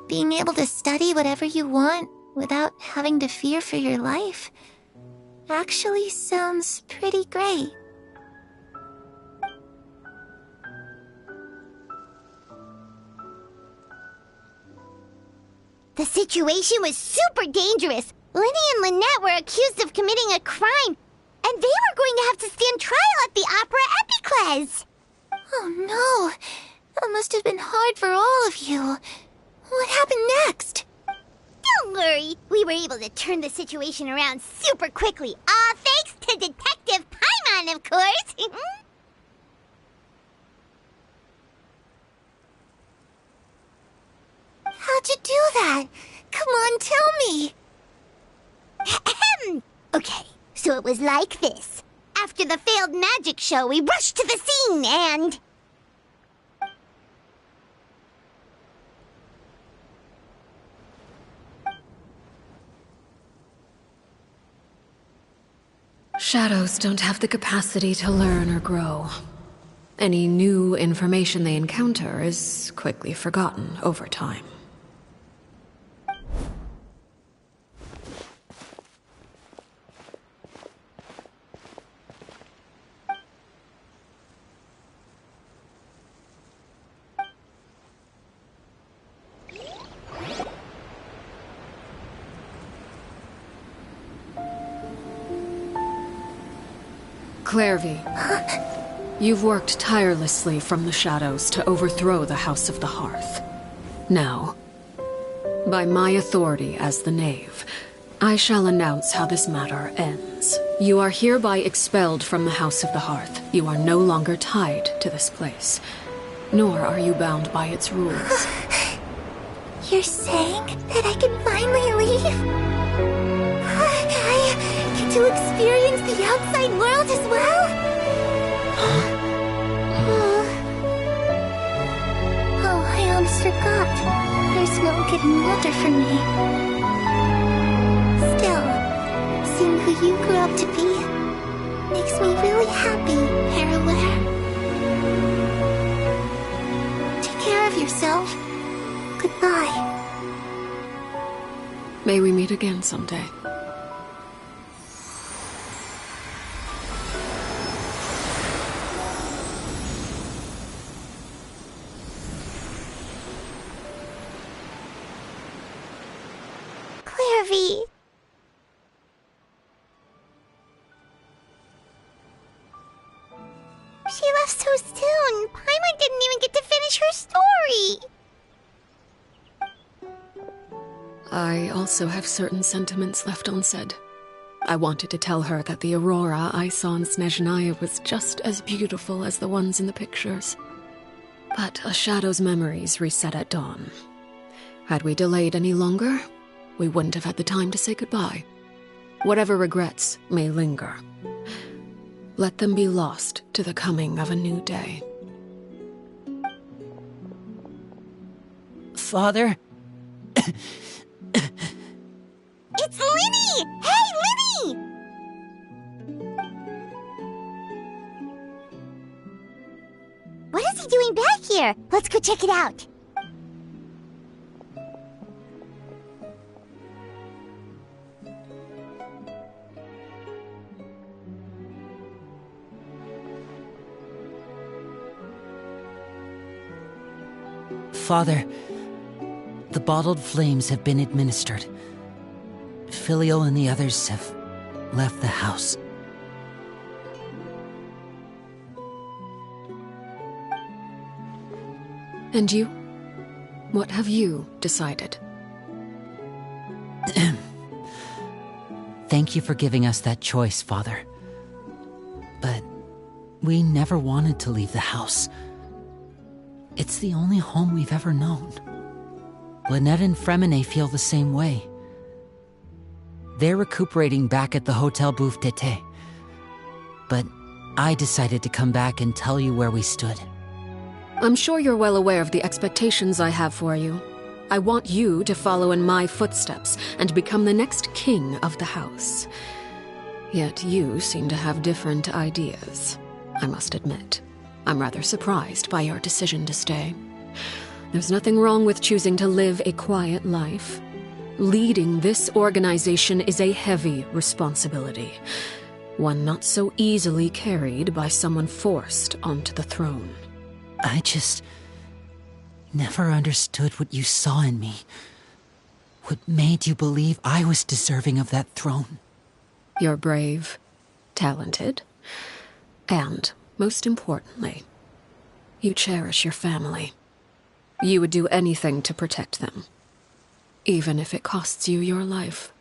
Being able to study whatever you want without having to fear for your life actually sounds pretty great. The situation was super dangerous. Lenny and Lynette were accused of committing a crime, and they were going to have to stand trial at the Opera Epicles. Oh no, that must have been hard for all of you. What happened next? Don't worry, we were able to turn the situation around super quickly, all thanks to Detective Paimon, of course. How'd you do that? Come on, tell me. Okay, so it was like this. After the failed magic show, we rushed to the scene and... Shadows don't have the capacity to learn or grow. Any new information they encounter is quickly forgotten over time. Clairvy, you've worked tirelessly from the shadows to overthrow the House of the Hearth. Now, by my authority as the Knave, I shall announce how this matter ends. You are hereby expelled from the House of the Hearth. You are no longer tied to this place, nor are you bound by its rules. You're saying that I can finally leave? I get to experience the outside world as well? Oh, I almost forgot. There's no getting older for me. Still, seeing who you grew up to be makes me really happy, Paraware. Take care of yourself. Goodbye. May we meet again someday. Clairvy. She left so soon. Paimon didn't even get to finish her story. I also have certain sentiments left unsaid. I wanted to tell her that the aurora I saw in Snezhnaya was just as beautiful as the ones in the pictures. But a shadow's memories reset at dawn. Had we delayed any longer, we wouldn't have had the time to say goodbye. Whatever regrets may linger, let them be lost to the coming of a new day. Father? It's Linny! Hey, Linny! What is he doing back here? Let's go check it out. Father, the bottled flames have been administered. Filial and the others have left the house. And you? What have you decided? Thank you for giving us that choice, Father. But we never wanted to leave the house. It's the only home we've ever known. Lynette and Fremine feel the same way. They're recuperating back at the Hotel Bouffe d'été. But I decided to come back and tell you where we stood. I'm sure you're well aware of the expectations I have for you. I want you to follow in my footsteps and become the next king of the house. Yet you seem to have different ideas, I must admit. I'm rather surprised by your decision to stay. There's nothing wrong with choosing to live a quiet life. Leading this organization is a heavy responsibility, one not so easily carried by someone forced onto the throne. I just never understood what you saw in me. What made you believe I was deserving of that throne? You're brave, talented, and, most importantly, you cherish your family. You would do anything to protect them, even if it costs you your life.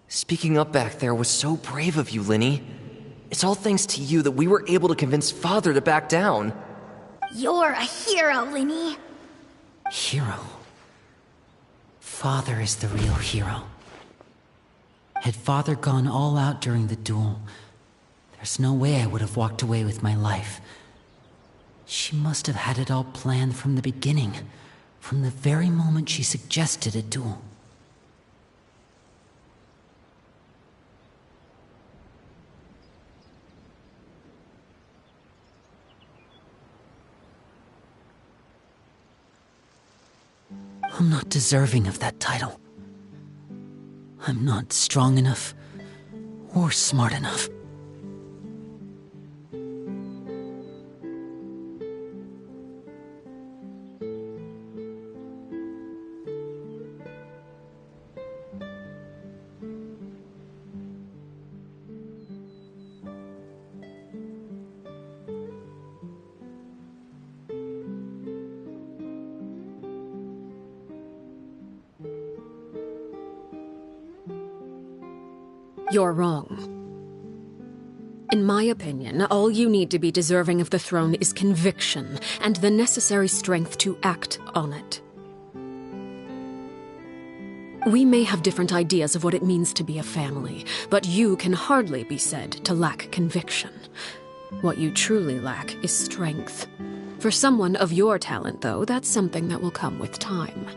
Speaking up back there was so brave of you, Linny. It's all thanks to you that we were able to convince Father to back down. You're a hero, Linny. Hero? Father is the real hero. Had Father gone all out during the duel, there's no way I would have walked away with my life. She must have had it all planned from the beginning, from the very moment she suggested a duel. I'm not deserving of that title. I'm not strong enough or smart enough. You're wrong. In my opinion, all you need to be deserving of the throne is conviction and the necessary strength to act on it. We may have different ideas of what it means to be a family, but you can hardly be said to lack conviction. What you truly lack is strength. For someone of your talent, though, that's something that will come with time.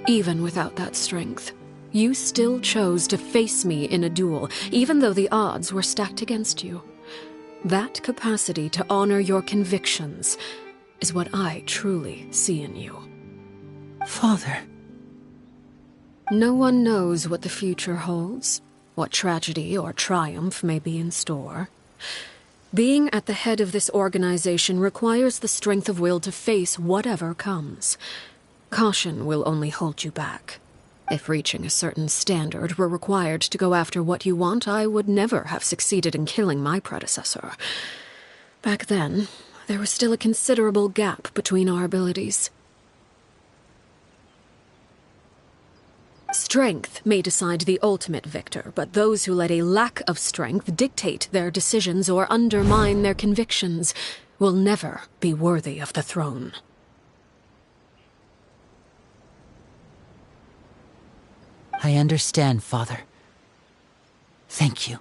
Even without that strength, you still chose to face me in a duel, even though the odds were stacked against you. That capacity to honor your convictions is what I truly see in you. Father. No one knows what the future holds, what tragedy or triumph may be in store. Being at the head of this organization requires the strength of will to face whatever comes. Caution will only hold you back. If reaching a certain standard were required to go after what you want, I would never have succeeded in killing my predecessor. Back then, there was still a considerable gap between our abilities. Strength may decide the ultimate victor, but those who let a lack of strength dictate their decisions or undermine their convictions will never be worthy of the throne. I understand, Father. Thank you.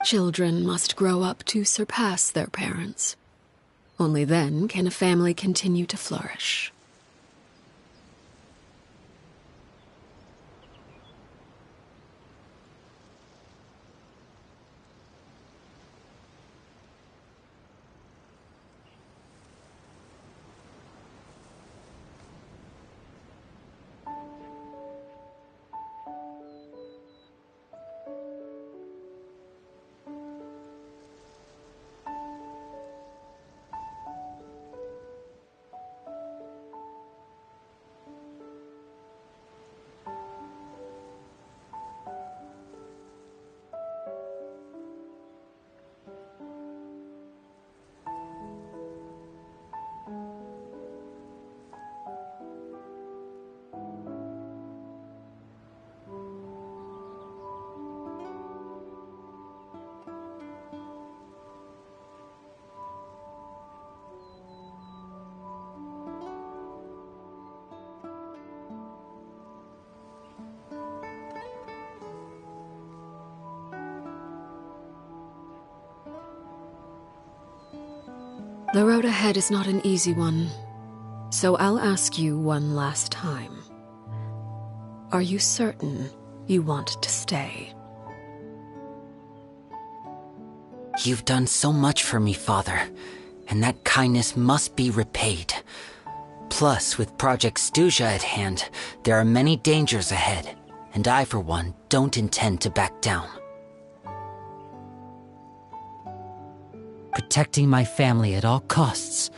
Children must grow up to surpass their parents. Only then can a family continue to flourish. The road ahead is not an easy one, so I'll ask you one last time. Are you certain you want to stay? You've done so much for me, Father, and that kindness must be repaid. Plus, with Project Stuja at hand, there are many dangers ahead, and I, for one, don't intend to back down. Protecting my family at all costs.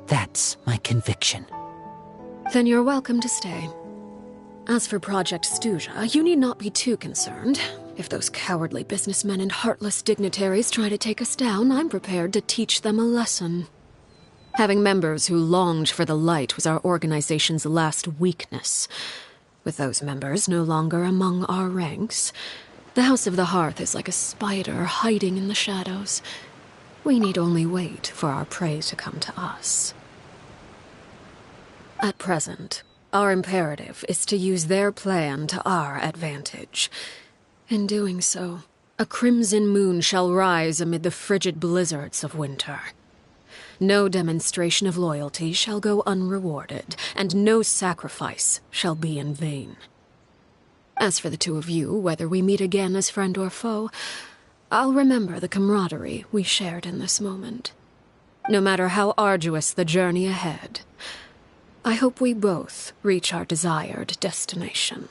That's my conviction. Then you're welcome to stay. As for Project Stuja, you need not be too concerned. If those cowardly businessmen and heartless dignitaries try to take us down, I'm prepared to teach them a lesson. Having members who longed for the light was our organization's last weakness. With those members no longer among our ranks, the House of the Hearth is like a spider hiding in the shadows. We need only wait for our prey to come to us. At present, our imperative is to use their plan to our advantage. In doing so, a crimson moon shall rise amid the frigid blizzards of winter. No demonstration of loyalty shall go unrewarded, and no sacrifice shall be in vain. As for the two of you, whether we meet again as friend or foe, I'll remember the camaraderie we shared in this moment. No matter how arduous the journey ahead, I hope we both reach our desired destination.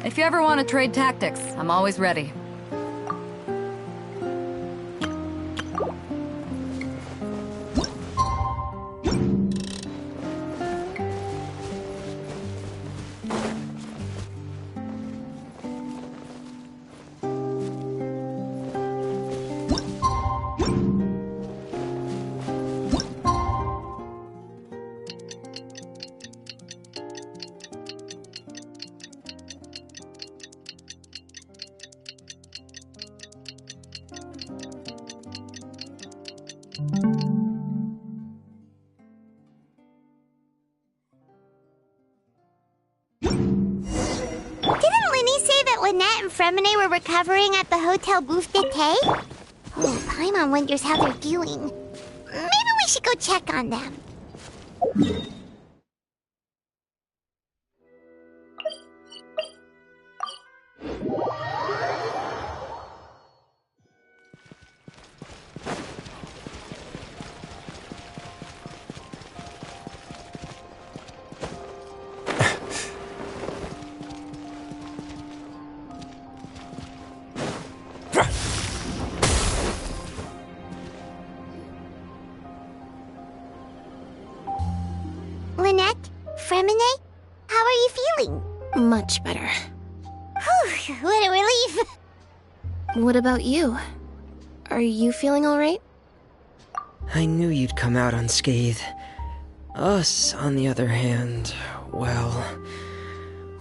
If you ever want to trade tactics, I'm always ready. Didn't Linny say that Lynette and Fremine were recovering at the Hotel Bouffe d'été? Paimon wonders how they're doing. Maybe we should go check on them. Lynette? Fremine? How are you feeling? Much better. Whew, what a relief! What about you? Are you feeling alright? I knew you'd come out unscathed. Us, on the other hand, well,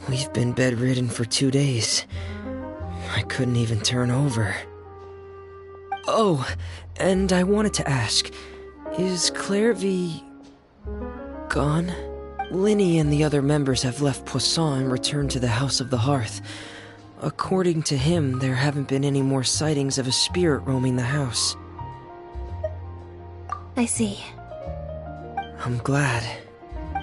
we've been bedridden for 2 days. I couldn't even turn over. Oh, and I wanted to ask, is Clairvy gone? Linny and the other members have left Poisson and returned to the House of the Hearth. According to him, there haven't been any more sightings of a spirit roaming the house. I see. I'm glad.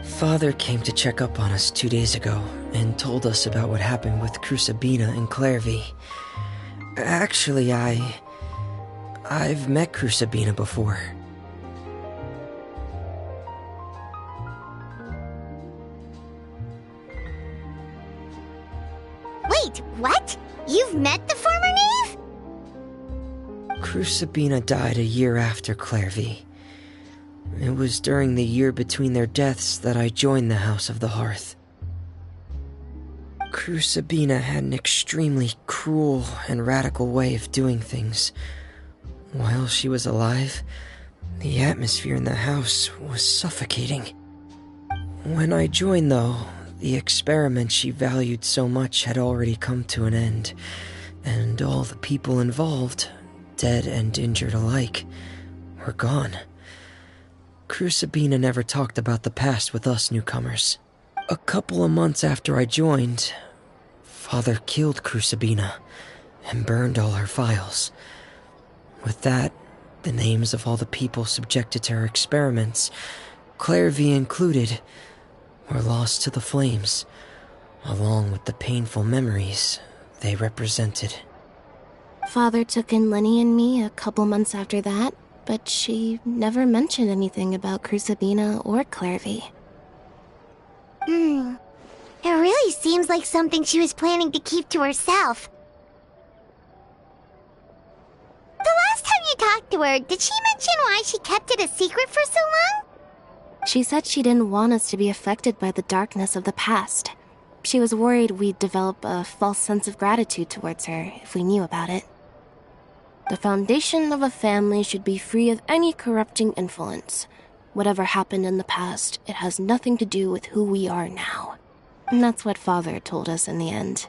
Father came to check up on us 2 days ago and told us about what happened with Crusabina and Clairvy. Actually, I've met Crusabina before. Wait, what? You've met the former knave? Crusabina died a year after Clairvy. It was during the year between their deaths that I joined the House of the Hearth. Crusabina had an extremely cruel and radical way of doing things. While she was alive, the atmosphere in the house was suffocating. When I joined, though, the experiment she valued so much had already come to an end, and all the people involved, dead and injured alike, were gone. Crusabina never talked about the past with us newcomers. A couple of months after I joined, Father killed Crusabina and burned all her files. With that, the names of all the people subjected to her experiments, Clairvy included, were lost to the flames, along with the painful memories they represented. Father took in Lenny and me a couple months after that, but she never mentioned anything about Crusabina or Clairvy. It really seems like something she was planning to keep to herself. The last time you talked to her, did she mention why she kept it a secret for so long? She said she didn't want us to be affected by the darkness of the past. She was worried we'd develop a false sense of gratitude towards her if we knew about it. The foundation of a family should be free of any corrupting influence. Whatever happened in the past, it has nothing to do with who we are now. And that's what Father told us in the end.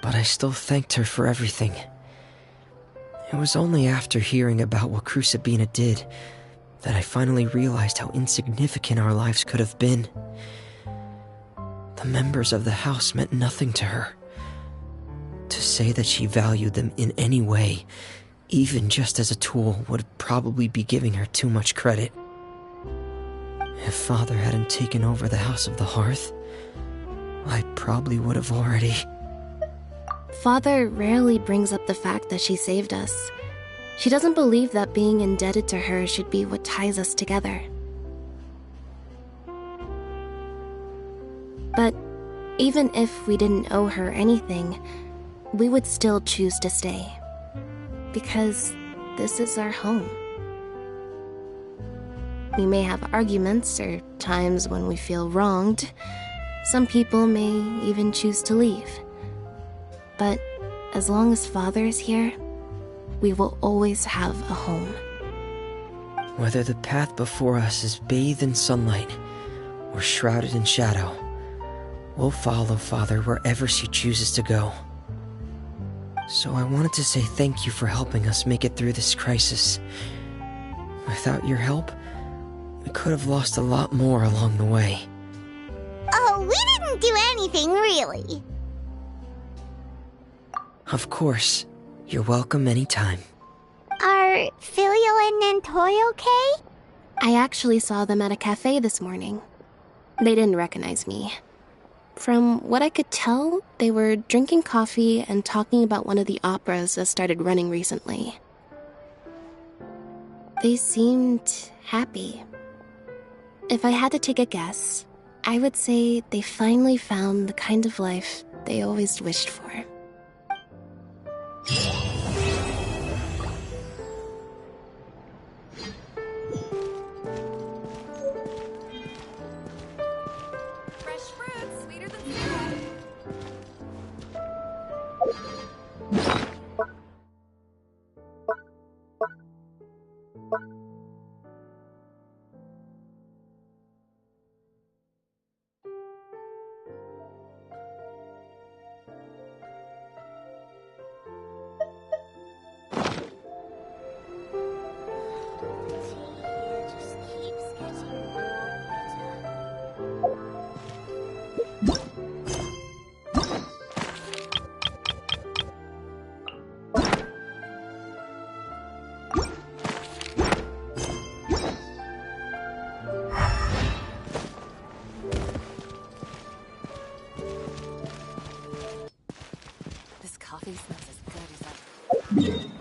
But I still thanked her for everything. It was only after hearing about what Crusabina did that I finally realized how insignificant our lives could have been. The members of the house meant nothing to her. To say that she valued them in any way, even just as a tool, would probably be giving her too much credit. If Father hadn't taken over the House of the Hearth, I probably would have already... Father rarely brings up the fact that she saved us. She doesn't believe that being indebted to her should be what ties us together. But even if we didn't owe her anything, we would still choose to stay. Because this is our home. We may have arguments or times when we feel wronged. Some people may even choose to leave. But as long as Father is here, we will always have a home. Whether the path before us is bathed in sunlight or shrouded in shadow, we'll follow Father wherever she chooses to go. So I wanted to say thank you for helping us make it through this crisis. Without your help, we could have lost a lot more along the way. Oh, we didn't do anything, really. Of course. You're welcome anytime. Are Are Filio and Nantoy okay? I actually saw them at a cafe this morning. They didn't recognize me. From what I could tell, they were drinking coffee and talking about one of the operas that started running recently. They seemed happy. If I had to take a guess, I would say they finally found the kind of life they always wished for. Fresh fruit, sweeter than syrup. This coffee smells as good as I...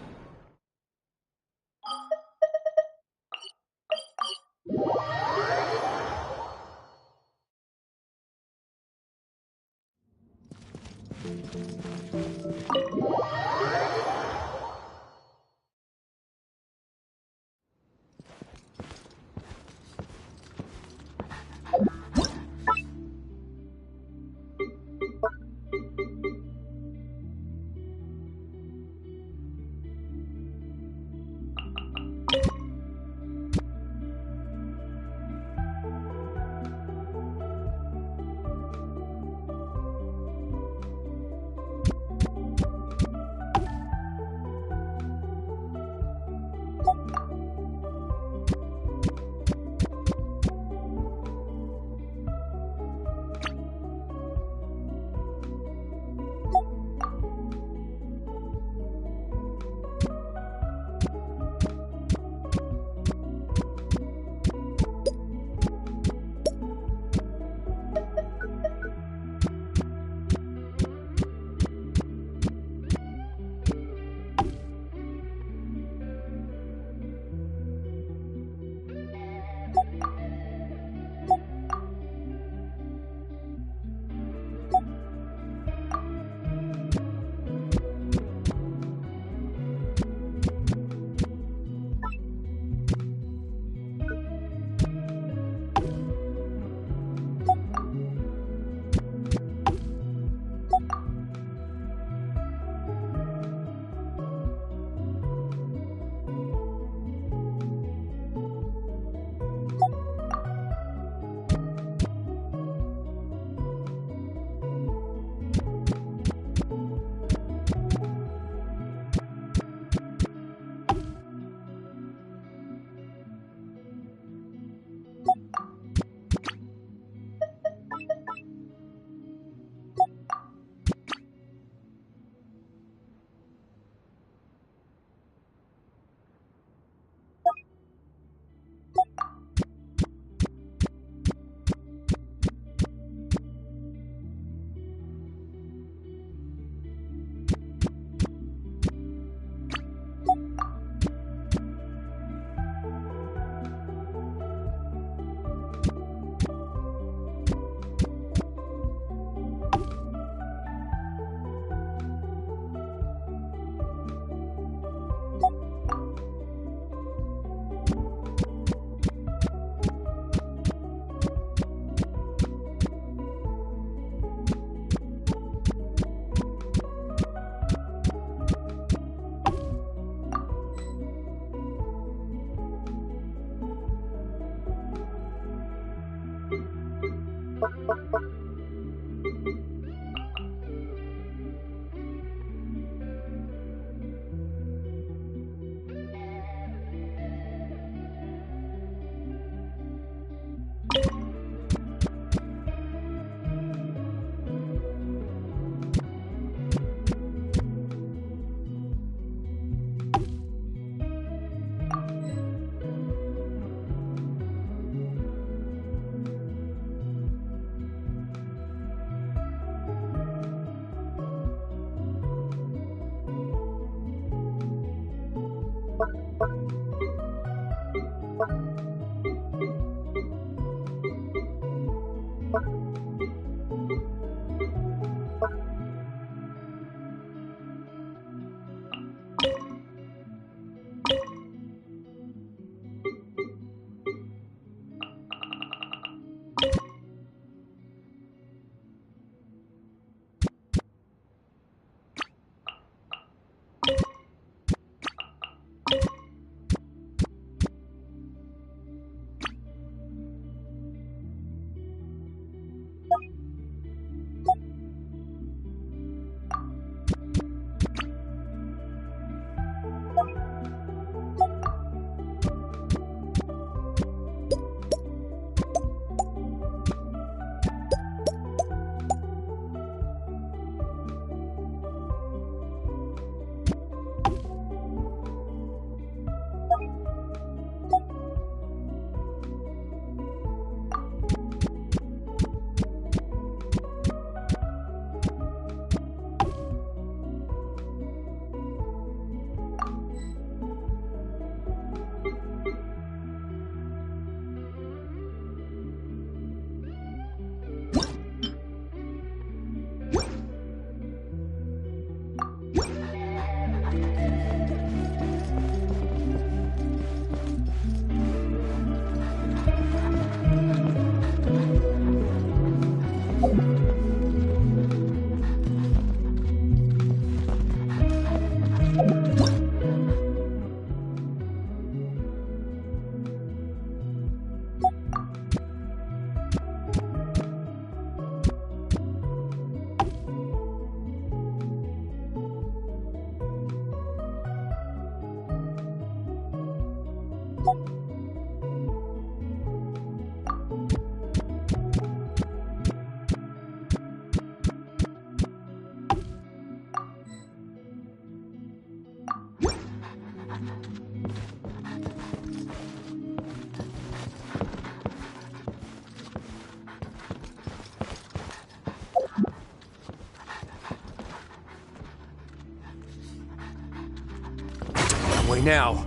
Way now.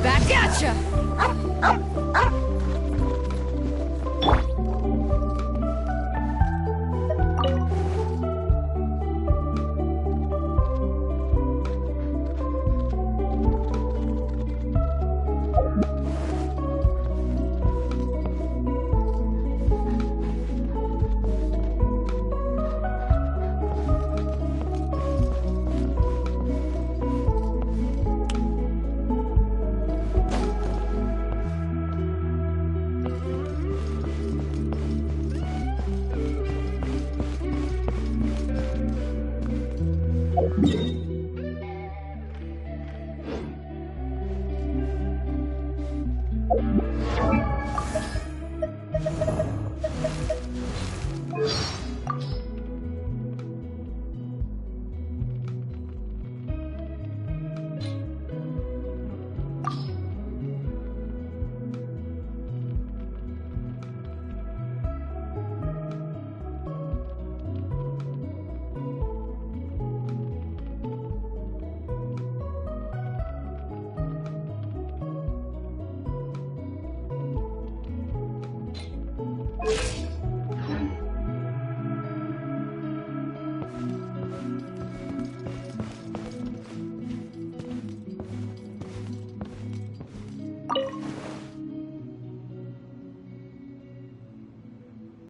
Back at ya!